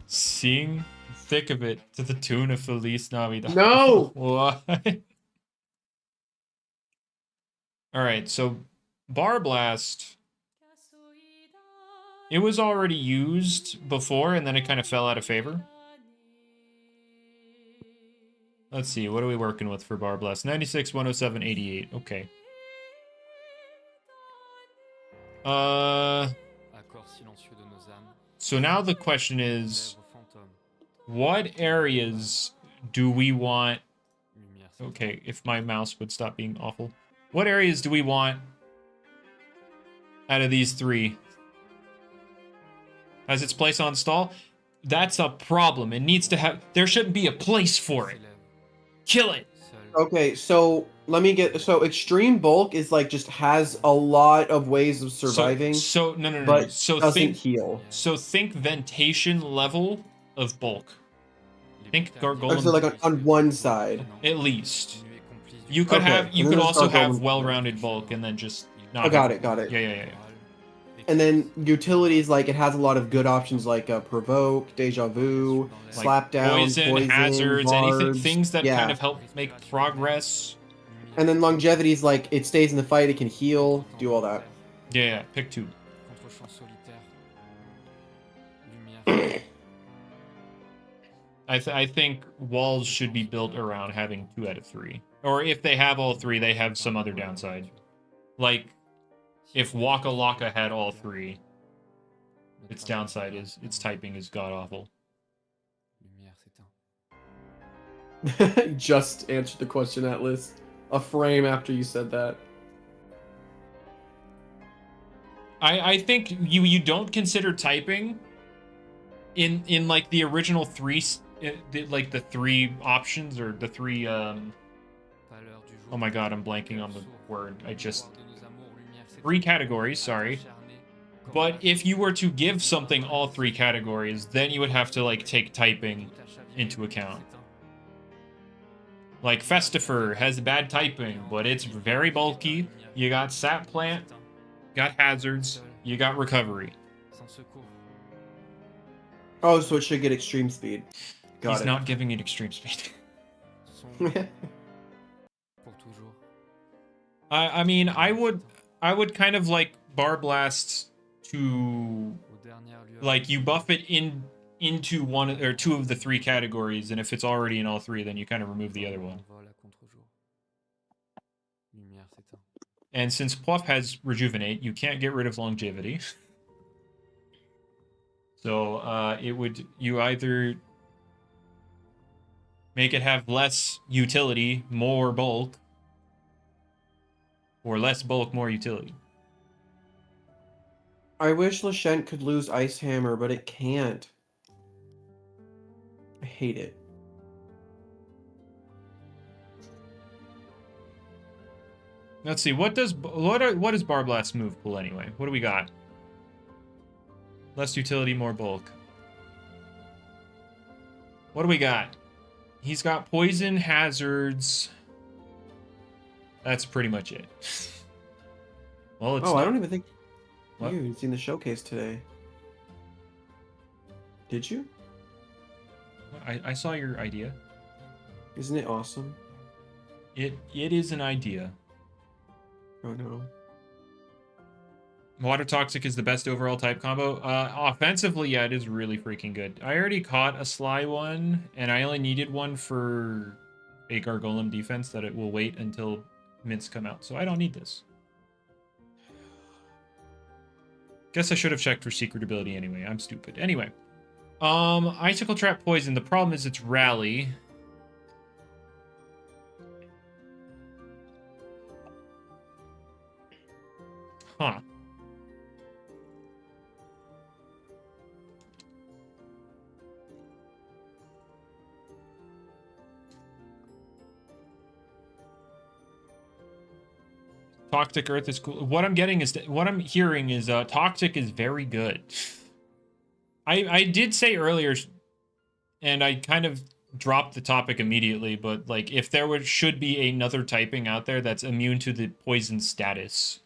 Seeing thick of it to the tune of Feliz Navidad. No! What? Alright, so Bar Blast. It was already used before, and then it kind of fell out of favor. Let's see, what are we working with for Bar Blast? 96, 107, 88. Okay. So now the question is, what areas do we want? Okay, if my mouse would stop being awful. What areas do we want out of these 3? Has its place on stall? That's a problem. It needs to have... There shouldn't be a place for it. Kill it. Okay, so let me get... So Extreme Bulk is like just has a lot of ways of surviving. No. But so doesn't heal. So think ventation level of bulk. Think Gargolem. So like on one side. At least. You could could also have well-rounded bulk and then just not... Oh, got it. Yeah. And then utilities, like, it has a lot of good options like Provoke, Deja Vu, like Slapdown, poison, hazards, barbs, things that kind of help make progress. And then longevity's like, it stays in the fight, it can heal, do all that. Yeah, pick 2. I think walls should be built around having 2 out of 3. Or if they have all 3, they have some other downside. Like... If Waka Laka had all 3, its downside is its typing is god-awful. Just answered the question, Atlas. A frame after you said that. I think you don't consider typing in like the original 3, like the 3 options or the 3 oh my god, I'm blanking on the word. 3 categories, sorry. But if you were to give something all 3 categories, then you would have to like take typing into account. Like Festifer has bad typing, but it's very bulky. You got Sap Plant, you got Hazards, you got Recovery. Oh, so it should get extreme speed. Got He's it. not giving it extreme speed. I mean, I would kind of like Bar Blast to like you buff it into one or two of the three categories, and if it's already in all three, then you kind of remove the other one. And since Pluff has Rejuvenate, you can't get rid of Longevity. So you either make it have less utility, more bulk, or less bulk, more utility. I wish Lashent could lose Ice Hammer, but it can't. I hate it. Let's see, what does Bar Blast move pool anyway? What do we got? Less utility, more bulk. What do we got? He's got poison, hazards. That's pretty much it. Well, it's I don't even think what? you've seen the showcase today. Did you? I saw your idea. Isn't it awesome? It is an idea. Oh no. Water Toxic is the best overall type combo. Offensively, yeah, it is really freaking good. I already caught a Sly one, and I only needed one for a Gargolem defense that it will wait until mints come out, so I don't need this. Guess I should have checked for secret ability anyway. I'm stupid. Anyway. Icicle Trap Poison. The problem is it's Rally. Huh. Toxic Earth is cool. What I'm hearing is Toxic is very good. I did say earlier, and I kind of dropped the topic immediately, but like if there should be another typing out there that's immune to the poison status.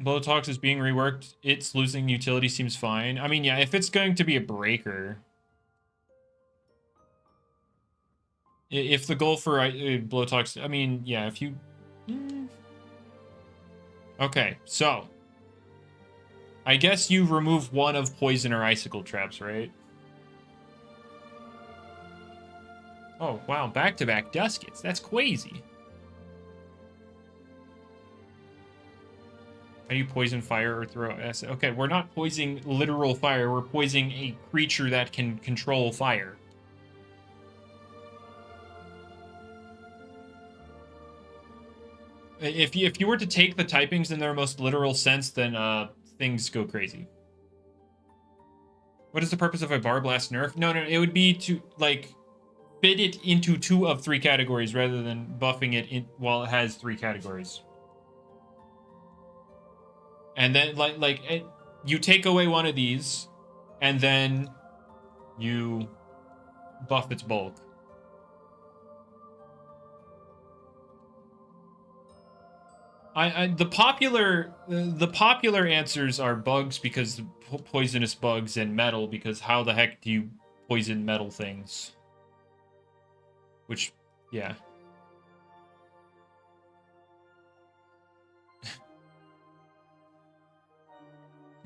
Blowtox is being reworked. It's losing utility seems fine. I mean, yeah, if it's going to be a breaker. If the goal for Blowtox, I mean, yeah, if you... Okay, so. I guess you remove one of Poison or Icicle Traps, right? Oh, wow, back-to-back Duskets. That's crazy. How do you poison fire or throw acid? Okay, we're not poisoning literal fire. We're poisoning a creature that can control fire. If you were to take the typings in their most literal sense, then things go crazy. What is the purpose of a Bar Blast nerf? No, it would be to like fit it into 2 of 3 categories rather than buffing it while it has 3 categories. And then you take away one of these, and then you buff its bulk. The popular answers are bugs because poisonous bugs and metal because how the heck do you poison metal things? Which, yeah.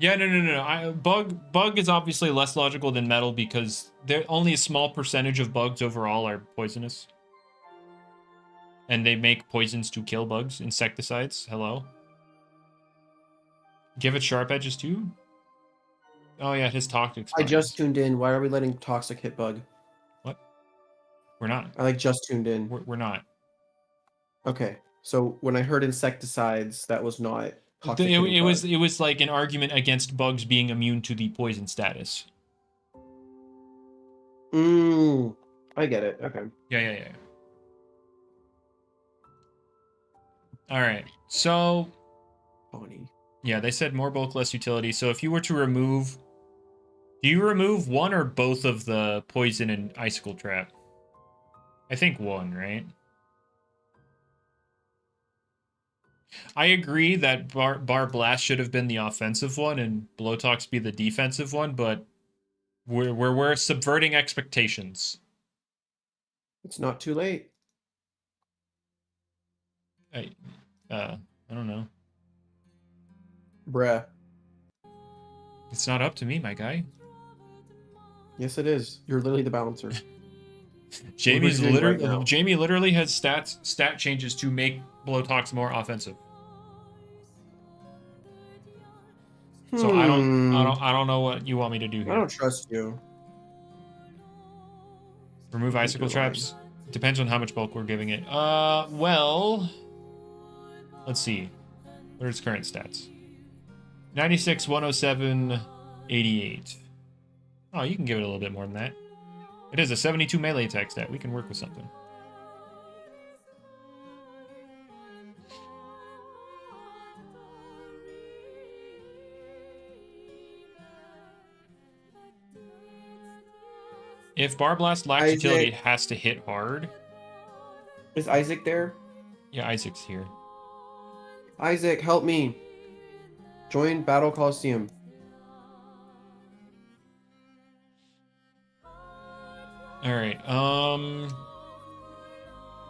Yeah, no. Bug is obviously less logical than metal because only a small percentage of bugs overall are poisonous. And they make poisons to kill bugs. Insecticides. Hello. Give it sharp edges too? Oh yeah, his toxic. I just tuned in. Why are we letting Toxic hit Bug? What? We're not. I just tuned in. We're not. Okay. So when I heard insecticides, that was not it was like an argument against bugs being immune to the poison status. I get it. Okay. Yeah. All right. So Funny. Yeah, they said more bulk, less utility. So if you were to remove, do you remove one or both of the poison and icicle trap? I think 1, right? I agree that Bar Blast should have been the offensive one and Blowtox be the defensive one, but we're subverting expectations. It's not too late. I don't know. Bruh. It's not up to me, my guy. Yes, it is. You're literally the balancer. Jamie literally has stat changes to make Blowtox more offensive. So I don't know what you want me to do here. I don't trust you. Remove icicle traps. Depends on how much bulk we're giving it. Well, let's see. What are its current stats? 96, 107, 88. Oh, you can give it a little bit more than that. It is a 72 melee attack stat. We can work with something. If Bar Blast lacks utility, it has to hit hard. Is Isaac there? Yeah, Isaac's here. Isaac, help me. Join Battle Coliseum. Alright,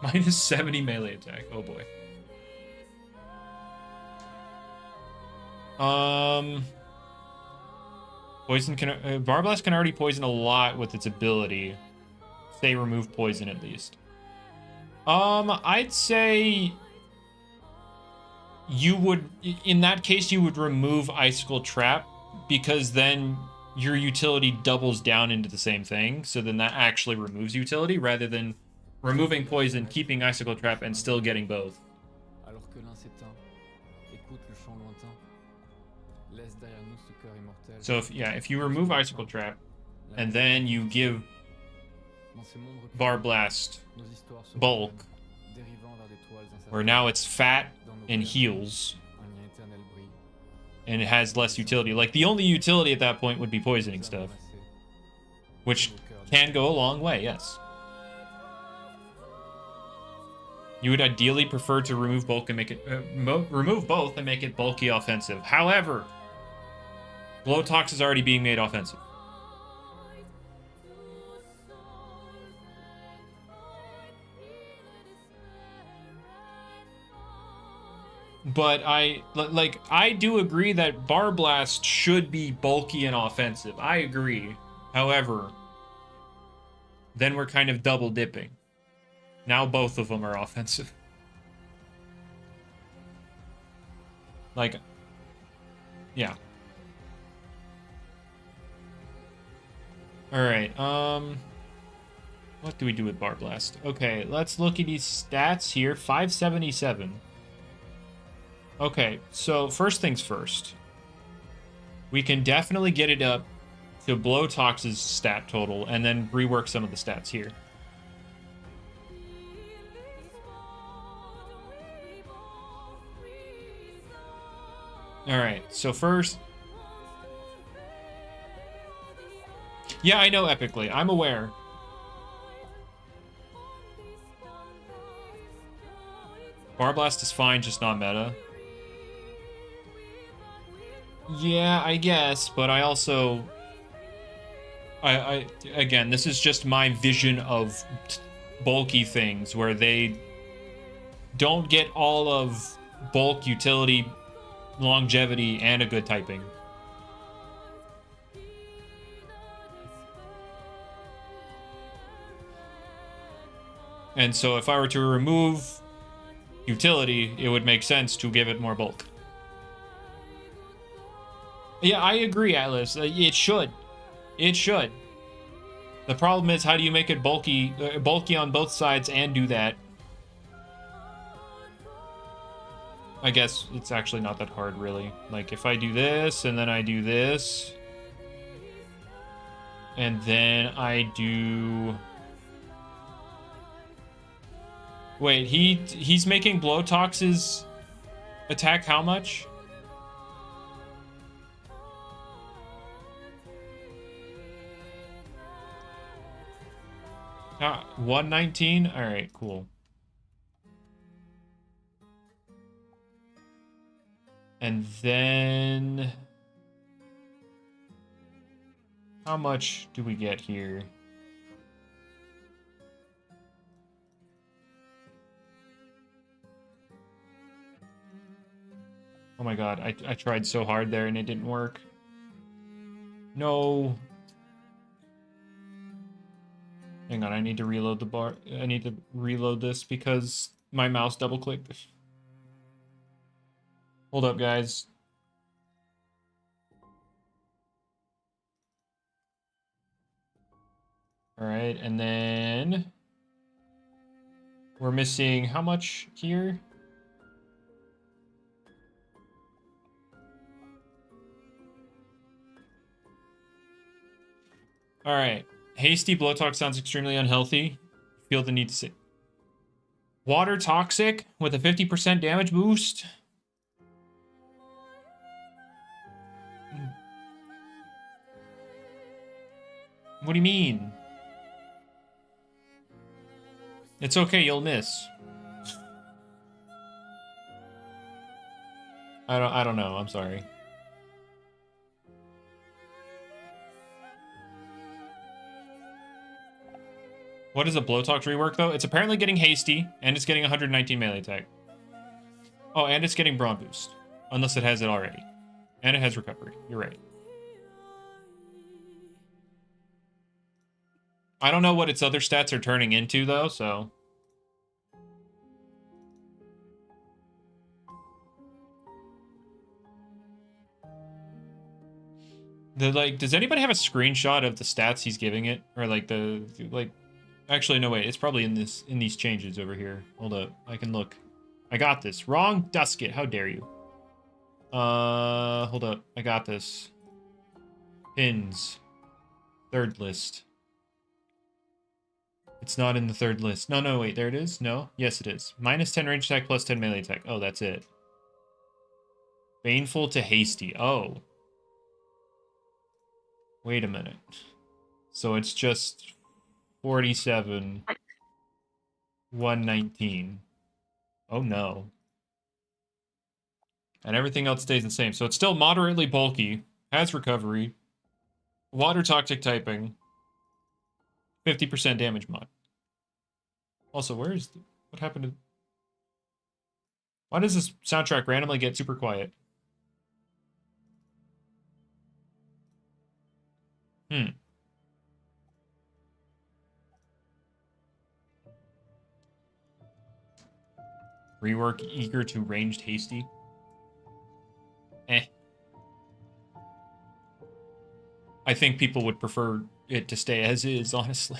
minus 70 melee attack. Oh boy. Poison can Bar Blast can already poison a lot with its ability. Say remove poison at least. I'd say you would, in that case, you would remove Icicle Trap, because then your utility doubles down into the same thing. So then that actually removes utility rather than removing poison, keeping Icicle Trap, and still getting both. So if you remove Icicle Trap and then you give Bar Blast bulk, where now it's fat and heals, and it has less utility. Like, the only utility at that point would be poisoning stuff, which can go a long way, yes. You would ideally prefer to remove bulk and make it remove both and make it bulky offensive. However, Blowtox is already being made offensive. But I do agree that Bar Blast should be bulky and offensive. I agree. However, then we're kind of double dipping. Now both of them are offensive. Like, yeah. Alright, what do we do with Bar Blast? Okay, let's look at these stats here. 577. Okay, so first things first. We can definitely get it up to Blowtox's stat total and then rework some of the stats here. Alright, so first... Yeah, I know epically. I'm aware. Bar Blast is fine, just not meta. Yeah, I guess, but I also... Again, this is just my vision of bulky things, where they don't get all of bulk, utility, longevity, and a good typing. And so if I were to remove utility, it would make sense to give it more bulk. Yeah, I agree, Atlas. It should. It should. The problem is, how do you make it bulky on both sides and do that? I guess it's actually not that hard, really. Like, if I do this, and then I do this, and then I do... Wait, he's making Blowtox's attack how much? 119? Alright, cool. And then... how much do we get here? Oh my god, I tried so hard there and it didn't work. No. Hang on, I need to reload the bar. I need to reload this because my mouse double-clicked. Hold up, guys. Alright, and then... we're missing how much here? Alright. Hasty blow talk sounds extremely unhealthy. Feel the need to say. Water toxic with a 50% damage boost. What do you mean? It's okay, you'll miss. I don't know, I'm sorry. What is a Blowtalk rework, though? It's apparently getting hasty, and it's getting 119 melee attack. Oh, and it's getting Brawn boost. Unless it has it already. And it has recovery. You're right. I don't know what its other stats are turning into, though, so... does anybody have a screenshot of the stats he's giving it? Or, actually, no, wait. It's probably in these changes over here. Hold up. I can look. I got this. Wrong Dusket. How dare you? Hold up. I got this. Pins. Third list. It's not in the third list. No, wait. There it is? No? Yes, it is. Minus 10 range attack, plus 10 melee attack. Oh, that's it. Baneful to hasty. Oh. Wait a minute. So it's just 47, 119. Oh no. And everything else stays the same. So it's still moderately bulky, has recovery, water toxic typing, 50% damage mod. Also, what happened to... why does this soundtrack randomly get super quiet? Rework eager to ranged hasty. I think people would prefer it to stay as is, honestly.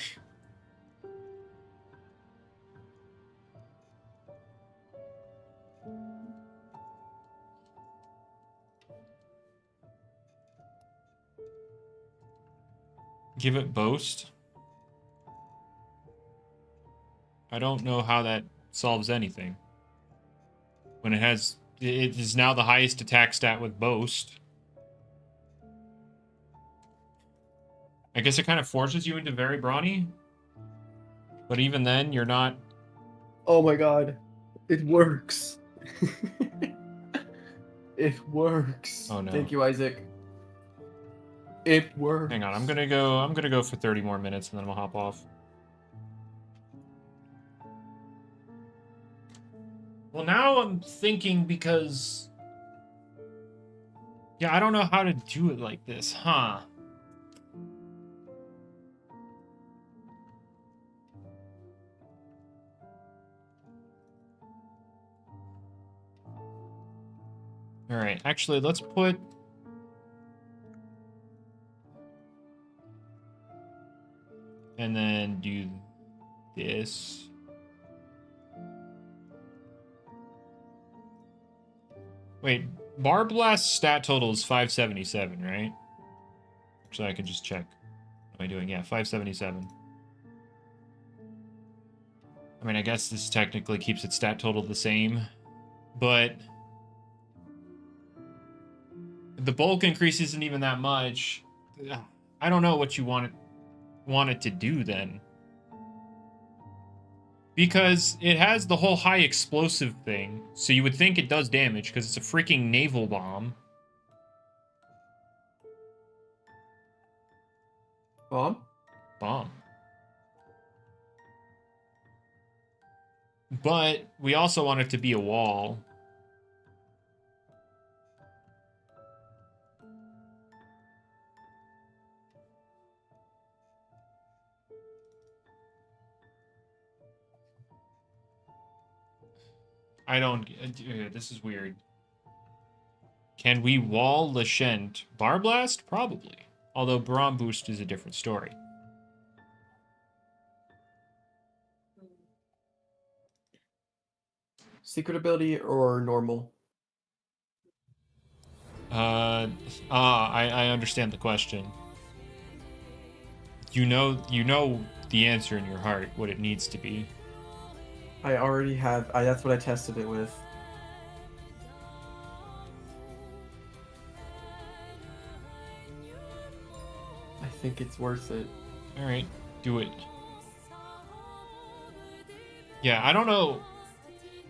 Give it boast. I don't know how that solves anything. When it is now the highest attack stat with boast. I guess it kind of forces you into very brawny. But even then, you're not... oh my god. It works. It works. Oh no. Thank you, Isaac. It works. Hang on, I'm gonna go for 30 more minutes and then we'll hop off. Well, now I'm thinking because... yeah, I don't know how to do it like this, huh? Alright, actually, let's put... and then do this. Wait, Bar Blast stat total is 577, right? So I can just check. What am I doing? Yeah, 577. I mean, I guess this technically keeps its stat total the same, but the bulk increase isn't even that much. I don't know what you want it to do then. Because it has the whole high explosive thing, so you would think it does damage because it's a freaking naval bomb. Bomb? But we also want it to be a wall. I don't... this is weird. Can we wall Lashent? Bar Blast? Probably. Although Braum Boost is a different story. Secret ability or normal? I understand the question. You know the answer in your heart, what it needs to be. I already have. That's what I tested it with. I think it's worth it. All right, do it. Yeah, I don't know,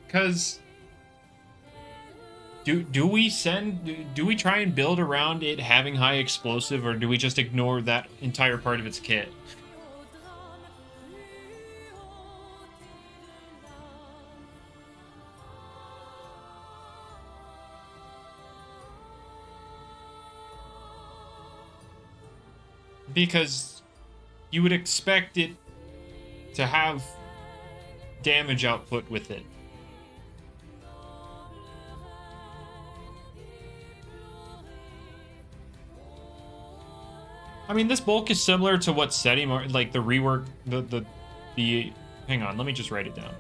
cause do we try and build around it having high explosive, or do we just ignore that entire part of its kit? Because you would expect it to have damage output with it. I mean, this bulk is similar to what Setting, like the rework, the hang on, let me just write it down.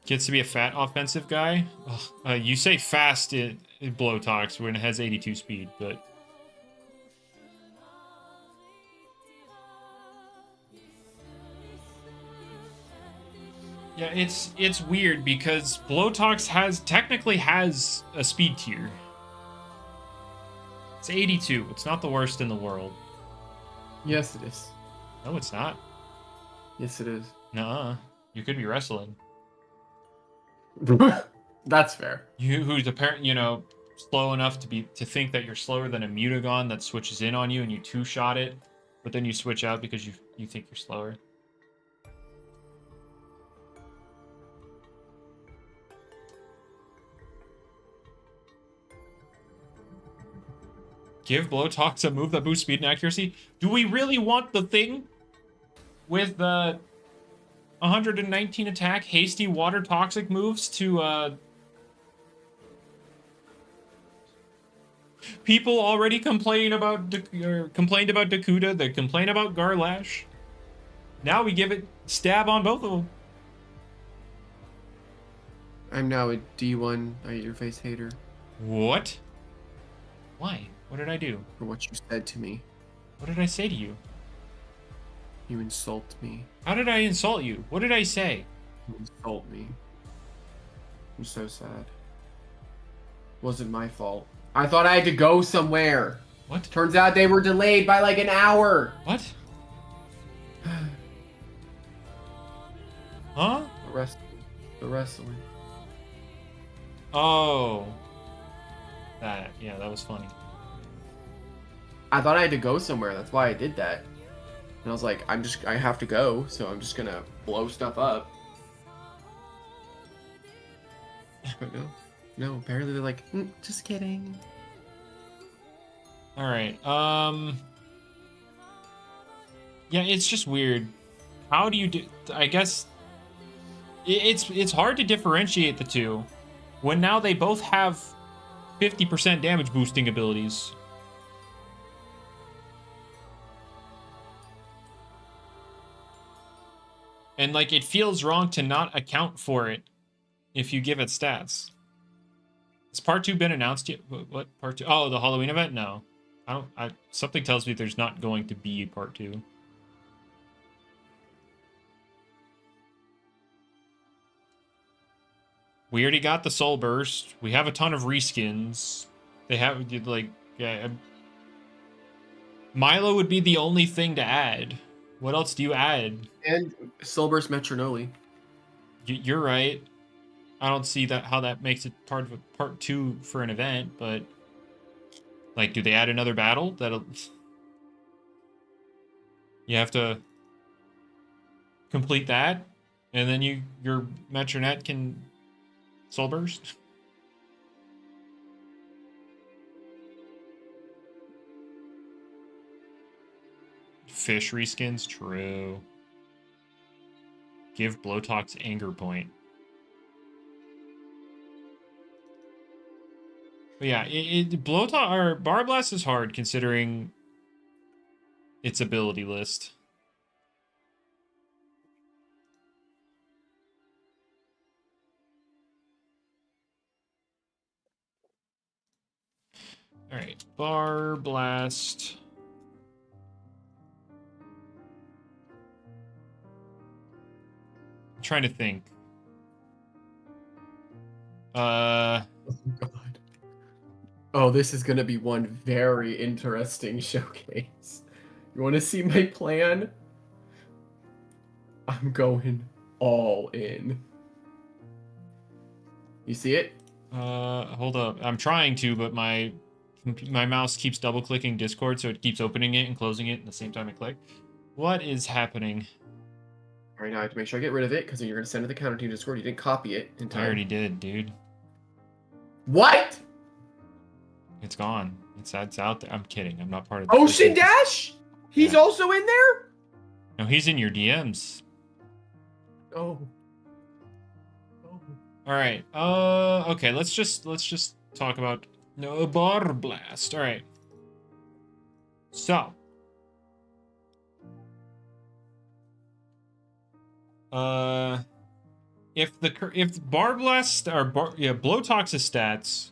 Gets to be a fat offensive guy. You say fast in Blowtox when it has 82 speed, but yeah, it's weird because Blowtox technically has a speed tier. It's 82. It's not the worst in the world. Yes, it is. No, it's not. Yes, it is. Nuh-uh. You could be wrestling. That's fair. Who's apparently, slow enough to think that you're slower than a Mutagon that switches in on you and you two-shot it, but then you switch out because you think you're slower. Give Blowtox a move that boosts speed and accuracy. Do we really want the thing with the 119 attack, hasty water toxic moves to people already complain about complained about Dakuda, they complain about Garlash. Now we give it stab on both of them. I'm now a D1 your face hater. What? Why? What did I do? For what you said to me. What did I say to you? You insult me. How did I insult you? What did I say? You insult me. I'm so sad. Wasn't my fault. I thought I had to go somewhere. What? Turns out they were delayed by like an hour. What? Huh? The wrestling. Oh. Yeah, that was funny. I thought I had to go somewhere. That's why I did that. And I was like, I have to go, so I'm just gonna blow stuff up. But no, apparently they're like, just kidding. All right. Yeah, it's just weird. How do you do? I guess it's hard to differentiate the two when now they both have 50% damage boosting abilities. And like it feels wrong to not account for it if you give it stats. Has part 2 been announced yet? What part 2? Oh, the Halloween event? No. Something tells me there's not going to be a part 2. We already got the Soul Burst. We have a ton of reskins. They have like Milo would be the only thing to add. What else do you add? And Silber's Metronoli. You're right. I don't see that how that makes it part of a part 2 for an event, but like, do they add another battle? That'll you have to complete that, and then your Metronet can soul burst. Fish reskins, true. Give Blowtox anger point. But yeah, Blowtox or Bar Blast is hard considering its ability list. All right, Bar Blast. I'm trying to think. Oh God. Oh, this is gonna be one very interesting showcase. You want to see my plan? I'm going all in. You see it? Hold up. I'm trying to, but my mouse keeps double clicking Discord, so it keeps opening it and closing it at the same time I click. What is happening? All right, now I have to make sure I get rid of it because you're gonna send it to the counter to Discord. You didn't copy it in time. I already did, dude. What? It's gone. It's out there. I'm kidding. I'm not part of Ocean Dash? He's Yeah. also in there? No, he's in your DMs. Oh. Oh. All right. Okay. Let's just talk about no Bar Blast. All right. So, if Bar Blast or Blowtox's stats,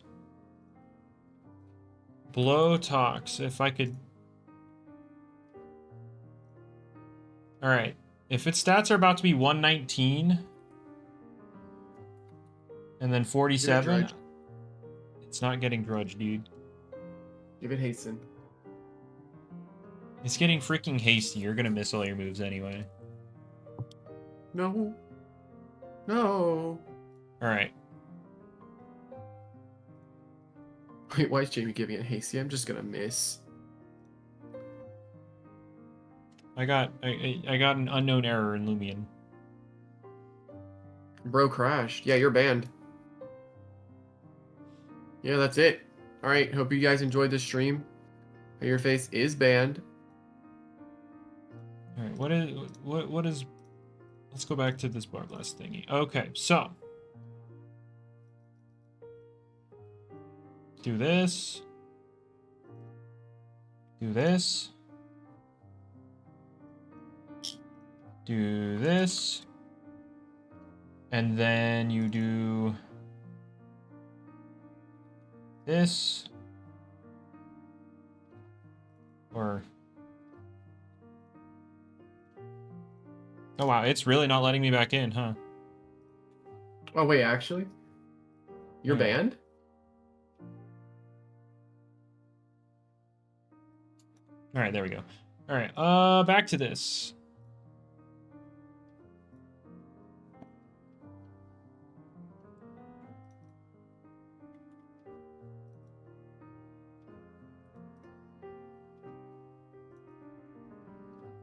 Blowtox. If I could. All right. If its stats are about to be 119 and then 47, it's not getting Drudge, dude. Give it hasten. It's getting freaking hasty. You're gonna miss all your moves anyway. No. No. All right. Wait, why is Jamie giving it hasty? I'm just gonna miss. I got an unknown error in Loomian. Bro crashed. Yeah, you're banned. Yeah, that's it. Alright, hope you guys enjoyed this stream. Your face is banned. Alright, what is let's go back to this Bar Blast thingy. Okay, so do this. Do this. Do this. And then you do this. Or oh wow, it's really not letting me back in, huh? Oh wait, actually? You're banned? Alright, there we go. Alright, back to this.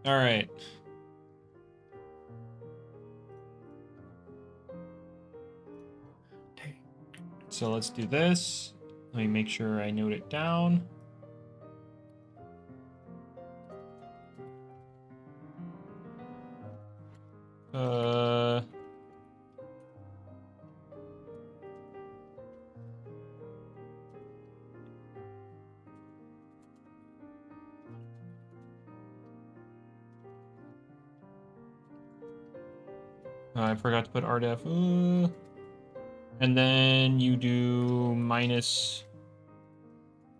All right. So let's do this. Let me make sure I note it down. I forgot to put RDEF. And then you do minus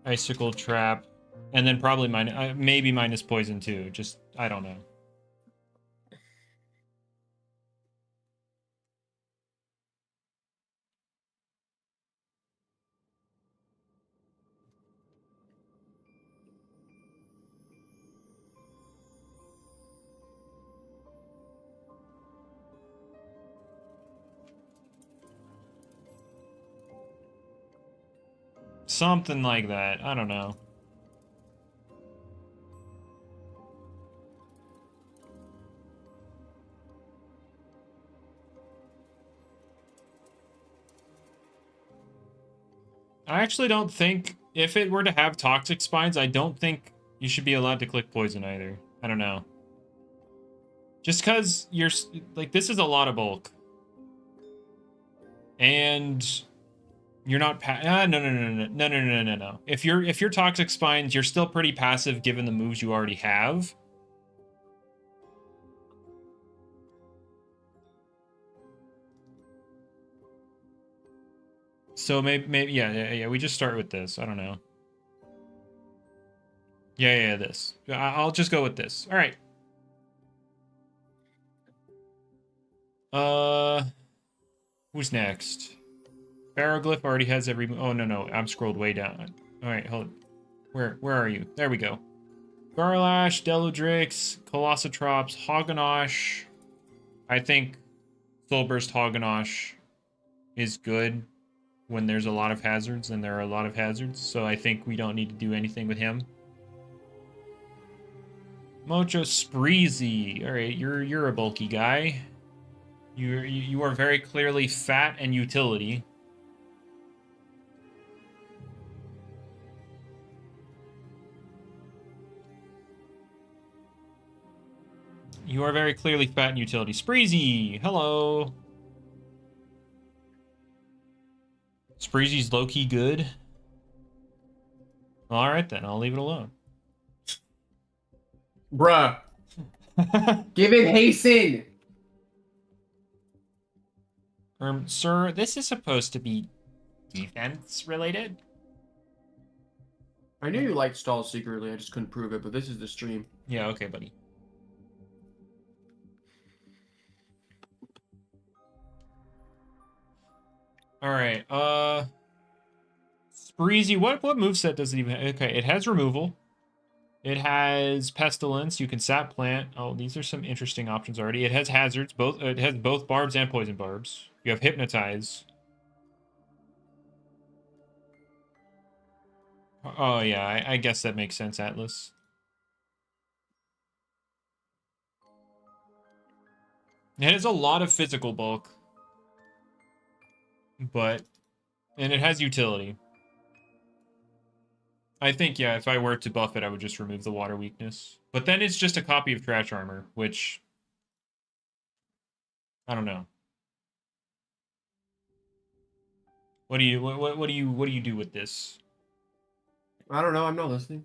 Icicle Trap. And then probably maybe minus Poison too. Just, I don't know. Something like that. I don't know. I actually don't think, if it were to have toxic spines, I don't think you should be allowed to click poison either. I don't know. Just because you're, like, this is a lot of bulk. And you're not, no. If you're toxic spines, you're still pretty passive given the moves you already have. So maybe yeah, we just start with this. I don't know. Yeah, this. I'll just go with this. All right. Who's next? Baroglyph already has every... Oh, no. I'm scrolled way down. All right, hold on. Where are you? There we go. Garlash, Deludrix, Colossotrops, Hoganosh. I think Soulburst Hoganosh is good when there's a lot of hazards, and there are a lot of hazards, so I think we don't need to do anything with him. Mocho Spreezy. All right, you're a bulky guy. You are very clearly fat and utility. You are very clearly fat and utility. Spreezy, hello. Spreezy's low-key good. All right, then. I'll leave it alone. Bruh. Give it hasten. Sir, this is supposed to be defense related. I knew you liked Stall secretly. I just couldn't prove it, but this is the stream. Yeah, okay, buddy. All right. Spreezy, what moveset does it even have? Okay, it has removal. It has pestilence. You can sap plant. Oh, these are some interesting options already. It has hazards. It has both barbs and poison barbs. You have hypnotize. Oh yeah, I guess that makes sense, Atlas. It has a lot of physical bulk. And it has utility. I think, yeah, if I were to buff it, I would just remove the water weakness. But then it's just a copy of Trash Armor, which... I don't know. What do you do with this? I don't know, I'm not listening.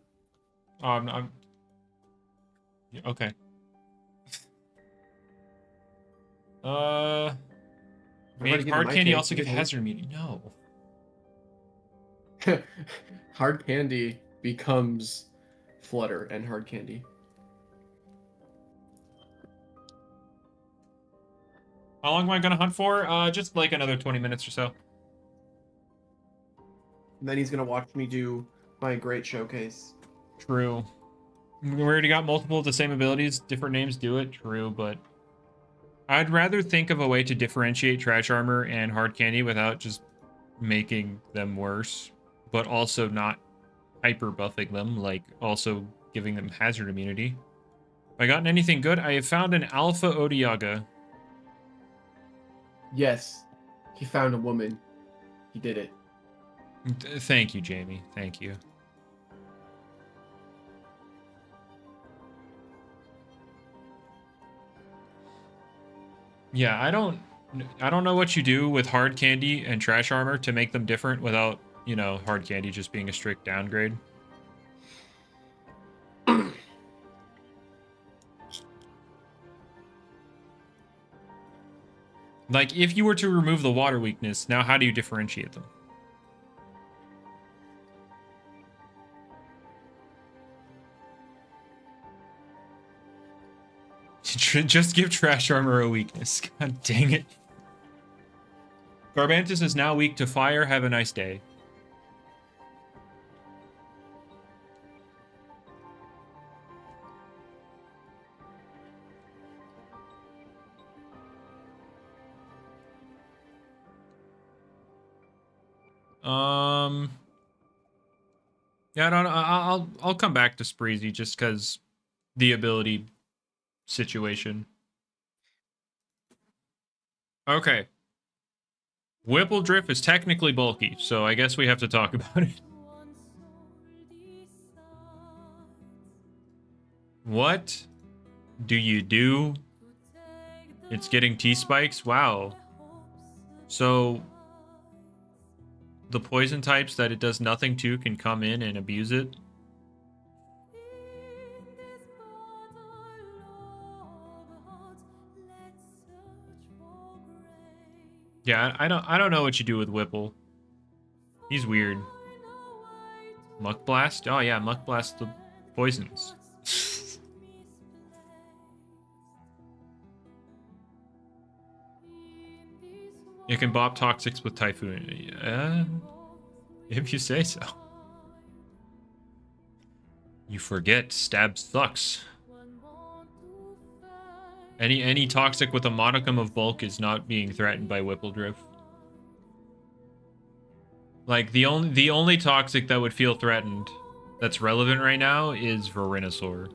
I'm okay. Made hard candy also give hazard immunity. No. Hard candy becomes flutter and hard candy. How long am I gonna hunt for? Just like another 20 minutes or so. And then he's gonna watch me do my great showcase. True. We already got multiple of the same abilities. Different names do it. True, but I'd rather think of a way to differentiate Trash Armor and Hard Candy without just making them worse, but also not hyper buffing them, like also giving them hazard immunity. Have I gotten anything good? I have found an Alpha Odiaga. Yes, he found a woman. He did it. Thank you, Jamie. Thank you. Yeah, I don't know what you do with Hard Candy and Trash Armor to make them different without, you know, Hard Candy just being a strict downgrade. Like, if you were to remove the water weakness, now how do you differentiate them? Just give Trash Armor a weakness. God dang it. Garbantus is now weak to fire. Have a nice day. Yeah, I don't. I'll come back to Spreezy just because the ability situation. Okay. Whippledrift is technically bulky, so I guess we have to talk about it. What do you do? It's getting T-spikes? Wow. So the poison types that it does nothing to can come in and abuse it? Yeah, I don't know what you do with Whipple. He's weird. Muck Blast? Oh yeah, Muck Blast the poisons. You can bop Toxics with Typhoon. If you say so. You forget, Stab sucks. Any Toxic with a modicum of bulk is not being threatened by Whippledrift. Like, the only Toxic that would feel threatened that's relevant right now is Venusaur.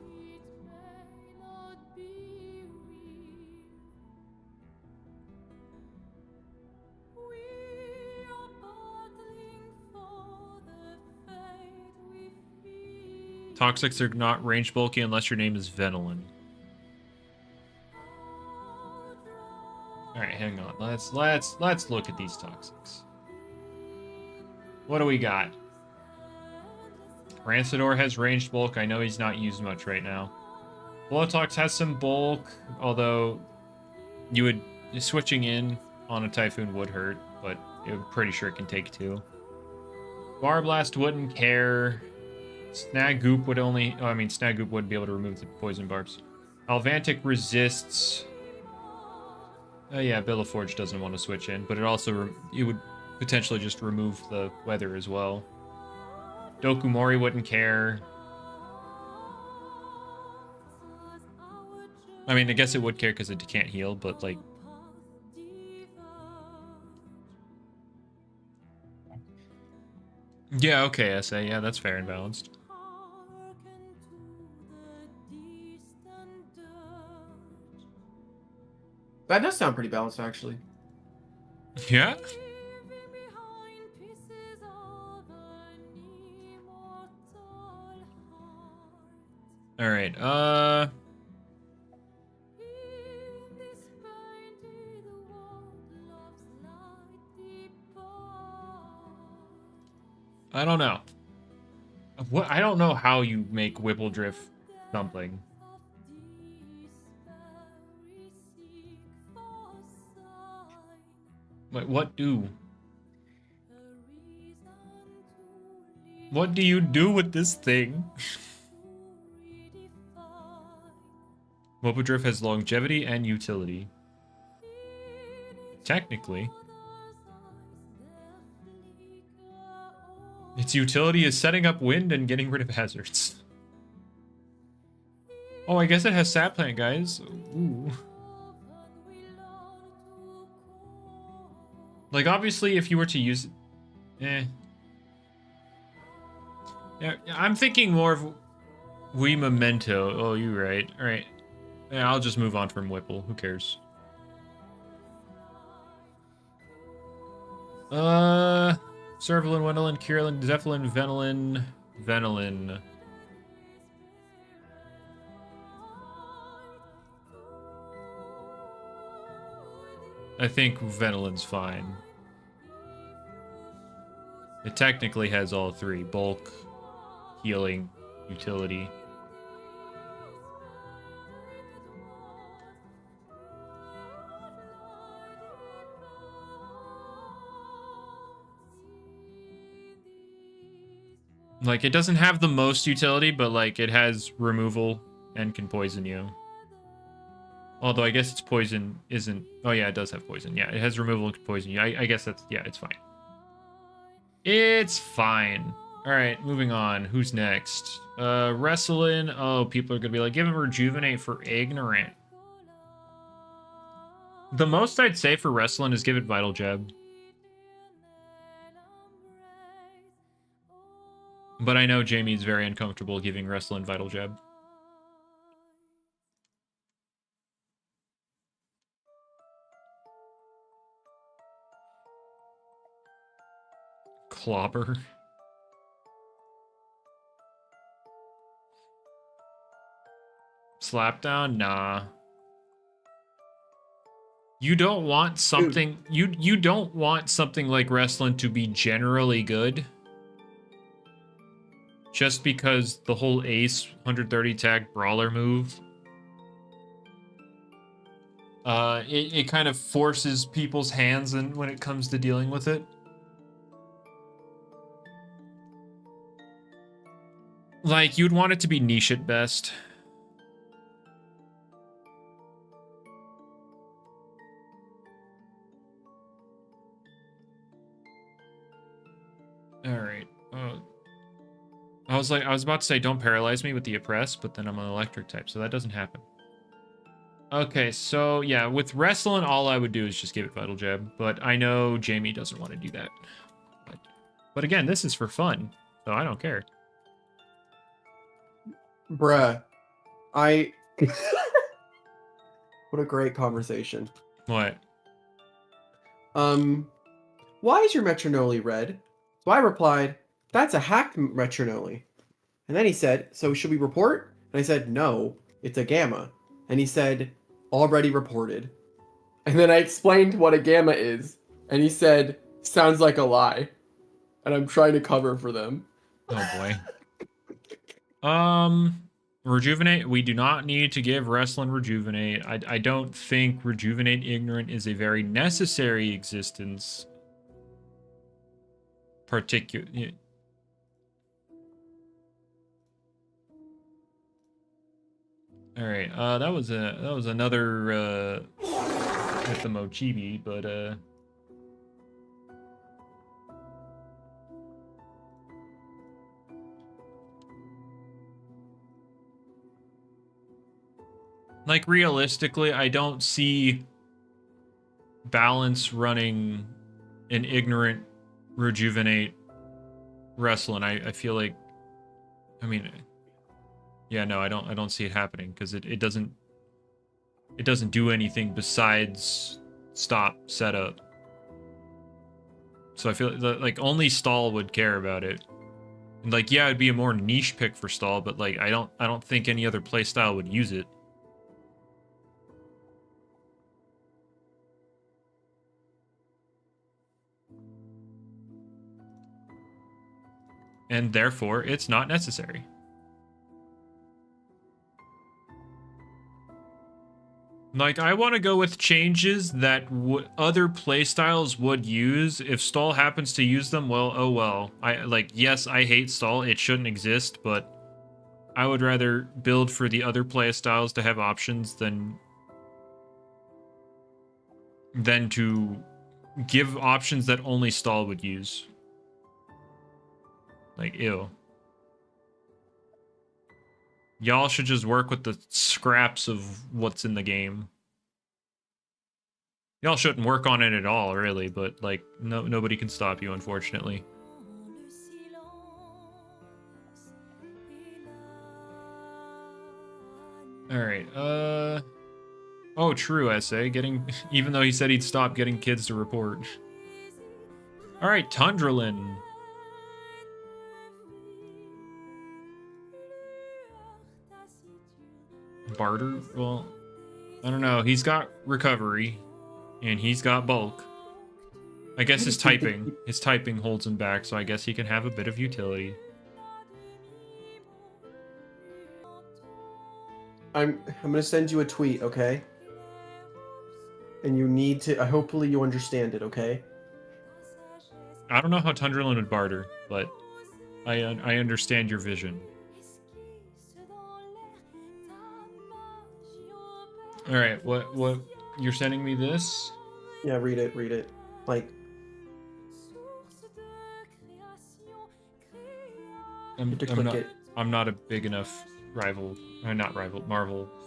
Toxics are not range bulky unless your name is Venolin. Alright, hang on. Let's look at these Toxics. What do we got? Rancidor has ranged bulk. I know he's not used much right now. Blowtox has some bulk, although switching in on a Typhoon would hurt, but I'm pretty sure it can take 2. Barblast wouldn't care. Snag Goop would only... Oh, I mean, Snag Goop wouldn't be able to remove the poison barbs. Alvantic resists... Oh yeah, Billaforge doesn't want to switch in, but it also... it would potentially just remove the weather as well. Dokumori wouldn't care. I mean, I guess it would care because it can't heal, but like... Yeah, okay, SA. Yeah, that's fair and balanced. That does sound pretty balanced, actually. Yeah? Alright, I don't know. I don't know how you make Whippledrift something. Wait, what do? What do you do with this thing? Whippledrift has longevity and utility. Technically. Its utility is setting up wind and getting rid of hazards. Oh, I guess it has Sap Plant, guys. Ooh. Like, obviously, if you were to use... Yeah, I'm thinking more of Wii Memento. Oh, you're right. Alright. Yeah, I'll just move on from Whipple. Who cares? Servalin, Wendelin, Kirillin, Zeppelin, Venolin. I think Venolin's fine. It technically has all 3. Bulk, healing, utility. Like, it doesn't have the most utility, but, like, it has removal and can poison you. Although, I guess its poison isn't... Oh, yeah, it does have poison. Yeah, it has removal and can poison you. I guess that's... Yeah, it's fine. It's fine. Alright, moving on. Who's next? Wrestling. Oh, people are gonna be like, give him Rejuvenate for Ignorant. The most I'd say for Wrestling is give it Vital Jab. But I know Jamie's very uncomfortable giving Wrestling Vital Jab. Clobber. Slapdown? Nah. You don't want something... You don't want something like Wrestling to be generally good. Just because the whole Ace 130 tag brawler move... it kind of forces people's hands in when it comes to dealing with it. Like, you'd want it to be niche at best. Alright. I was about to say don't paralyze me with the oppress, but then I'm an electric type, so that doesn't happen. Okay, so yeah, with Wrestling, all I would do is just give it Vital Jab, but I know Jamie doesn't want to do that. But again, this is for fun, so I don't care. Bruh. What a great conversation. What? Why is your Metronoli red? So I replied, that's a hacked Metronoli. And then he said, so should we report? And I said, no, it's a gamma. And he said, already reported. And then I explained what a gamma is. And he said, sounds like a lie. And I'm trying to cover for them. Oh boy. Rejuvenate. We do not need to give Wrestling Rejuvenate. I don't think Rejuvenate Ignorant is a very necessary existence. Particular. All right. That was another with the Mochibi, but like realistically, I don't see Balance running an Ignorant Rejuvenate Wrestling. I feel like, I mean, yeah, no, I don't see it happening because it doesn't do anything besides stop setup. So I feel like only Stall would care about it. And like, yeah, it'd be a more niche pick for Stall, but like I don't think any other playstyle would use it. And therefore, it's not necessary. Like, I want to go with changes that other playstyles would use. If Stall happens to use them, well, oh well. Yes, I hate Stall. It shouldn't exist, but I would rather build for the other playstyles to have options than to give options that only Stall would use. Like, ew. Y'all should just work with the scraps of what's in the game. Y'all shouldn't work on it at all, really, but, like, nobody can stop you, unfortunately. Alright, oh, true, essay. Even though he said he'd stop getting kids to report. Alright, Tundralin. Barter? Well, I don't know. He's got recovery, and he's got bulk. I guess his typing holds him back, so I guess he can have a bit of utility. I'm gonna send you a tweet, okay? And you need to. Hopefully you understand it, okay? I don't know how Tundralin would barter, but I understand your vision. All right, what you're sending me this? Yeah, read it. Like, I'm not a big enough Marvel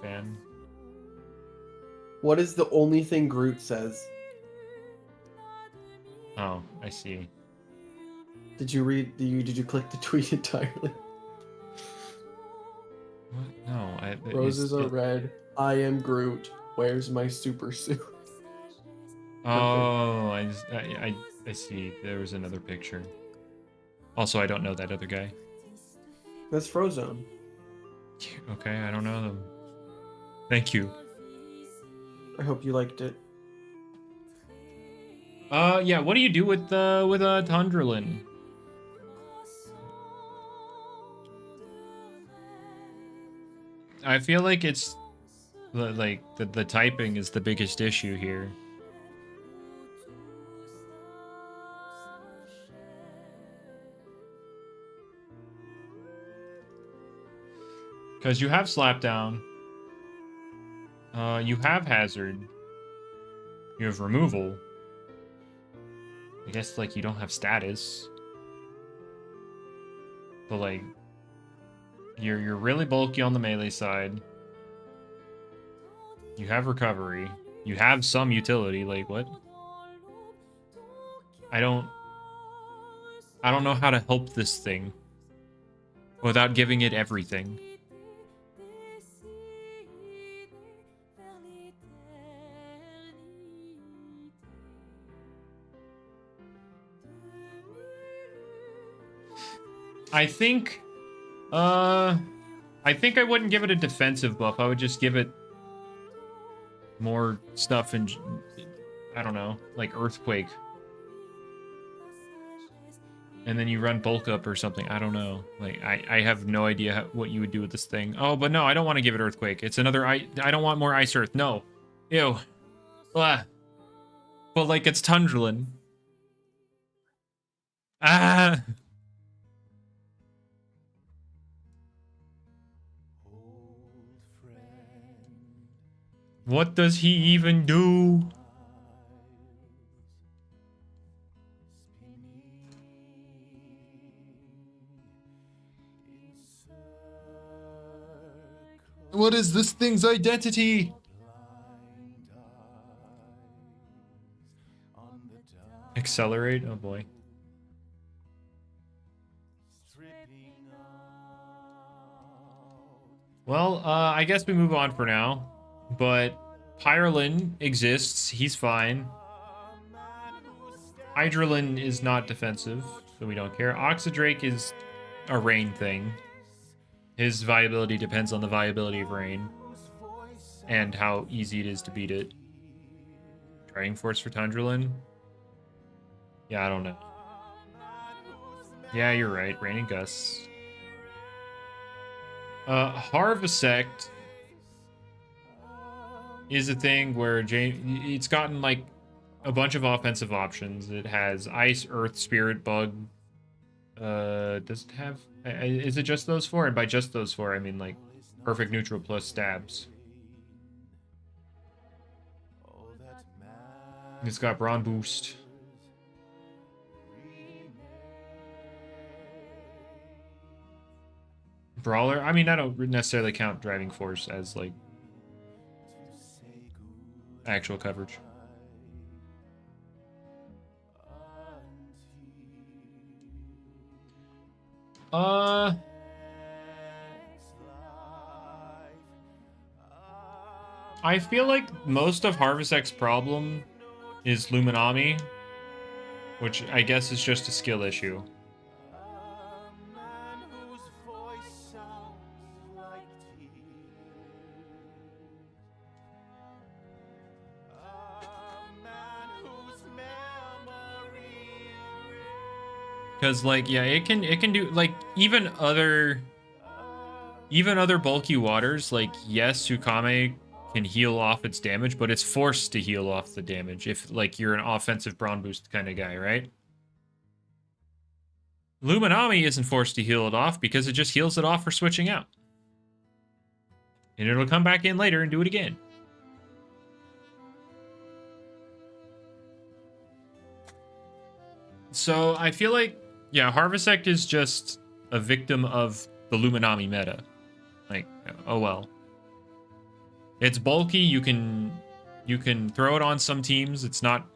fan. What is the only thing Groot says? Oh, I see. Did you read? Did you click the tweet entirely? What? No, Roses are red. I am Groot. Where's my super suit? Oh, I see. There was another picture. Also, I don't know that other guy. That's Frozone. Okay, I don't know them. Thank you. I hope you liked it. Yeah. What do you do with Tundralin? I feel like it's like the typing is the biggest issue here. Because you have Slapdown. You have Hazard. You have Removal. I guess, like, you don't have Status. But, like, you're really bulky on the melee side. You have Recovery. You have some utility. Like, what? I don't know how to help this thing without giving it everything. I think I wouldn't give it a defensive buff. I would just give it more stuff and I don't know, like Earthquake. And then you run Bulk Up or something. I don't know. Like, I have no idea what you would do with this thing. Oh, but no, I don't want to give it Earthquake. It's another I don't want more Ice Earth. No. Ew. Blah. But, like, it's Tundralin. Ah! What does he even do? What is this thing's identity? Accelerate? Oh boy. Well, I guess we move on for now. But Pyrolin exists. He's fine. Hydralin is not defensive, so we don't care. Oxydrake is a rain thing. His viability depends on the viability of rain and how easy it is to beat it. Driving Force for Tundralin? Yeah, I don't know. Yeah, you're right. Rain and Gusts. Harvesect is a thing where it's gotten like a bunch of offensive options. It has Ice, Earth, Spirit, Bug. Does it have? Is it just those four? And by just those four, I mean like Perfect Neutral plus Stabs. It's got Brawn Boost. Brawler? I mean, I don't necessarily count Driving Force as like actual coverage. I feel like most of Harvesec's problem is Luminami, which I guess is just a skill issue. Because, like, yeah, it can do, like, even other bulky waters, like, yes, Sukame can heal off its damage, but it's forced to heal off the damage if, like, you're an offensive Brawn Boost kind of guy, right? Luminami isn't forced to heal it off because it just heals it off for switching out. And it'll come back in later and do it again. So, I feel like, yeah, Harvesect is just a victim of the Luminami meta. Like, oh well. It's bulky, you can throw it on some teams, it's not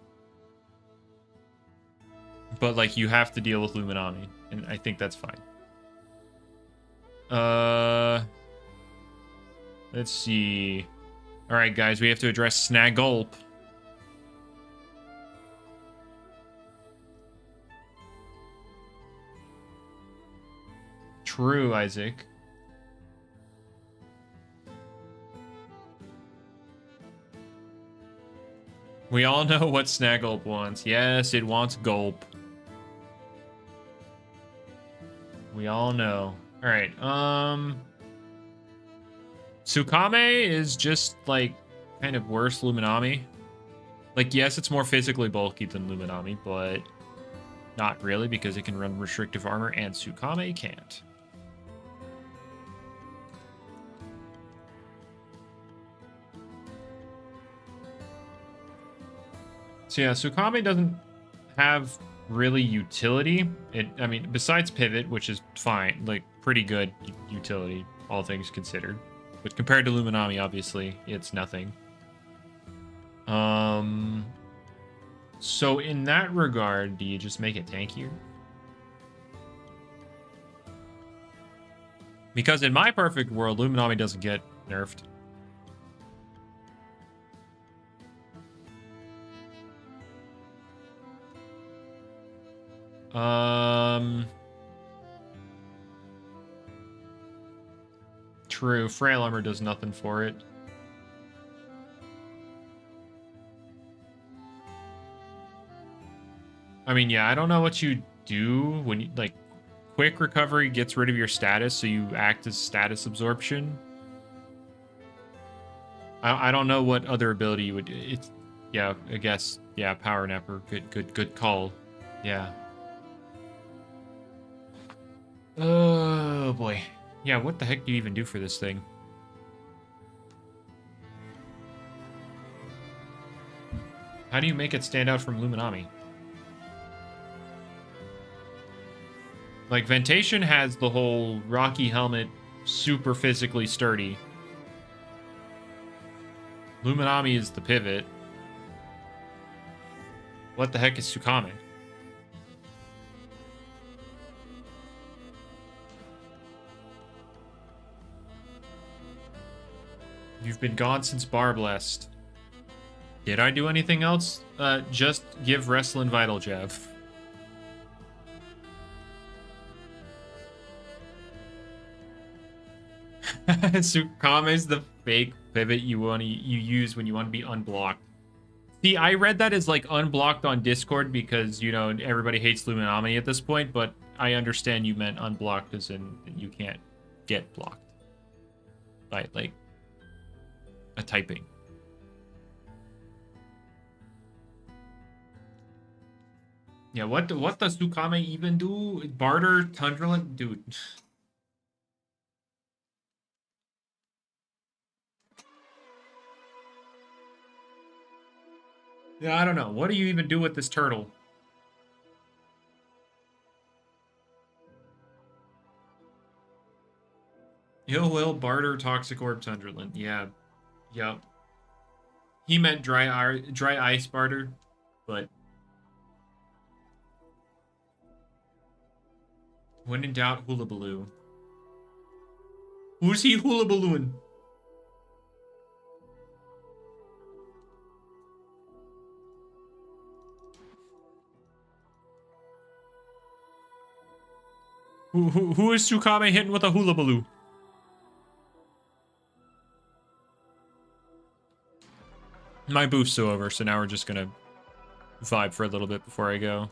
But, like, you have to deal with Luminami, and I think that's fine. Let's see. All right, guys, we have to address Snagulp. True, Isaac. We all know what Snagulp wants. Yes, it wants Gulp. We all know. All right. Tsukame is just like kind of worse Luminami. Like, yes, it's more physically bulky than Luminami, but not really because it can run restrictive armor and Tsukame can't. So yeah, Tsukame doesn't have really utility. I mean, besides pivot, which is fine, like pretty good utility, all things considered. But compared to Luminami, obviously, it's nothing. So in that regard, do you just make it tankier? Because in my perfect world, Luminami doesn't get nerfed. True. Frail armor does nothing for it. I mean, yeah, I don't know what you do when you, like, quick recovery gets rid of your status, so you act as status absorption. I don't know what other ability you would. It's, yeah, I guess, yeah, power napper. Good call. Yeah. Oh boy. Yeah, what the heck do you even do for this thing? How do you make it stand out from Luminami? Like, Ventation has the whole Rocky helmet, super physically sturdy. Luminami is the pivot. What the heck is Tsukame? You've been gone since Barblast. Did I do anything else? Just give Wrestlin' Vital Jab. Tsukame's the fake pivot you use when you want to be unblocked. See, I read that as like unblocked on Discord because, you know, everybody hates Luminami at this point, but I understand you meant unblocked as in you can't get blocked by like a typing. Yeah, what does Tsukame even do? Barter, Tundraland? Dude. Yeah, I don't know. What do you even do with this turtle? Ill Will, Barter, Toxic Orb, Tundraland. Yeah. Yep. He meant dry ice barter, but when in doubt, hula baloo. Who's he hula balooing? Who is Tsukame hitting with a hula baloo? My boost's over, so now we're just gonna vibe for a little bit before I go.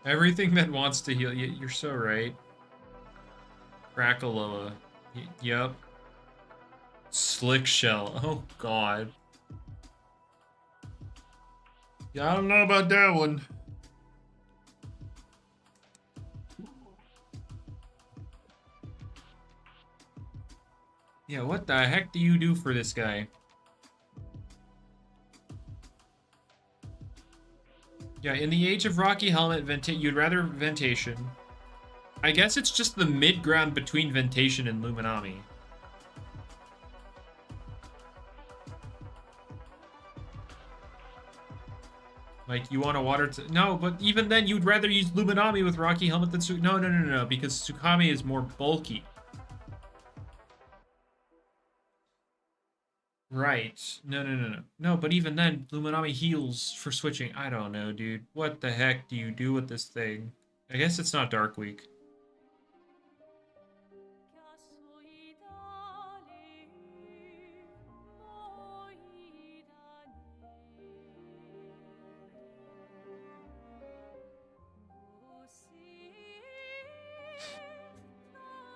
Everything that wants to heal. You're so right. Crackaloa. Yep. Slick Shell. Oh, God. Yeah, I don't know about that one. Yeah, what the heck do you do for this guy? Yeah, in the age of Rocky Helmet, you'd rather Ventation. I guess it's just the mid-ground between Ventation and Luminami. Like, you want a water... No, but even then, you'd rather use Luminami with Rocky Helmet than... No, because Tsukame is more bulky. Right. No. No, but even then, Luminami heals for switching. I don't know, dude. What the heck do you do with this thing? I guess it's not Dark Week.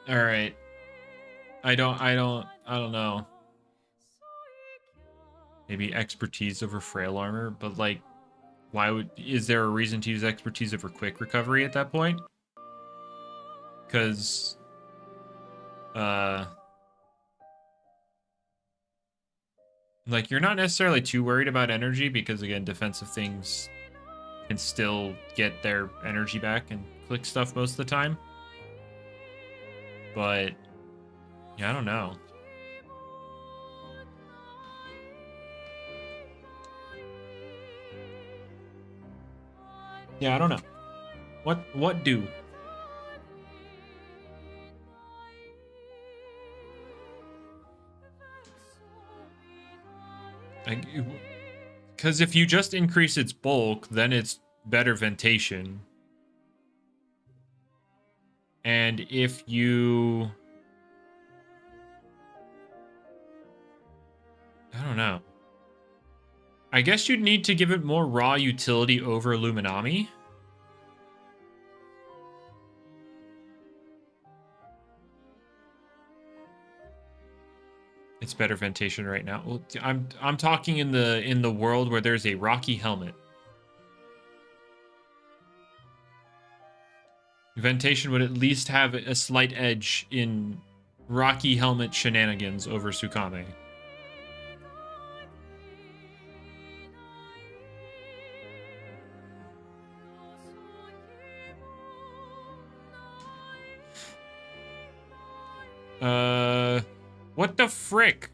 All right. I don't know. Maybe expertise over frail armor, but like, is there a reason to use expertise over quick recovery at that point? Because, like, you're not necessarily too worried about energy because, again, defensive things can still get their energy back and click stuff most of the time. But, yeah, I don't know. Yeah, I don't know. What do? Because if you just increase its bulk, then it's better ventation. And if you... I don't know. I guess you'd need to give it more raw utility over Luminami. It's better ventation right now. Well, I'm talking in the world where there's a Rocky Helmet. Ventation would at least have a slight edge in Rocky Helmet shenanigans over Tsukame. What the frick?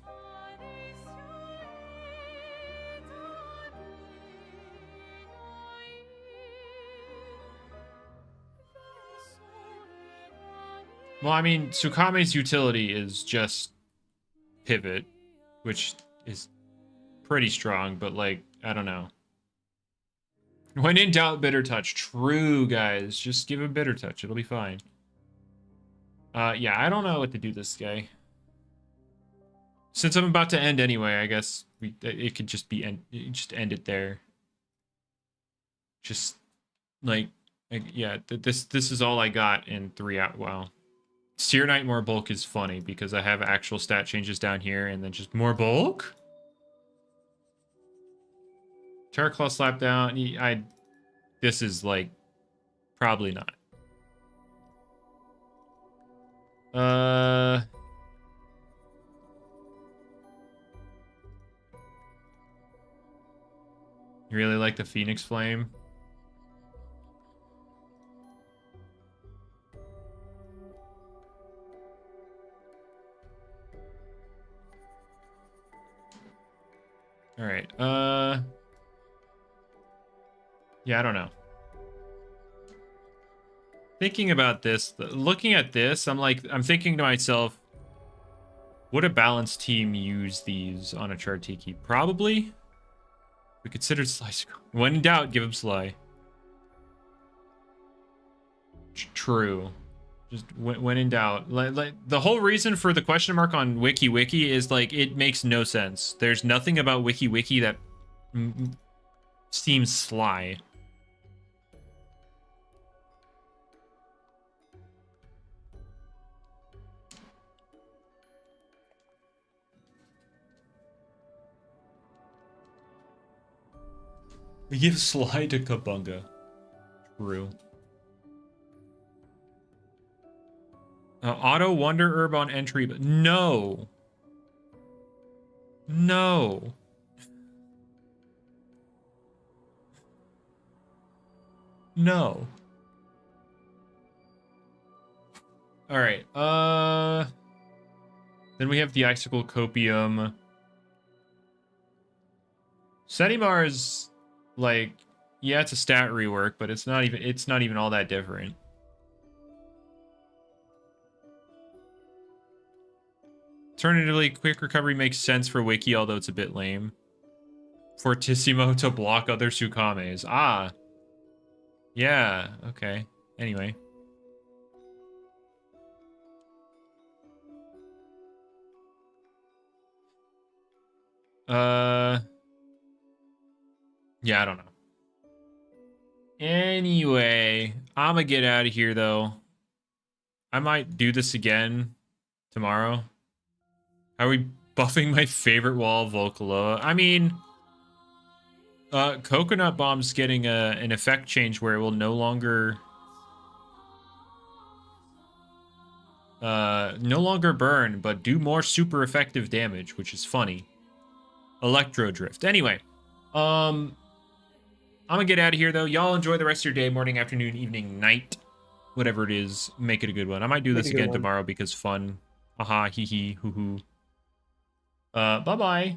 Well, I mean, Tsukame's utility is just pivot, which is pretty strong, but like, I don't know. When in doubt, bitter touch. True, guys. Just give him bitter touch. It'll be fine. Yeah, I don't know what to do this guy. Since I'm about to end anyway, I guess it could just be just end it there. Just like yeah, this is all I got in 3 out. Wow. Seer Knight more bulk is funny because I have actual stat changes down here and then just more bulk. Terraclaw slap down. This is like probably not. You really like the Phoenix Flame? All right. Yeah, I don't know. Thinking about this, looking at this, I'm thinking to myself, would a balanced team use these on a Chartiki? Probably. We considered Sly. When in doubt, give him Sly. True. Just when in doubt. Like the whole reason for the question mark on Wiki is like it makes no sense. There's nothing about Wiki that seems Sly. We give Sly to Kabunga. True. Auto Wonder Herb on entry, but no. No. No. All right. Then we have the Icicle Copium. Setimar's like Yeah, it's a stat rework, but it's not even all that different. Alternatively, quick recovery makes sense for Wiki, although it's a bit lame. Fortissimo to block other Tsukames. Ah. Yeah, okay. Anyway. Yeah, I don't know. Anyway, I'm gonna get out of here, though. I might do this again tomorrow. How are we buffing my favorite wall, Volcaloa? I mean, Coconut Bomb's getting an effect change where it will no longer burn, but do more super effective damage, which is funny. Electro Drift. Anyway, I'm gonna get out of here, though. Y'all enjoy the rest of your day, morning, afternoon, evening, night, whatever it is. Make it a good one. I might do this again tomorrow because fun. Haha, hee hee, hoo hoo. Bye bye.